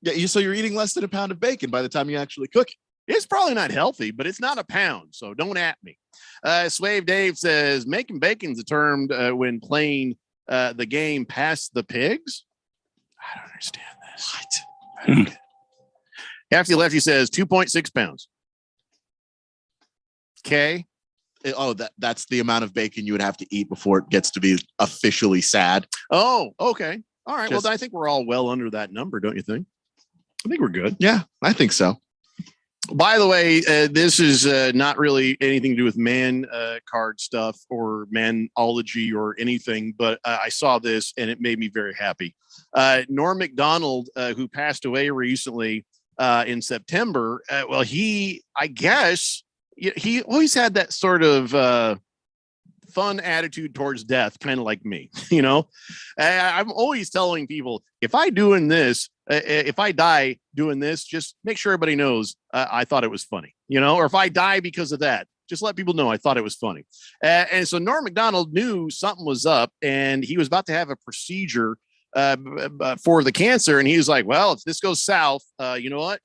Yeah, so you're eating less than a pound of bacon by the time you actually cook it. It's probably not healthy, but it's not a pound, so don't at me. Swave Dave says, making bacon's a term when playing the game past the pigs. I don't understand this. What? Hefty Lefty says 2.6 pounds. Okay. Oh, that's the amount of bacon you would have to eat before it gets to be officially sad. Oh, okay. All right. Well, I think we're all well under that number, don't you think? I think we're good. Yeah, I think so. By the way, this is not really anything to do with man card stuff or manology or anything, but I saw this and it made me very happy. Norm Macdonald, who passed away recently in September, he always had that sort of fun attitude towards death, kind of like me, you know. I'm always telling people, if I die doing this, just make sure everybody knows I thought it was funny, you know, or if I die because of that, just let people know I thought it was funny. And so Norm Macdonald knew something was up and he was about to have a procedure for the cancer. And he was like, well, if this goes south, you know what?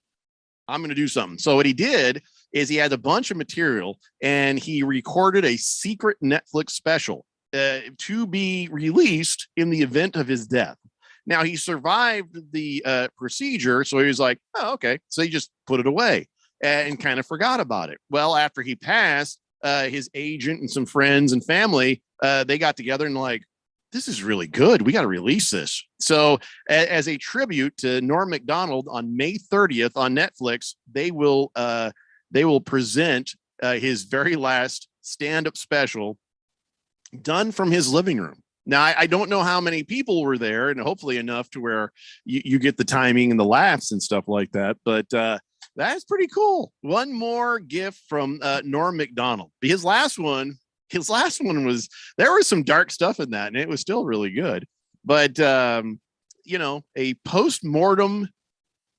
I'm going to do something. So what he did is he had a bunch of material and he recorded a secret Netflix special to be released in the event of his death. Now, he survived the procedure, so he was like, oh, okay. So he just put it away and kind of forgot about it. Well, after he passed, his agent and some friends and family, they got together and like, this is really good. We got to release this. So as a tribute to Norm Macdonald on May 30th on Netflix, they will present his very last stand-up special done from his living room. Now, I don't know how many people were there, and hopefully enough to where you get the timing and the laughs and stuff like that. But that's pretty cool. One more gift from Norm Macdonald. His last one was, there was some dark stuff in that, and it was still really good. But, a post-mortem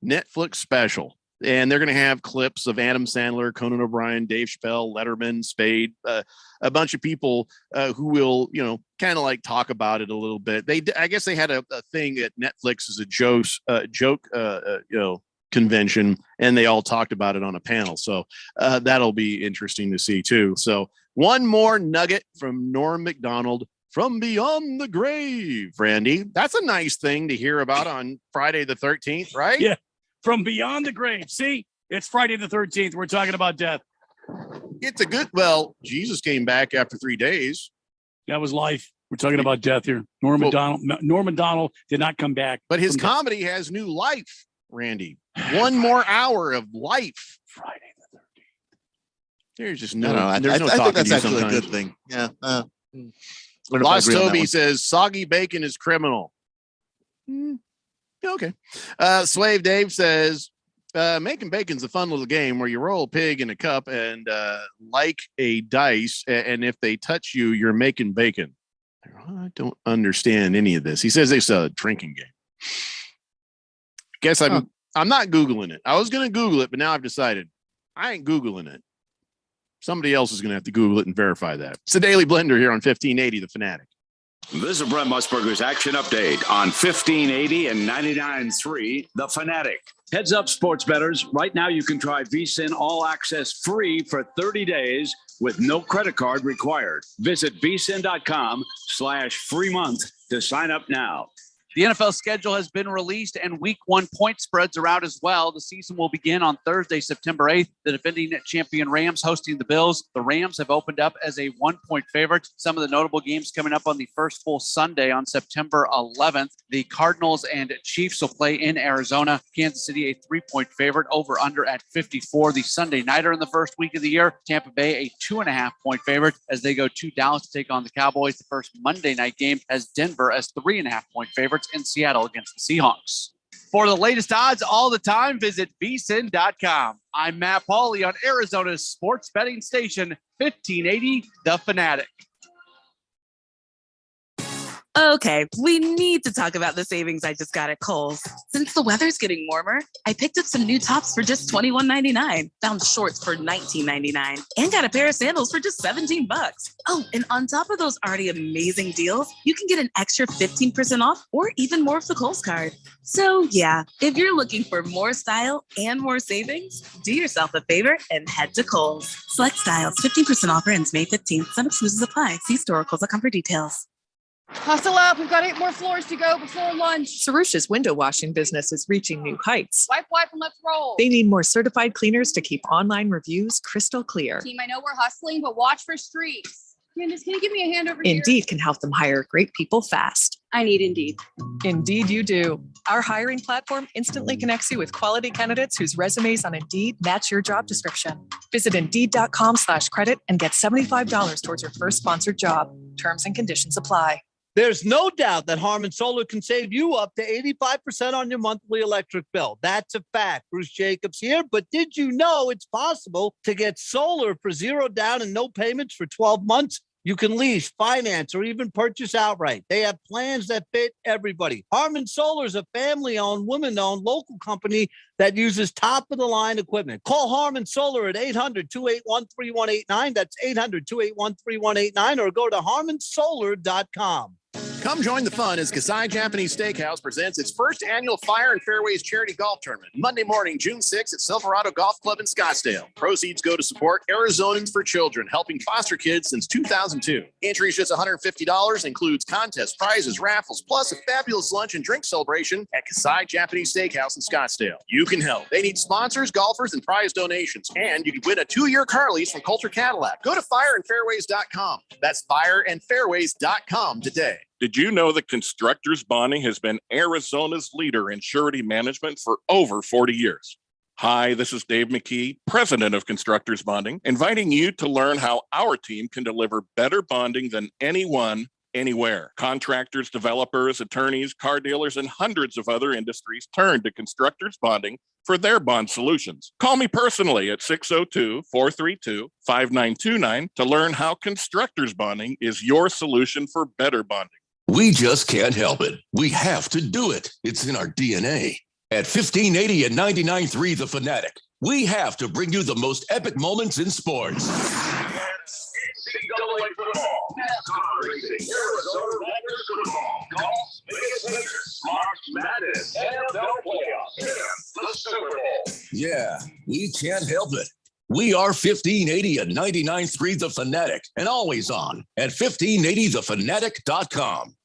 Netflix special. And they're going to have clips of Adam Sandler, Conan O'Brien, Dave Chappelle, Letterman, Spade, a bunch of people who will, kind of like talk about it a little bit. I guess they had a thing at Netflix as a joke, convention, and they all talked about it on a panel. So that'll be interesting to see too. So one more nugget from Norm Macdonald from beyond the grave, Randy. That's a nice thing to hear about on Friday the 13th, right? Yeah. From beyond the grave. See, it's Friday the 13th. We're talking about death. It's Jesus came back after 3 days. That was life. We're talking about death here. Norm Macdonald did not come back. But his comedy has new life, Randy. One more hour of life. Friday the 13th. There's just I think that's actually a good thing. Yeah. Lost Toby says soggy bacon is criminal. Okay. Slave Dave says, making bacon's a fun little game where you roll a pig in a cup and like a dice, and if they touch you, you're making bacon. I don't understand any of this. He says it's a drinking game. Guess I'm not Googling it. I was going to Google it, but now I've decided I ain't Googling it. Somebody else is going to have to Google it and verify that. It's the Daily Blender here on 1580 The Fanatic. This is Brent Musburger's action update on 1580 and 99.3 The Fanatic. Heads up, sports bettors. Right now, you can try VSiN All Access free for 30 days with no credit card required. Visit vsin.com/free month to sign up now. The NFL schedule has been released and week 1 point spreads are out as well. The season will begin on Thursday, September 8th. The defending champion Rams hosting the Bills. The Rams have opened up as a 1-point favorite. Some of the notable games coming up on the first full Sunday on September 11th. The Cardinals and Chiefs will play in Arizona. Kansas City, a 3-point favorite, over under at 54. The Sunday nighter in the first week of the year. Tampa Bay, a 2.5-point favorite as they go to Dallas to take on the Cowboys. The first Monday night game has Denver as 3.5-point favorites in Seattle against the Seahawks. For the latest odds all the time, visit vsin.com. I'm Matt Pauley on Arizona's sports betting station, 1580 The Fanatic. Okay, we need to talk about the savings I just got at Kohl's. Since the weather's getting warmer, I picked up some new tops for just $21.99, found shorts for $19.99, and got a pair of sandals for just $17. Oh, and on top of those already amazing deals, you can get an extra 15% off or even more of the Kohl's card. So yeah, if you're looking for more style and more savings, do yourself a favor and head to Kohl's. Select styles, 15% offer ends May 15th. Some exclusions apply. See store or Kohl's.com for details. Hustle up. We've got 8 more floors to go before lunch. Sarusha's window washing business is reaching new heights. Wipe, and let's roll. They need more certified cleaners to keep online reviews crystal clear. Team, I know we're hustling, but watch for streaks. Candace, can you give me a hand over here? Indeed can help them hire great people fast. I need Indeed. Indeed you do. Our hiring platform instantly connects you with quality candidates whose resumes on Indeed match your job description. Visit Indeed.com/credit and get $75 towards your first sponsored job. Terms and conditions apply. There's no doubt that Harmon Solar can save you up to 85% on your monthly electric bill. That's a fact. Bruce Jacobs here. But did you know it's possible to get solar for $0 down and no payments for 12 months? You can lease, finance, or even purchase outright. They have plans that fit everybody. Harmon Solar is a family-owned, woman-owned local company that uses top-of-the-line equipment. Call Harmon Solar at 800-281-3189. That's 800-281-3189, or go to harmonsolar.com. Come join the fun as Kasai Japanese Steakhouse presents its first annual Fire and Fairways charity golf tournament, Monday morning, June 6th at Silverado Golf Club in Scottsdale. Proceeds go to support Arizonans for Children, helping foster kids since 2002. Entry is just $150, includes contests, prizes, raffles, plus a fabulous lunch and drink celebration at Kasai Japanese Steakhouse in Scottsdale. You can help. They need sponsors, golfers, and prize donations. And you can win a 2-year car lease from Coulter Cadillac. Go to fireandfairways.com. That's fireandfairways.com today. Did you know that Constructors Bonding has been Arizona's leader in surety management for over 40 years? Hi, this is Dave McKee, president of Constructors Bonding, inviting you to learn how our team can deliver better bonding than anyone, anywhere. Contractors, developers, attorneys, car dealers, and hundreds of other industries turn to Constructors Bonding for their bond solutions. Call me personally at 602-432-5929 to learn how Constructors Bonding is your solution for better bonding. We just can't help it. We have to do it. It's in our DNA. At 1580 and 99.3 The Fanatic, we have to bring you the most epic moments in sports. NCAA football, NASCAR racing, Arizona Rapids football, golf's biggest hitters, March Madness, NFL playoffs, and the Super Bowl. Yeah, we can't help it. We are 1580 and 99.3 The Fanatic and always on at 1580thefanatic.com.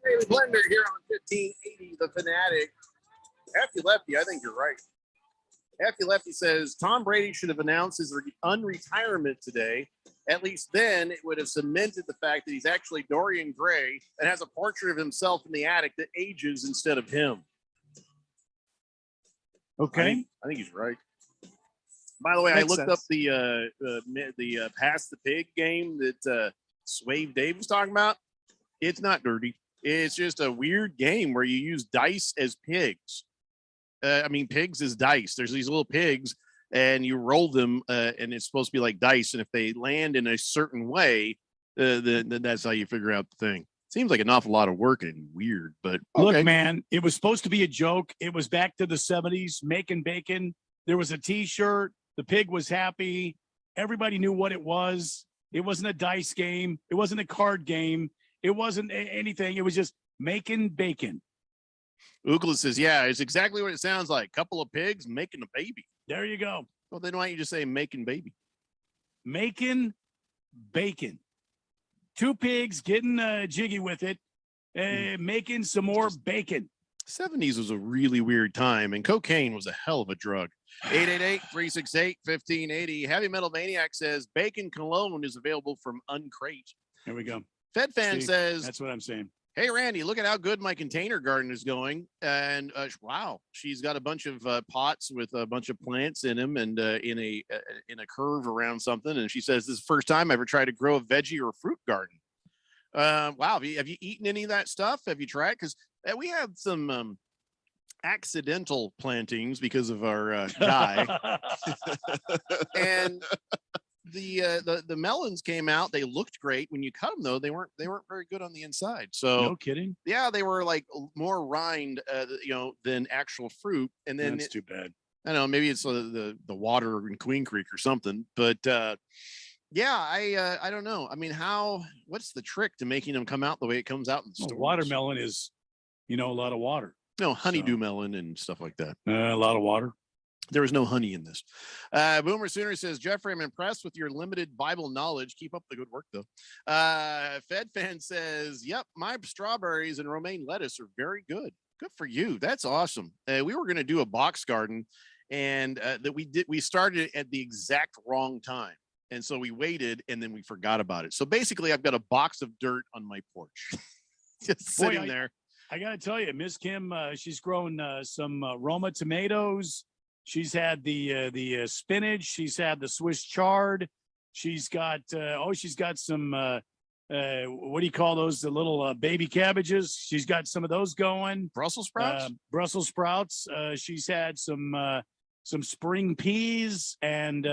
Daily Blender here on 1580 The Fanatic. Hefty Lefty, I think you're right. Hefty Lefty says Tom Brady should have announced his unretirement today. At least then it would have cemented the fact that he's actually Dorian Gray and has a portrait of himself in the attic that ages instead of him. Okay. I think he's right. By the way, I looked up the Pass the Pig game that Swave Dave was talking about. It's not dirty. It's just a weird game where you use dice as pigs. Pigs as dice. There's these little pigs, and you roll them, and it's supposed to be like dice. And if they land in a certain way, then that's how you figure out the thing. Seems like an awful lot of work and weird, but okay. Look, man, it was supposed to be a joke. It was back to the 70s, making bacon. There was a T-shirt. The pig was happy. Everybody knew what it was. It wasn't a dice game. It wasn't a card game. It wasn't anything. It was just making bacon. Ucla says, yeah, it's exactly what it sounds like. Couple of pigs making a baby. There you go. Well, then why don't you just say making baby? Making bacon. 2 pigs getting jiggy with it, making some more bacon. 70s was a really weird time, and cocaine was a hell of a drug. 888-368-1580. Heavy Metal Maniac says bacon cologne is available from Uncrate. There we go. Fed Fan says, that's what I'm saying. Hey, Randy, look at how good my container garden is going. And wow, she's got a bunch of pots with a bunch of plants in them and in a curve around something. And she says, this is the first time I ever tried to grow a veggie or a fruit garden. Wow. Have you eaten any of that stuff? Have you tried? Because we have some accidental plantings because of our guy. And the melons came out. They looked great when you cut them, though. They weren't very good on the inside. So no kidding. Yeah, they were like more rind, than actual fruit. And then that's too bad. I don't know, maybe it's the water in Queen Creek or something. But yeah, I don't know. I mean, what's the trick to making them come out the way it comes out in the store? Watermelon is, a lot of water. No, honeydew melon and stuff like that. A lot of water. There was no honey in this. Boomer Sooner says, Jeffrey, I'm impressed with your limited Bible knowledge. Keep up the good work, though. Fed Fan says, yep, my strawberries and romaine lettuce are very good. Good for you. That's awesome. We were going to do a box garden, and we started at the exact wrong time. And so we waited, and then we forgot about it. So basically, I've got a box of dirt on my porch, just sitting there. I got to tell you, Miss Kim, she's grown some Roma tomatoes. She's had the spinach. She's had the Swiss chard. She's got some what do you call those? The little baby cabbages. She's got some of those going. Brussels sprouts. Brussels sprouts. She's had some spring peas, and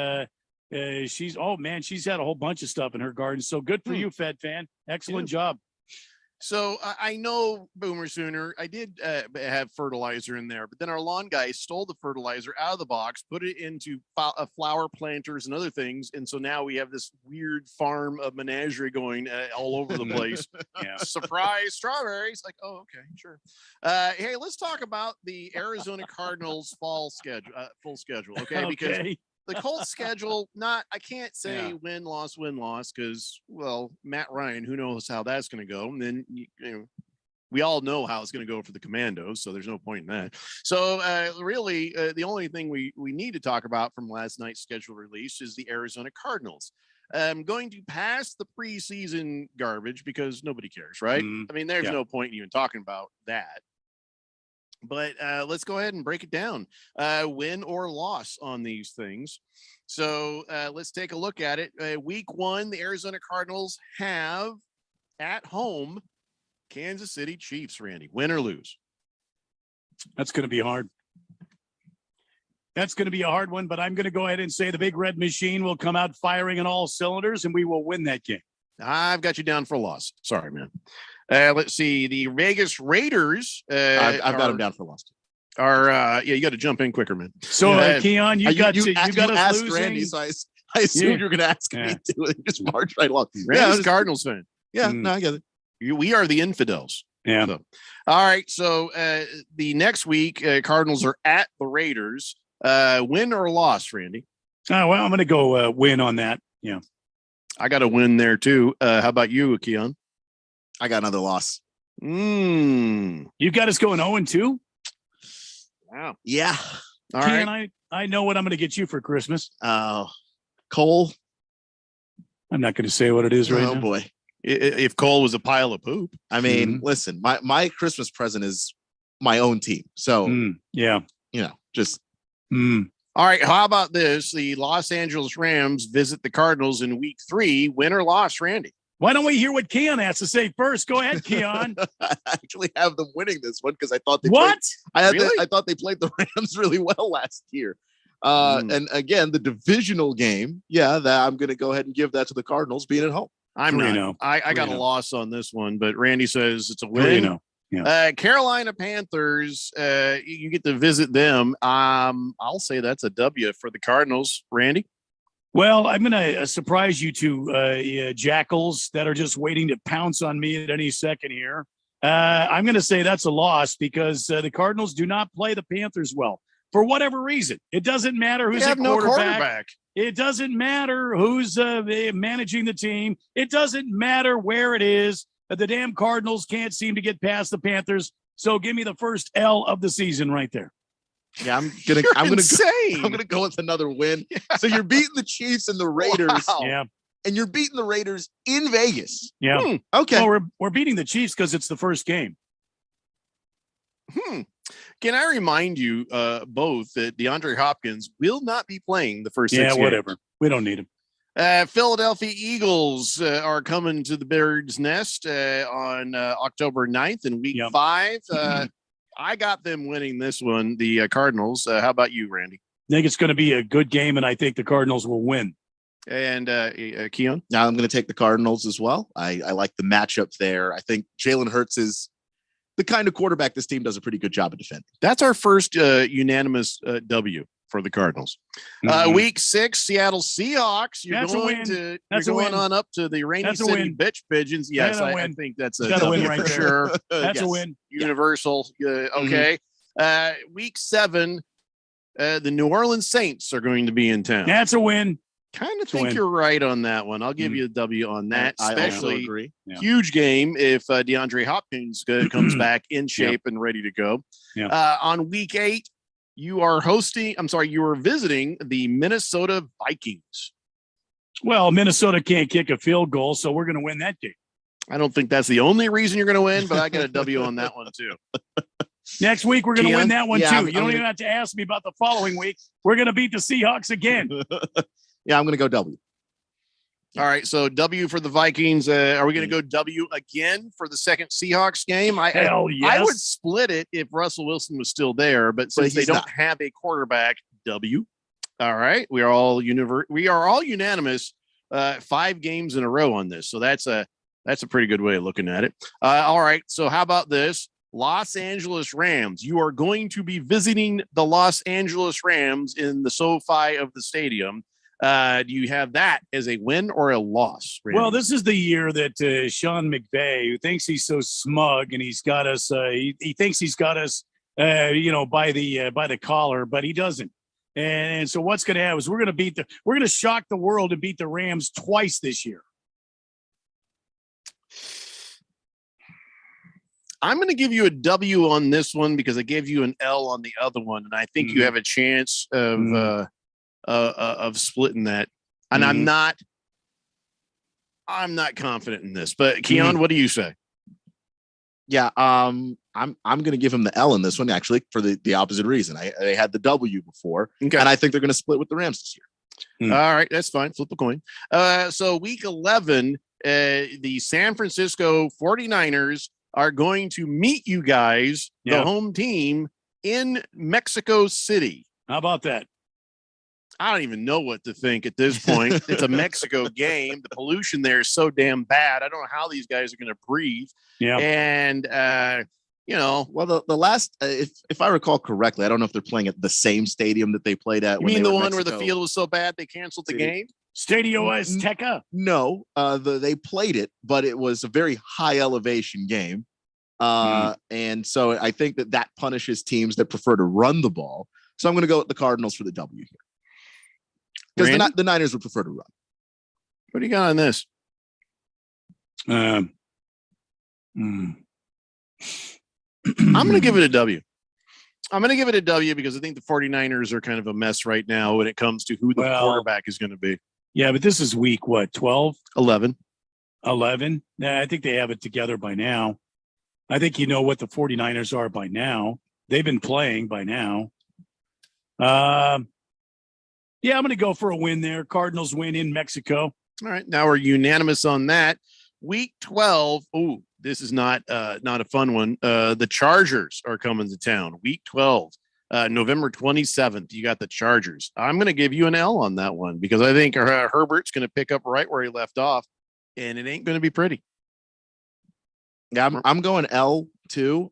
she's had a whole bunch of stuff in her garden. So good for you, Fed Fan. Excellent job. So I know, Boomer Sooner, I did have fertilizer in there, but then our lawn guy stole the fertilizer out of the box, put it into flower planters and other things. And so now we have this weird farm of menagerie going all over the place. Yeah. Surprise strawberries. Like, oh, okay, sure. Hey, let's talk about the Arizona Cardinals full schedule. Okay. Because the Colts schedule, I can't say win-loss, because, well, Matt Ryan, who knows how that's going to go. And then, we all know how it's going to go for the Commandos, so there's no point in that. So really, the only thing we need to talk about from last night's schedule release is the Arizona Cardinals. I'm going to pass the preseason garbage because nobody cares, right? I mean, there's no point in even talking about that. But let's go ahead and break it down. Win or loss on these things. So let's take a look at it. Week 1, the Arizona Cardinals have at home Kansas City Chiefs, Randy. Win or lose? That's going to be hard. That's going to be a hard one, but I'm going to go ahead and say the Big Red Machine will come out firing on all cylinders, and we will win that game. I've got you down for a loss. Sorry, man. Let's see. The Vegas Raiders. I've got them down for loss. You got to jump in quicker, man. So, Keon, you got us asked losing. Randy, so I assumed you were going to ask me to just march right along. Randy's Cardinals fan. Yeah, no, I get it. We are the infidels. Yeah. So, all right. So the next week, Cardinals are at the Raiders. Win or loss, Randy? Oh, well, I'm going to go win on that. Yeah. I got a win there too. How about you, Keon? I got another loss. You got us going 0-2? Wow. Yeah. All Keon, right. I know what I'm going to get you for Christmas. Cole. I'm not going to say what it is right now. Oh, boy. If Cole was a pile of poop. I mean, listen, my Christmas present is my own team. So, just. All right. How about this? The Los Angeles Rams visit the Cardinals in week 3. Win or loss, Randy? Why don't we hear what Keon has to say first? Go ahead, Keon. I actually have them winning this one because I thought they I thought they played the Rams really well last year. And again, the divisional game, that I'm going to go ahead and give that to the Cardinals being at home. I'm not. I got a loss on this one, but Randy says it's a win. Carolina Panthers, you get to visit them. I'll say that's a W for the Cardinals. Randy? Well, I'm going to surprise you two jackals that are just waiting to pounce on me at any second here. I'm going to say that's a loss because the Cardinals do not play the Panthers well for whatever reason. It doesn't matter who's a quarterback. It doesn't matter who's managing the team. It doesn't matter where it is. The damn Cardinals can't seem to get past the Panthers. So give me the first L of the season right there. Yeah, I'm gonna go with another win. Yeah. So you're beating the Chiefs and the Raiders. Wow. And you're beating the Raiders in Vegas. Yeah. Okay. Well, we're beating the Chiefs because it's the first game. Can I remind you both that DeAndre Hopkins will not be playing the first 6 games? Yeah, whatever. We don't need him. Philadelphia Eagles are coming to the Bird's Nest on October 9th in week 5. I got them winning this one, the Cardinals. How about you, Randy? I think it's going to be a good game, and I think the Cardinals will win. And Keon? Now I'm going to take the Cardinals as well. I like the matchup there. I think Jalen Hurts is the kind of quarterback this team does a pretty good job of defending. That's our first unanimous W for the Cardinals. Week 6, Seattle Seahawks. You're going on up to the Rainy City Bitch Pigeons. Yes, I think that's a W right for there. sure. That's a win. Universal. Okay. Week 7, the New Orleans Saints are going to be in town. That's a win. Kind of think you're right on that one. I'll give you a W on that. I also Especially agree. Huge game if DeAndre Hopkins comes back in shape and ready to go. On week 8, you are visiting the Minnesota Vikings. Well, Minnesota can't kick a field goal, so we're going to win that game. I don't think that's the only reason you're going to win, but I got a W on that one too. Next week, we're going to win that one too. You don't even gonna... have to ask me about the following week. We're going to beat the Seahawks again. Yeah, I'm going to go W. All right, so W for the Vikings. Are we going to go W again for the second Seahawks game? Hell yes. I would split it if Russell Wilson was still there, but since they don't have a quarterback, W. All right, we are all unanimous. 5 games in a row on this, so that's a pretty good way of looking at it. All right, so how about this? Los Angeles Rams. You are going to be visiting the Los Angeles Rams in the SoFi of the stadium. Do you have that as a win or a loss, Randy? Well, this is the year that Sean McVay, who thinks he's so smug and he's got us, he thinks he's got us, by the collar, but he doesn't. And so what's going to happen is we're going to shock the world and beat the Rams twice this year. I'm going to give you a W on this one because I gave you an L on the other one, and I think you have a chance of splitting that. And I'm not confident in this. But Keon, what do you say? Yeah, I'm going to give him the L in this one actually for the opposite reason. They had the W before, and I think they're going to split with the Rams this year. All right, that's fine. Flip a coin. So week 11, the San Francisco 49ers are going to meet you guys, the home team, in Mexico City. How about that? I don't even know what to think at this point. It's a Mexico game. The pollution there is so damn bad. I don't know how these guys are going to breathe. Yeah. And, well, the last, if I recall correctly, I don't know if they're playing at the same stadium that they played at. You mean the one where the field was so bad they canceled the game? Stadio Azteca? No, they played it, but it was a very high elevation game. And so I think that punishes teams that prefer to run the ball. So I'm going to go with the Cardinals for the W here. Because the Niners would prefer to run. What do you got on this? I'm going to give it a W. I'm going to give it a W because I think the 49ers are kind of a mess right now when it comes to who the quarterback is going to be. Yeah, but this is week, 12? 11. 11? Yeah, I think they have it together by now. I think you know what the 49ers are by now. They've been playing by now. Yeah, I'm going to go for a win there. Cardinals win in Mexico. All right, now we're unanimous on that. Week 12. Oh, this is not a fun one. The Chargers are coming to town. Week 12, November 27th. You got the Chargers. I'm going to give you an L on that one because I think Herbert's going to pick up right where he left off, and it ain't going to be pretty. Yeah, I'm going L too,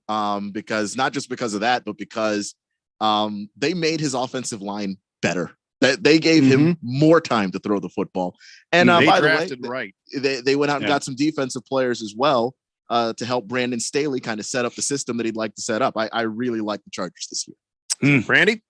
because not just because of that, but because they made his offensive line better. They gave him more time to throw the football. And they by drafted the way, right. They went out and got some defensive players as well to help Brandon Staley kind of set up the system that he'd like to set up. I really like the Chargers this year. Randy?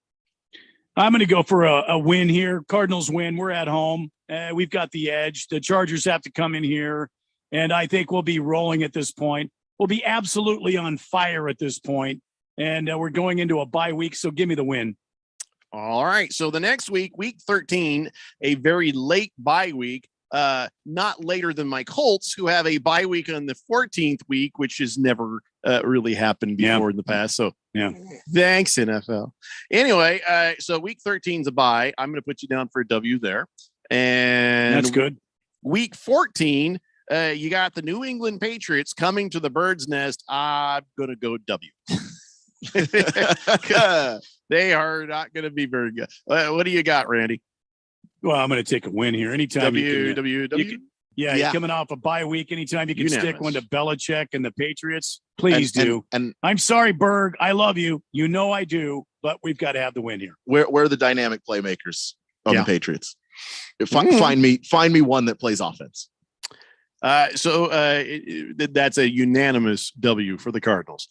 I'm going to go for a win here. Cardinals win. We're at home. We've got the edge. The Chargers have to come in here, and I think we'll be rolling at this point. We'll be absolutely on fire at this point, and we're going into a bye week, so give me the win. All right. So the next week, week 13, a very late bye week, not later than my Colts, who have a bye week on the 14th week, which has never really happened before in the past. So thanks, NFL. Anyway, so week 13 is a bye. I'm going to put you down for a W there. And that's good. Week 14, you got the New England Patriots coming to the Bird's Nest. I'm going to go W. They are not going to be very good. What do you got, Randy? Well, I'm going to take a win here. Anytime you can, you're coming off a bye week. Anytime you can stick one to Belichick and the Patriots, please do. And I'm sorry, Berg. I love you. You know I do, but we've got to have the win here. Where are the dynamic playmakers on the Patriots? Find me one that plays offense. So that's a unanimous W for the Cardinals.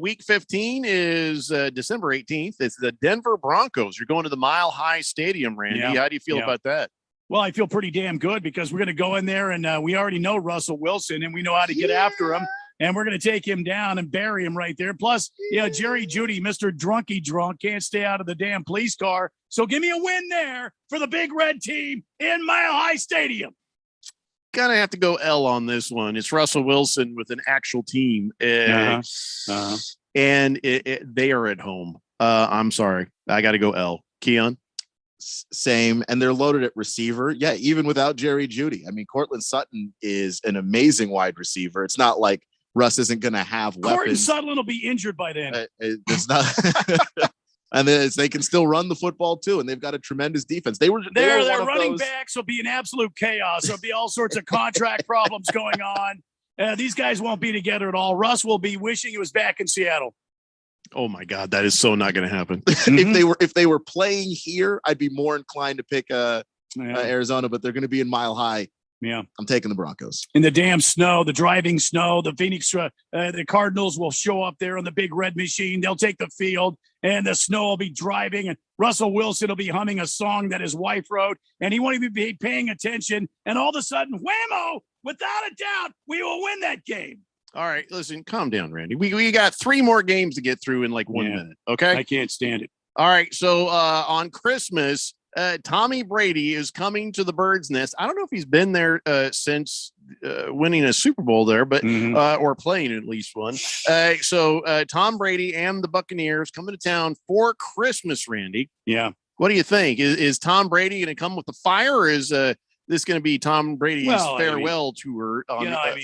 Week 15 is December 18th. It's the Denver Broncos. You're going to the Mile High Stadium, Randy. Yeah. How do you feel about that? Well, I feel pretty damn good because we're going to go in there and we already know Russell Wilson and we know how to get after him. And we're going to take him down and bury him right there. Plus, Jerry Jeudy, Mr. Drunky Drunk, can't stay out of the damn police car. So give me a win there for the Big Red Team in Mile High Stadium. Gonna have to go L on this one. It's Russell Wilson with an actual team, and they are at home. I'm sorry, I got to go L. Keon, same, and they're loaded at receiver. Yeah, even without Jerry Jeudy. I mean, Cortland Sutton is an amazing wide receiver. It's not like Russ isn't going to have weapons. Cortland Sutton will be injured by then. It's not. And then they can still run the football too, and they've got a tremendous defense. Their running backs will be in absolute chaos. There'll be all sorts of contract problems going on. These guys won't be together at all. Russ will be wishing he was back in Seattle. Oh my God, that is so not going to happen. If they were playing here, I'd be more inclined to pick Arizona, but they're going to be in Mile High. Yeah, I'm taking the Broncos. In the damn snow, the driving snow, the Phoenix, the Cardinals will show up there on the big red machine. They'll take the field, and the snow will be driving, and Russell Wilson will be humming a song that his wife wrote, and he won't even be paying attention. And all of a sudden, whammo! Without a doubt, we will win that game. All right, listen, calm down, Randy. We got 3 more games to get through in like 1 minute. Okay, I can't stand it. All right, so on Christmas. Tommy Brady is coming to the Bird's Nest. I don't know if he's been there since winning a Super Bowl there, but or playing at least one. So Tom Brady and the Buccaneers coming to town for Christmas, Randy. Yeah. What do you think? Is Tom Brady going to come with the fire, or is this going to be Tom Brady's farewell tour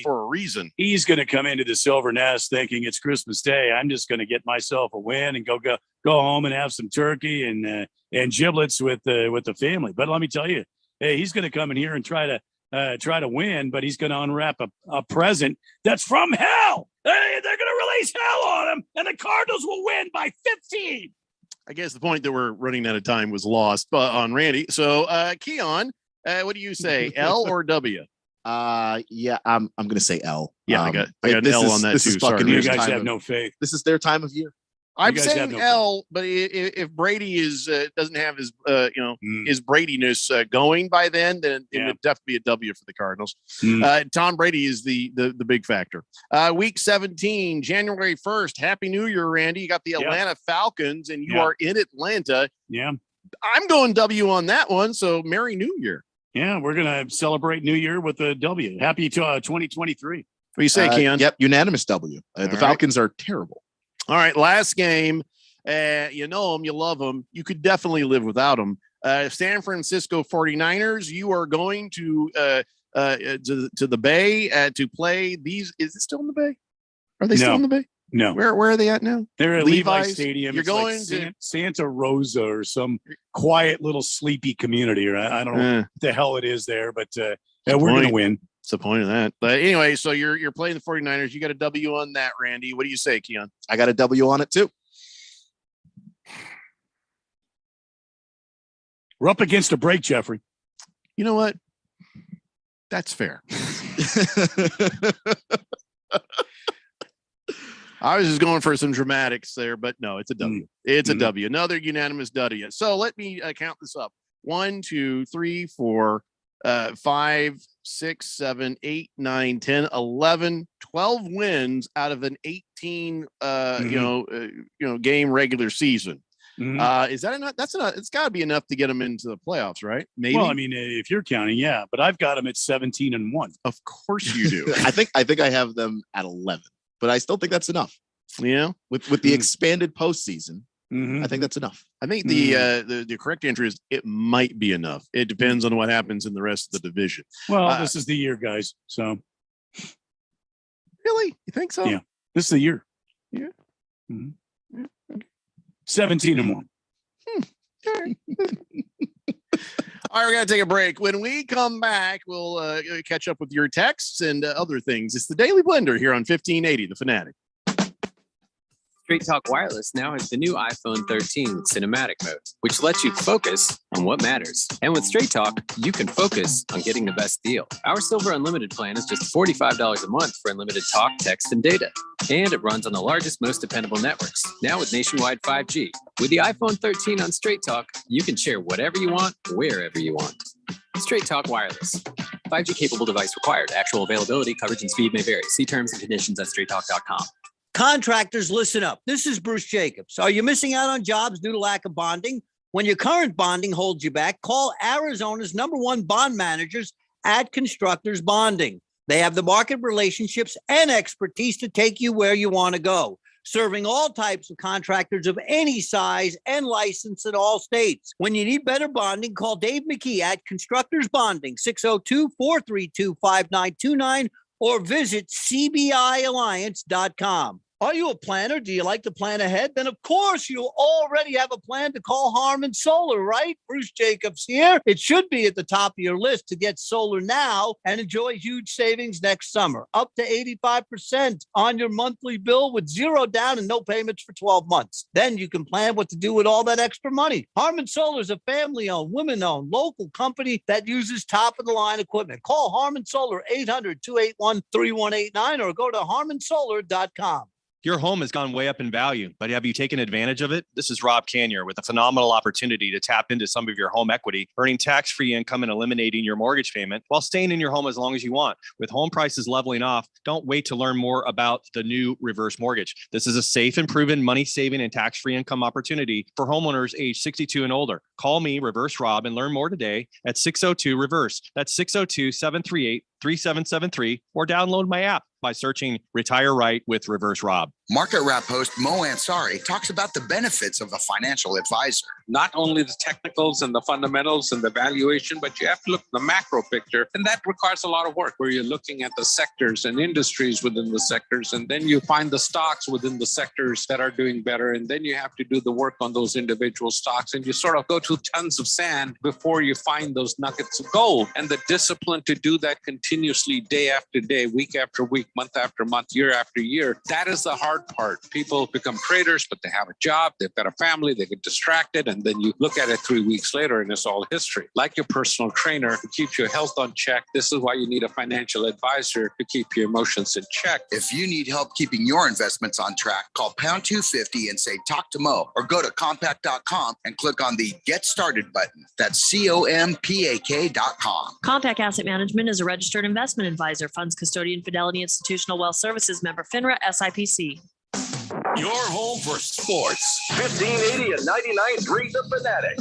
for a reason? He's going to come into the Silver Nest thinking it's Christmas Day. I'm just going to get myself a win and go home and have some turkey and giblets with the family. But let me tell you, he's going to come in here and try to win, but he's going to unwrap a present that's from hell. They're going to release hell on him, and the Cardinals will win by 15. I guess the point that we're running out of time was lost on Randy. So, Keon, what do you say, L or W? Yeah, I'm going to say L. Yeah, I got an L on that too. Sorry, you guys have no faith. This is their time of year. I'm saying L, but if Brady doesn't have his his Bradiness going by then it would definitely be a W for the Cardinals. Tom Brady is the big factor. Week 17, January 1st. Happy New Year, Randy. You got the Atlanta Falcons, and you are in Atlanta. Yeah, I'm going W on that one. So Merry New Year. Yeah, we're gonna celebrate New Year with a W. Happy 2023. What do you say, Keon? Yep, unanimous W. The Falcons are terrible. All right, last game. You know them, you love them. You could definitely live without them. San Francisco 49ers, you are going to the Bay to play these. Is it still in the Bay? Are they still in the Bay? No. Where are they at now? They're at Levi Stadium. You're it's going to Santa Rosa or some quiet little sleepy community, or I don't know what the hell it is there, but we're going to win. What's the point of that? But anyway, so you're playing the 49ers. You got a W on that, Randy. What do you say, Keon? I got a W on it too. We're up against a break, Jeffrey. You know what? That's fair. I was just going for some dramatics there, but no, it's a W. It's a W. Another unanimous W. So let me count this up. 1, 2, 3, 4, 5, 6, 7, 8, 9, 10, 11, 12 wins out of an 18 game regular season. Is that enough? That's enough. It's got to be enough to get them into the playoffs, right? Maybe. Well, I mean, if you're counting, yeah, but I've got them at 17-1. Of course you do. I think I have them at 11, but I still think that's enough. Yeah, with the expanded postseason. I think that's enough. I think the correct answer is it might be enough. It depends on what happens in the rest of the division. Well, this is the year, guys. So, really, you think so? Yeah, this is the year. Yeah. 17-1. All right, we're going to take a break. When we come back, we'll catch up with your texts and other things. It's the Daily Blender here on 1580, The Fanatic. Straight Talk Wireless now has the new iPhone 13 with cinematic mode, which lets you focus on what matters. And with Straight Talk, you can focus on getting the best deal. Our Silver Unlimited plan is just $45 a month for unlimited talk, text, and data. And it runs on the largest, most dependable networks, now with nationwide 5G. With the iPhone 13 on Straight Talk, you can share whatever you want, wherever you want. Straight Talk Wireless. 5G capable device required. Actual availability, coverage, and speed may vary. See terms and conditions at straighttalk.com. Contractors, listen up. This is Bruce Jacobs. Are you missing out on jobs due to lack of bonding? When your current bonding holds you back, call Arizona's #1 bond managers at Constructors Bonding. They have the market relationships and expertise to take you where you want to go, serving all types of contractors of any size and license in all states. When you need better bonding, call Dave McKee at Constructors Bonding, 602-432-5929, or visit cbialliance.com. Are you a planner? Do you like to plan ahead? Then, of course, you already have a plan to call Harmon Solar, right? Bruce Jacobs here. It should be at the top of your list to get solar now and enjoy huge savings next summer, up to 85% on your monthly bill with zero down and no payments for 12 months. Then you can plan what to do with all that extra money. Harmon Solar is a family-owned, women-owned, local company that uses top-of-the-line equipment. Call Harmon Solar, 800-281-3189, or go to harmonsolar.com. Your home has gone way up in value, but have you taken advantage of it? This is Rob Canier with a phenomenal opportunity to tap into some of your home equity, earning tax-free income and eliminating your mortgage payment while staying in your home as long as you want. With home prices leveling off, don't wait to learn more about the new reverse mortgage. This is a safe and proven money-saving and tax-free income opportunity for homeowners age 62 and older. Call me, Reverse Rob, and learn more today at 602-REVERSE. That's 602-738-3773, or download my app by searching Retire Right with Reverse Rob. Market Wrap host Mo Ansari talks about the benefits of a financial advisor. Not only the technicals and the fundamentals and the valuation, but you have to look at the macro picture. And that requires a lot of work where you're looking at the sectors and industries within the sectors. And then you find the stocks within the sectors that are doing better. And then you have to do the work on those individual stocks. And you sort of go to tons of sand before you find those nuggets of gold. And the discipline to do that continuously, day after day, week after week, month after month, year after year, that is the hard part. People become traders, but they have a job, they've got a family, they get distracted, and then you look at it 3 weeks later and it's all history. Like your personal trainer who keeps your health on check, this is why you need a financial advisor to keep your emotions in check. If you need help keeping your investments on track, call pound 250 and say, talk to Mo, or go to compact.com and click on the Get Started button. That's COMPAK.com. Compact Asset Management is a registered investment advisor, funds custodian, Fidelity Institutional Wealth Services, member FINRA, SIPC. Your home for sports. 1580 and 99.3 The Fanatic.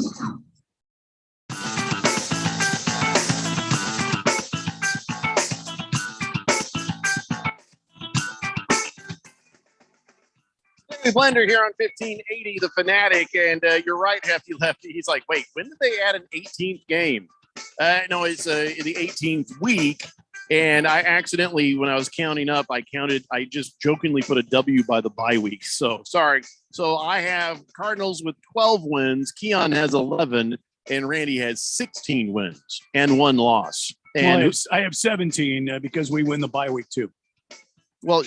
Blender here on 1580 The Fanatic, and you're right, Hefty Lefty. He's like, wait, when did they add an 18th game? No, it's the 18th week. And I accidentally, when I was counting up, I just jokingly put a W by the bye week. So sorry. So I have Cardinals with 12 wins. Keon has 11, and Randy has 16 wins and 1 loss. And well, I have 17 because we win the bye week too. Well,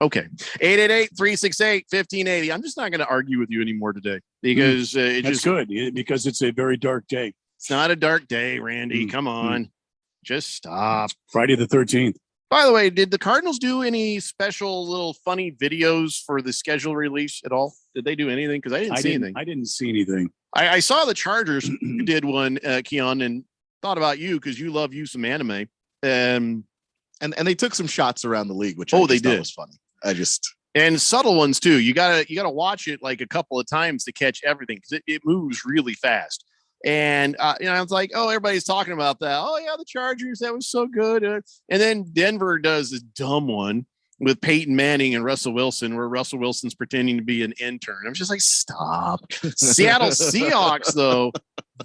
okay. 888-368-1580. I'm just not going to argue with you anymore today because That's good because it's a very dark day. It's not a dark day, Randy. Come on. Just stop. Friday the 13th. By the way, did the Cardinals do any special little funny videos for the schedule release at all? Did they do anything? Because I didn't see anything. I didn't see anything. I saw the Chargers did one, Keon, and thought about you because you love you some anime. And they took some shots around the league, which they did. Was funny. And subtle ones too. You gotta watch it like a couple of times to catch everything because it moves really fast. And, I was like, oh, everybody's talking about that. Oh, yeah, the Chargers, that was so good. And then Denver does this dumb one with Peyton Manning and Russell Wilson, where Russell Wilson's pretending to be an intern. I'm just like, stop. Seattle Seahawks, though,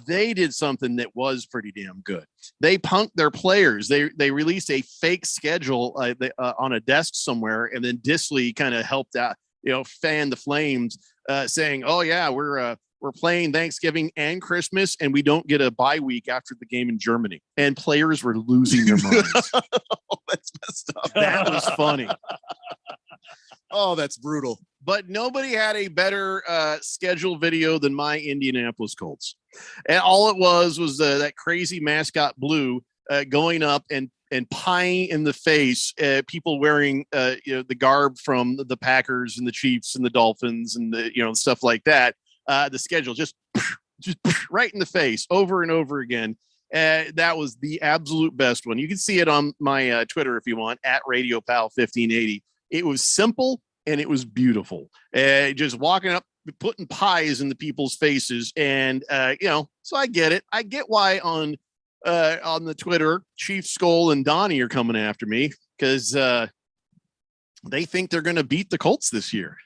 they did something that was pretty damn good. They punked their players. They released a fake schedule on a desk somewhere, and then Disley kind of helped out, fan the flames saying, "Oh yeah, we're playing Thanksgiving and Christmas, and we don't get a bye week after the game in Germany." And players were losing their minds. That's messed up. That was funny. Oh, that's brutal. But nobody had a better schedule video than my Indianapolis Colts. And all it was that crazy mascot Blue going up and pieing in the face people wearing the garb from the Packers and the Chiefs and the Dolphins and the stuff like that. The schedule just right in the face over and over again. That was the absolute best one. You can see it on my Twitter if you want, at RadioPal1580. It was simple and it was beautiful. Just walking up, putting pies in the people's faces. And, so I get it. I get why on the Twitter, Chief Skull and Donnie are coming after me because they think they're going to beat the Colts this year.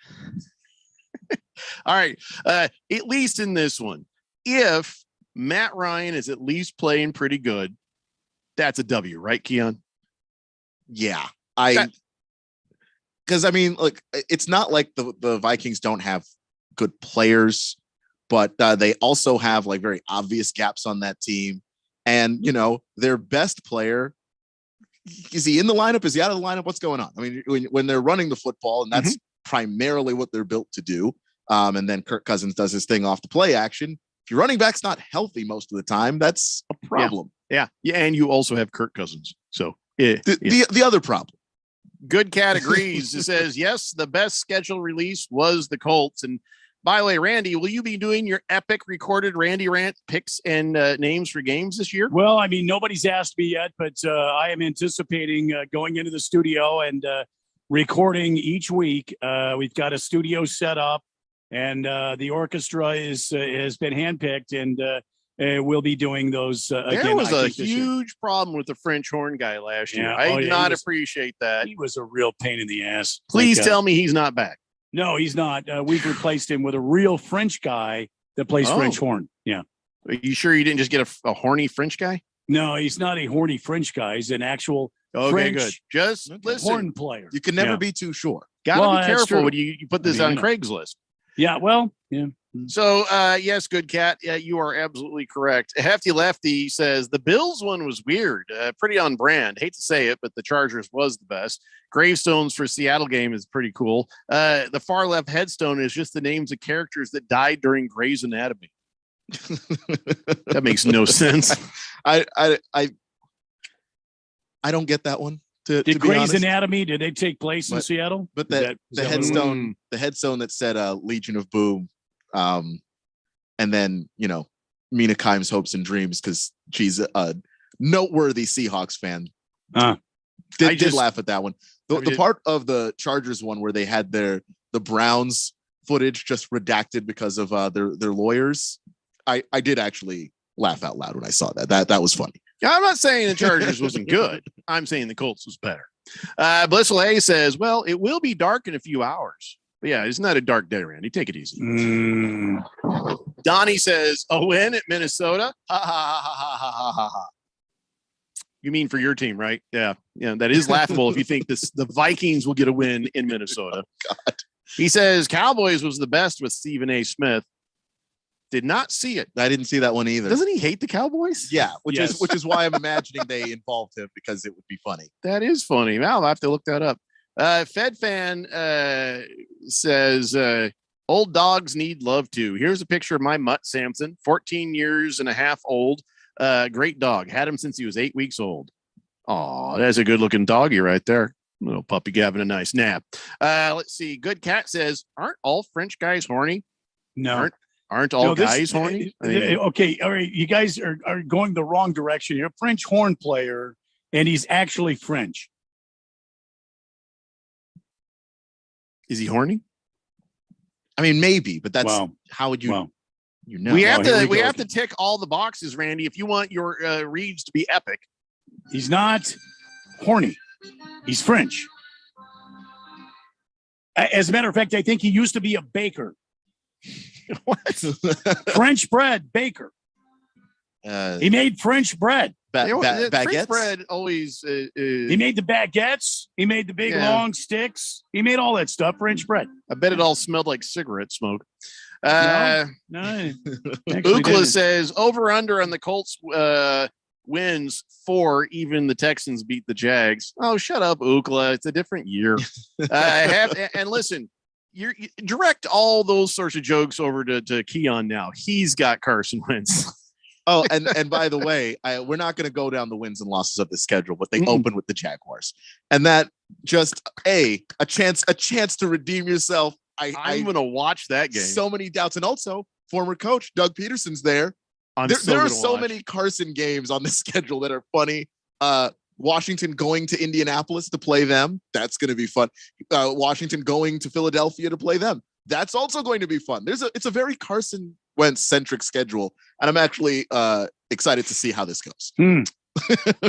All right. At least in this one, if Matt Ryan is at least playing pretty good, that's a W, right, Keon? Yeah. Because look, it's not like the Vikings don't have good players, but they also have like very obvious gaps on that team. And, their best player, is he in the lineup? Is he out of the lineup? What's going on? I mean, when they're running the football, and that's primarily what they're built to do. And then Kirk Cousins does his thing off the play action. If your running back's not healthy most of the time, that's a problem. Yeah. And you also have Kirk Cousins. So the other problem. Good Cat agrees. It says, yes, the best schedule release was the Colts. And by the way, Randy, will you be doing your epic recorded Randy Rant picks and names for games this year? Well, nobody's asked me yet, but I am anticipating going into the studio and recording each week. We've got a studio set up, and the orchestra has been handpicked, and we'll be doing those again. There was a huge problem with the French horn guy last year. I did not appreciate that. He was a real pain in the ass. Please tell me he's not back. No, he's not. We've replaced him with a real French guy that plays French horn. Yeah. Are you sure you didn't just get a horny French guy? No, he's not a horny French guy. He's an actual French good. Just listen. Horn player. You can never be too sure. Gotta be careful when you put this on Craigslist. Yeah, well, yeah. So, yes, Good Cat, you are absolutely correct. Hefty Lefty says the Bills one was weird, pretty on brand. Hate to say it, but the Chargers was the best. Gravestones for Seattle game is pretty cool. The far left headstone is just the names of characters that died during Grey's Anatomy. That makes no sense. I don't get that one. Did Grey's Anatomy, did they take place in Seattle? But the headstone that said Legion of Boom, and then Mina Kimes' hopes and dreams because she's a noteworthy Seahawks fan. Did laugh at that one. The part of the Chargers one where they had the Browns footage just redacted because of their lawyers. I did actually laugh out loud when I saw that. That was funny. I'm not saying the Chargers wasn't good. I'm saying the Colts was better. Blissful A says, well, it will be dark in a few hours. But yeah, it's not a dark day, Randy. Take it easy. Donnie says, a win at Minnesota? Ha, ha, ha, ha, ha, ha, ha. You mean for your team, right? Yeah. Yeah, that is laughable if you think the Vikings will get a win in Minnesota. Oh, God. He says Cowboys was the best with Stephen A. Smith. Did not see it. I didn't see that one either. Doesn't he hate the Cowboys? Yeah, which is why I'm imagining they involved him because it would be funny. That is funny. Well, I'll have to look that up. Fed fan says old dogs need love too. Here's a picture of my mutt Samson, 14 years and a half old. Great dog. Had him since he was 8 weeks old. Oh, that's a good looking doggy right there. Little puppy having a nice nap. Let's see. Good Cat says, aren't all French guys horny? No. Aren't all guys horny? Okay, all right. You guys are going the wrong direction here. French horn player, and he's actually French. Is he horny? I mean, maybe, but that's how would you? You know, we have to tick all the boxes, Randy. If you want your reads to be epic, he's not horny. He's French. As a matter of fact, I think he used to be a baker. What? French bread baker. He made French bread. French baguettes. bread always. He made the baguettes. He made the big long sticks. He made all that stuff. French bread. I bet it all smelled like cigarette smoke. No. Ucla says over under on the Colts wins 4. Even the Texans beat the Jags. Oh, shut up, Ucla. It's a different year. And listen, you direct all those sorts of jokes over to Keon now. He's got Carson Wentz. Oh, and by the way, we're not going to go down the wins and losses of the schedule, but they open with the Jaguars, and that just a chance to redeem yourself. I'm going to watch that game. So many doubts, and also former coach Doug Peterson's there. There are so many Carson games on the schedule that are funny. Washington going to Indianapolis to play them. That's going to be fun. Washington going to Philadelphia to play them. That's also going to be fun. It's a very Carson Wentz centric schedule, and I'm actually excited to see how this goes.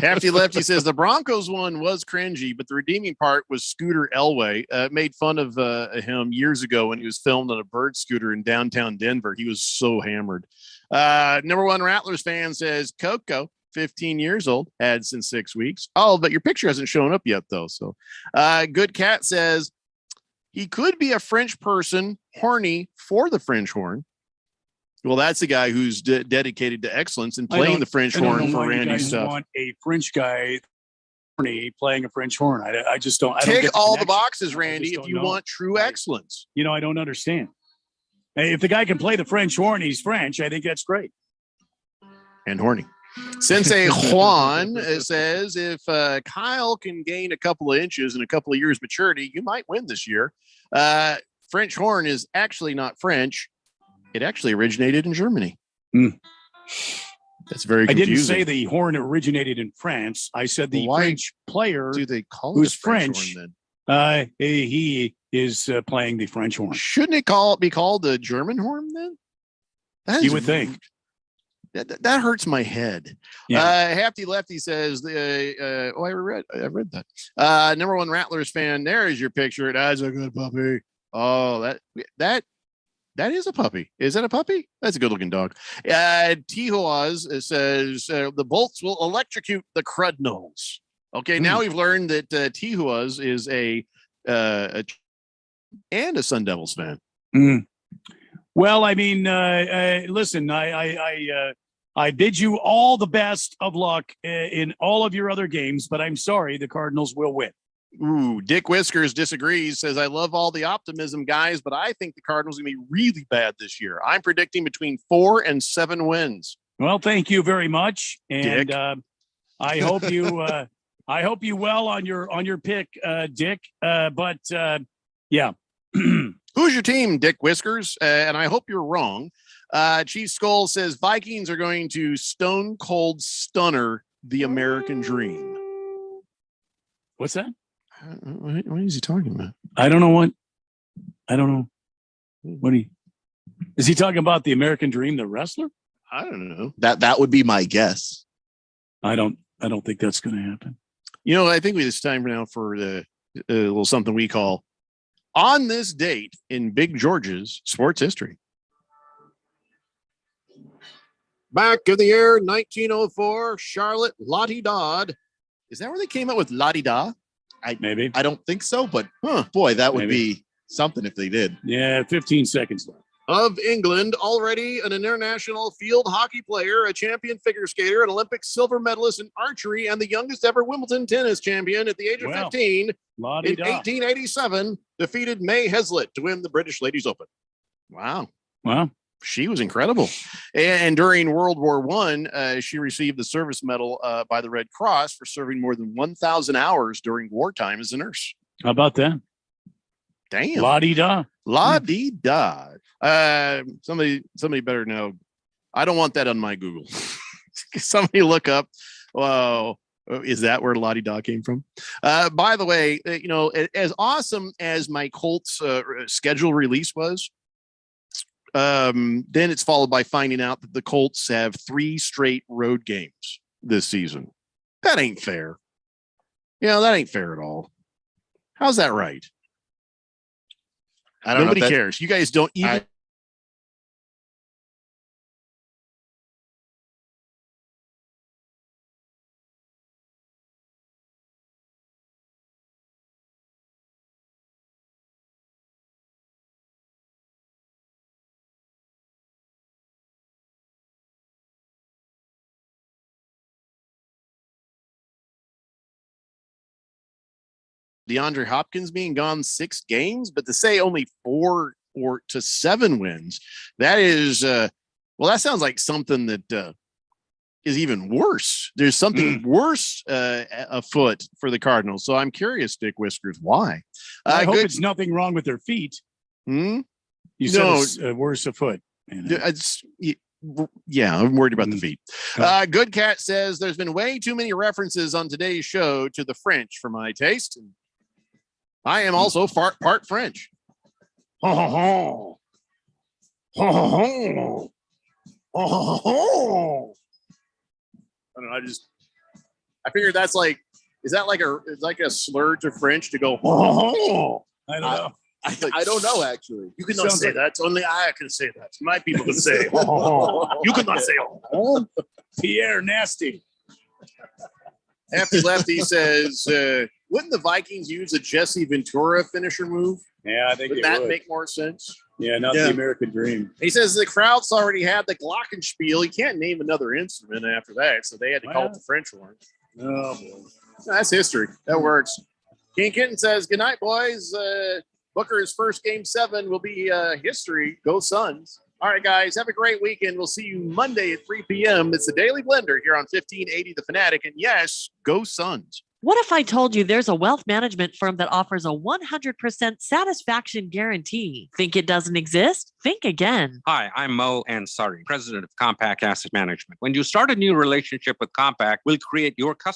Hefty Lefty says the Broncos one was cringy, but the redeeming part was Scooter Elway. Made fun of him years ago when he was filmed on a bird scooter in downtown Denver. He was so hammered. Number one Rattlers fan says Coco, 15 years old, had since 6 weeks. Oh, but your picture hasn't shown up yet, though. So Good Cat says he could be a French person, horny for the French horn. Well, that's a guy who's dedicated to excellence and playing the French horn for Randy stuff. Want a French guy playing a French horn? I just don't. Tick all the boxes, Randy. If you want true excellence, I don't understand. If the guy can play the French horn, he's French. I think that's great. And horny. Sensei Juan says if Kyle can gain a couple of inches and a couple of years maturity, you might win this year. French horn is actually not French. It actually originated in Germany. That's very confusing. I didn't say the horn originated in France. I said the French player do they call who's it French French. horn, then? He is playing the French horn. Shouldn't it be called the German horn then? You would think. That hurts my head. Yeah. Hefty Lefty says, I read that. Number one Rattlers fan, there is your picture. That's a good puppy. Oh, that is a puppy. Is that a puppy? That's a good looking dog. Tijuaz says the bolts will electrocute the Crudnolls. Okay, now we've learned that Tijuaz is a Sun Devils fan. Well, I mean, listen, I bid you all the best of luck in all of your other games, but I'm sorry, the Cardinals will win. Ooh, Dick Whiskers disagrees, says, I love all the optimism, guys, but I think the Cardinals are going to be really bad this year. I'm predicting between 4 and 7 wins. Well, thank you very much. And Dick. I hope you well on your pick, Dick. But yeah. Who's your team, Dick Whiskers? And I hope you're wrong. Chief Skull says Vikings are going to stone cold stunner the American dream. What's that? What is he talking about? I don't know. Is he talking about the American Dream, the wrestler? I don't know. That would be my guess. I don't think that's going to happen. I think it's time now for a little something we call On This Date in Big George's Sports History. Back in the year 1904, Charlotte Lottie Dodd. Is that where they came up with Lottie Da? Maybe. I don't think so, but boy, that would be something if they did. Yeah, 15 seconds left. Of England, already an international field hockey player, a champion figure skater, an Olympic silver medalist in archery, and the youngest ever Wimbledon tennis champion at the age of 15 in 1887, defeated May Heslett to win the British Ladies Open. Wow. She was incredible. And during World War I, she received the service medal by the Red Cross for serving more than 1,000 hours during wartime as a nurse. How about that? Damn. La-dee-da. La-dee-da. Somebody better know. I don't want that on my Google. Somebody look up. Whoa. Is that where la-dee-da came from? By the way, as awesome as my Colts schedule release was, then it's followed by finding out that the Colts have 3 straight road games this season. That ain't fair. That ain't fair at all. How's that right? Nobody cares. You guys don't even DeAndre Hopkins being gone 6 games, but to say only 4 or to 7 wins, that is, that sounds like something that is even worse. There's something worse afoot for the Cardinals. So I'm curious, Dick Whiskers, why? I hope it's nothing wrong with their feet. You said it's worse afoot. Yeah, I'm worried about the feet. Good Cat says there's been way too many references on today's show to the French for my taste. And I am also part French. I don't know. I figured that's like, is that like a slur to French to go? I don't know. I don't know, actually. You cannot say that. Only I can say that. My people can say. You cannot say. Pierre Nasty. Happy Lefty says, wouldn't the Vikings use a Jesse Ventura finisher move? Yeah, I think would that make more sense? Yeah, not the American dream. He says the Krauts already had the glockenspiel. He can't name another instrument after that, so they had to call it the French horn. Oh, boy. That's history. That works. King Kitten says, good night, boys. Booker's first game 7 will be history. Go Suns. All right, guys, have a great weekend. We'll see you Monday at 3 p.m. It's the Daily Blender here on 1580 The Fanatic. And yes, go Suns. What if I told you there's a wealth management firm that offers a 100% satisfaction guarantee? Think it doesn't exist? Think again. Hi, I'm Mo Ansari, president of Compact Asset Management. When you start a new relationship with Compact, we'll create your custom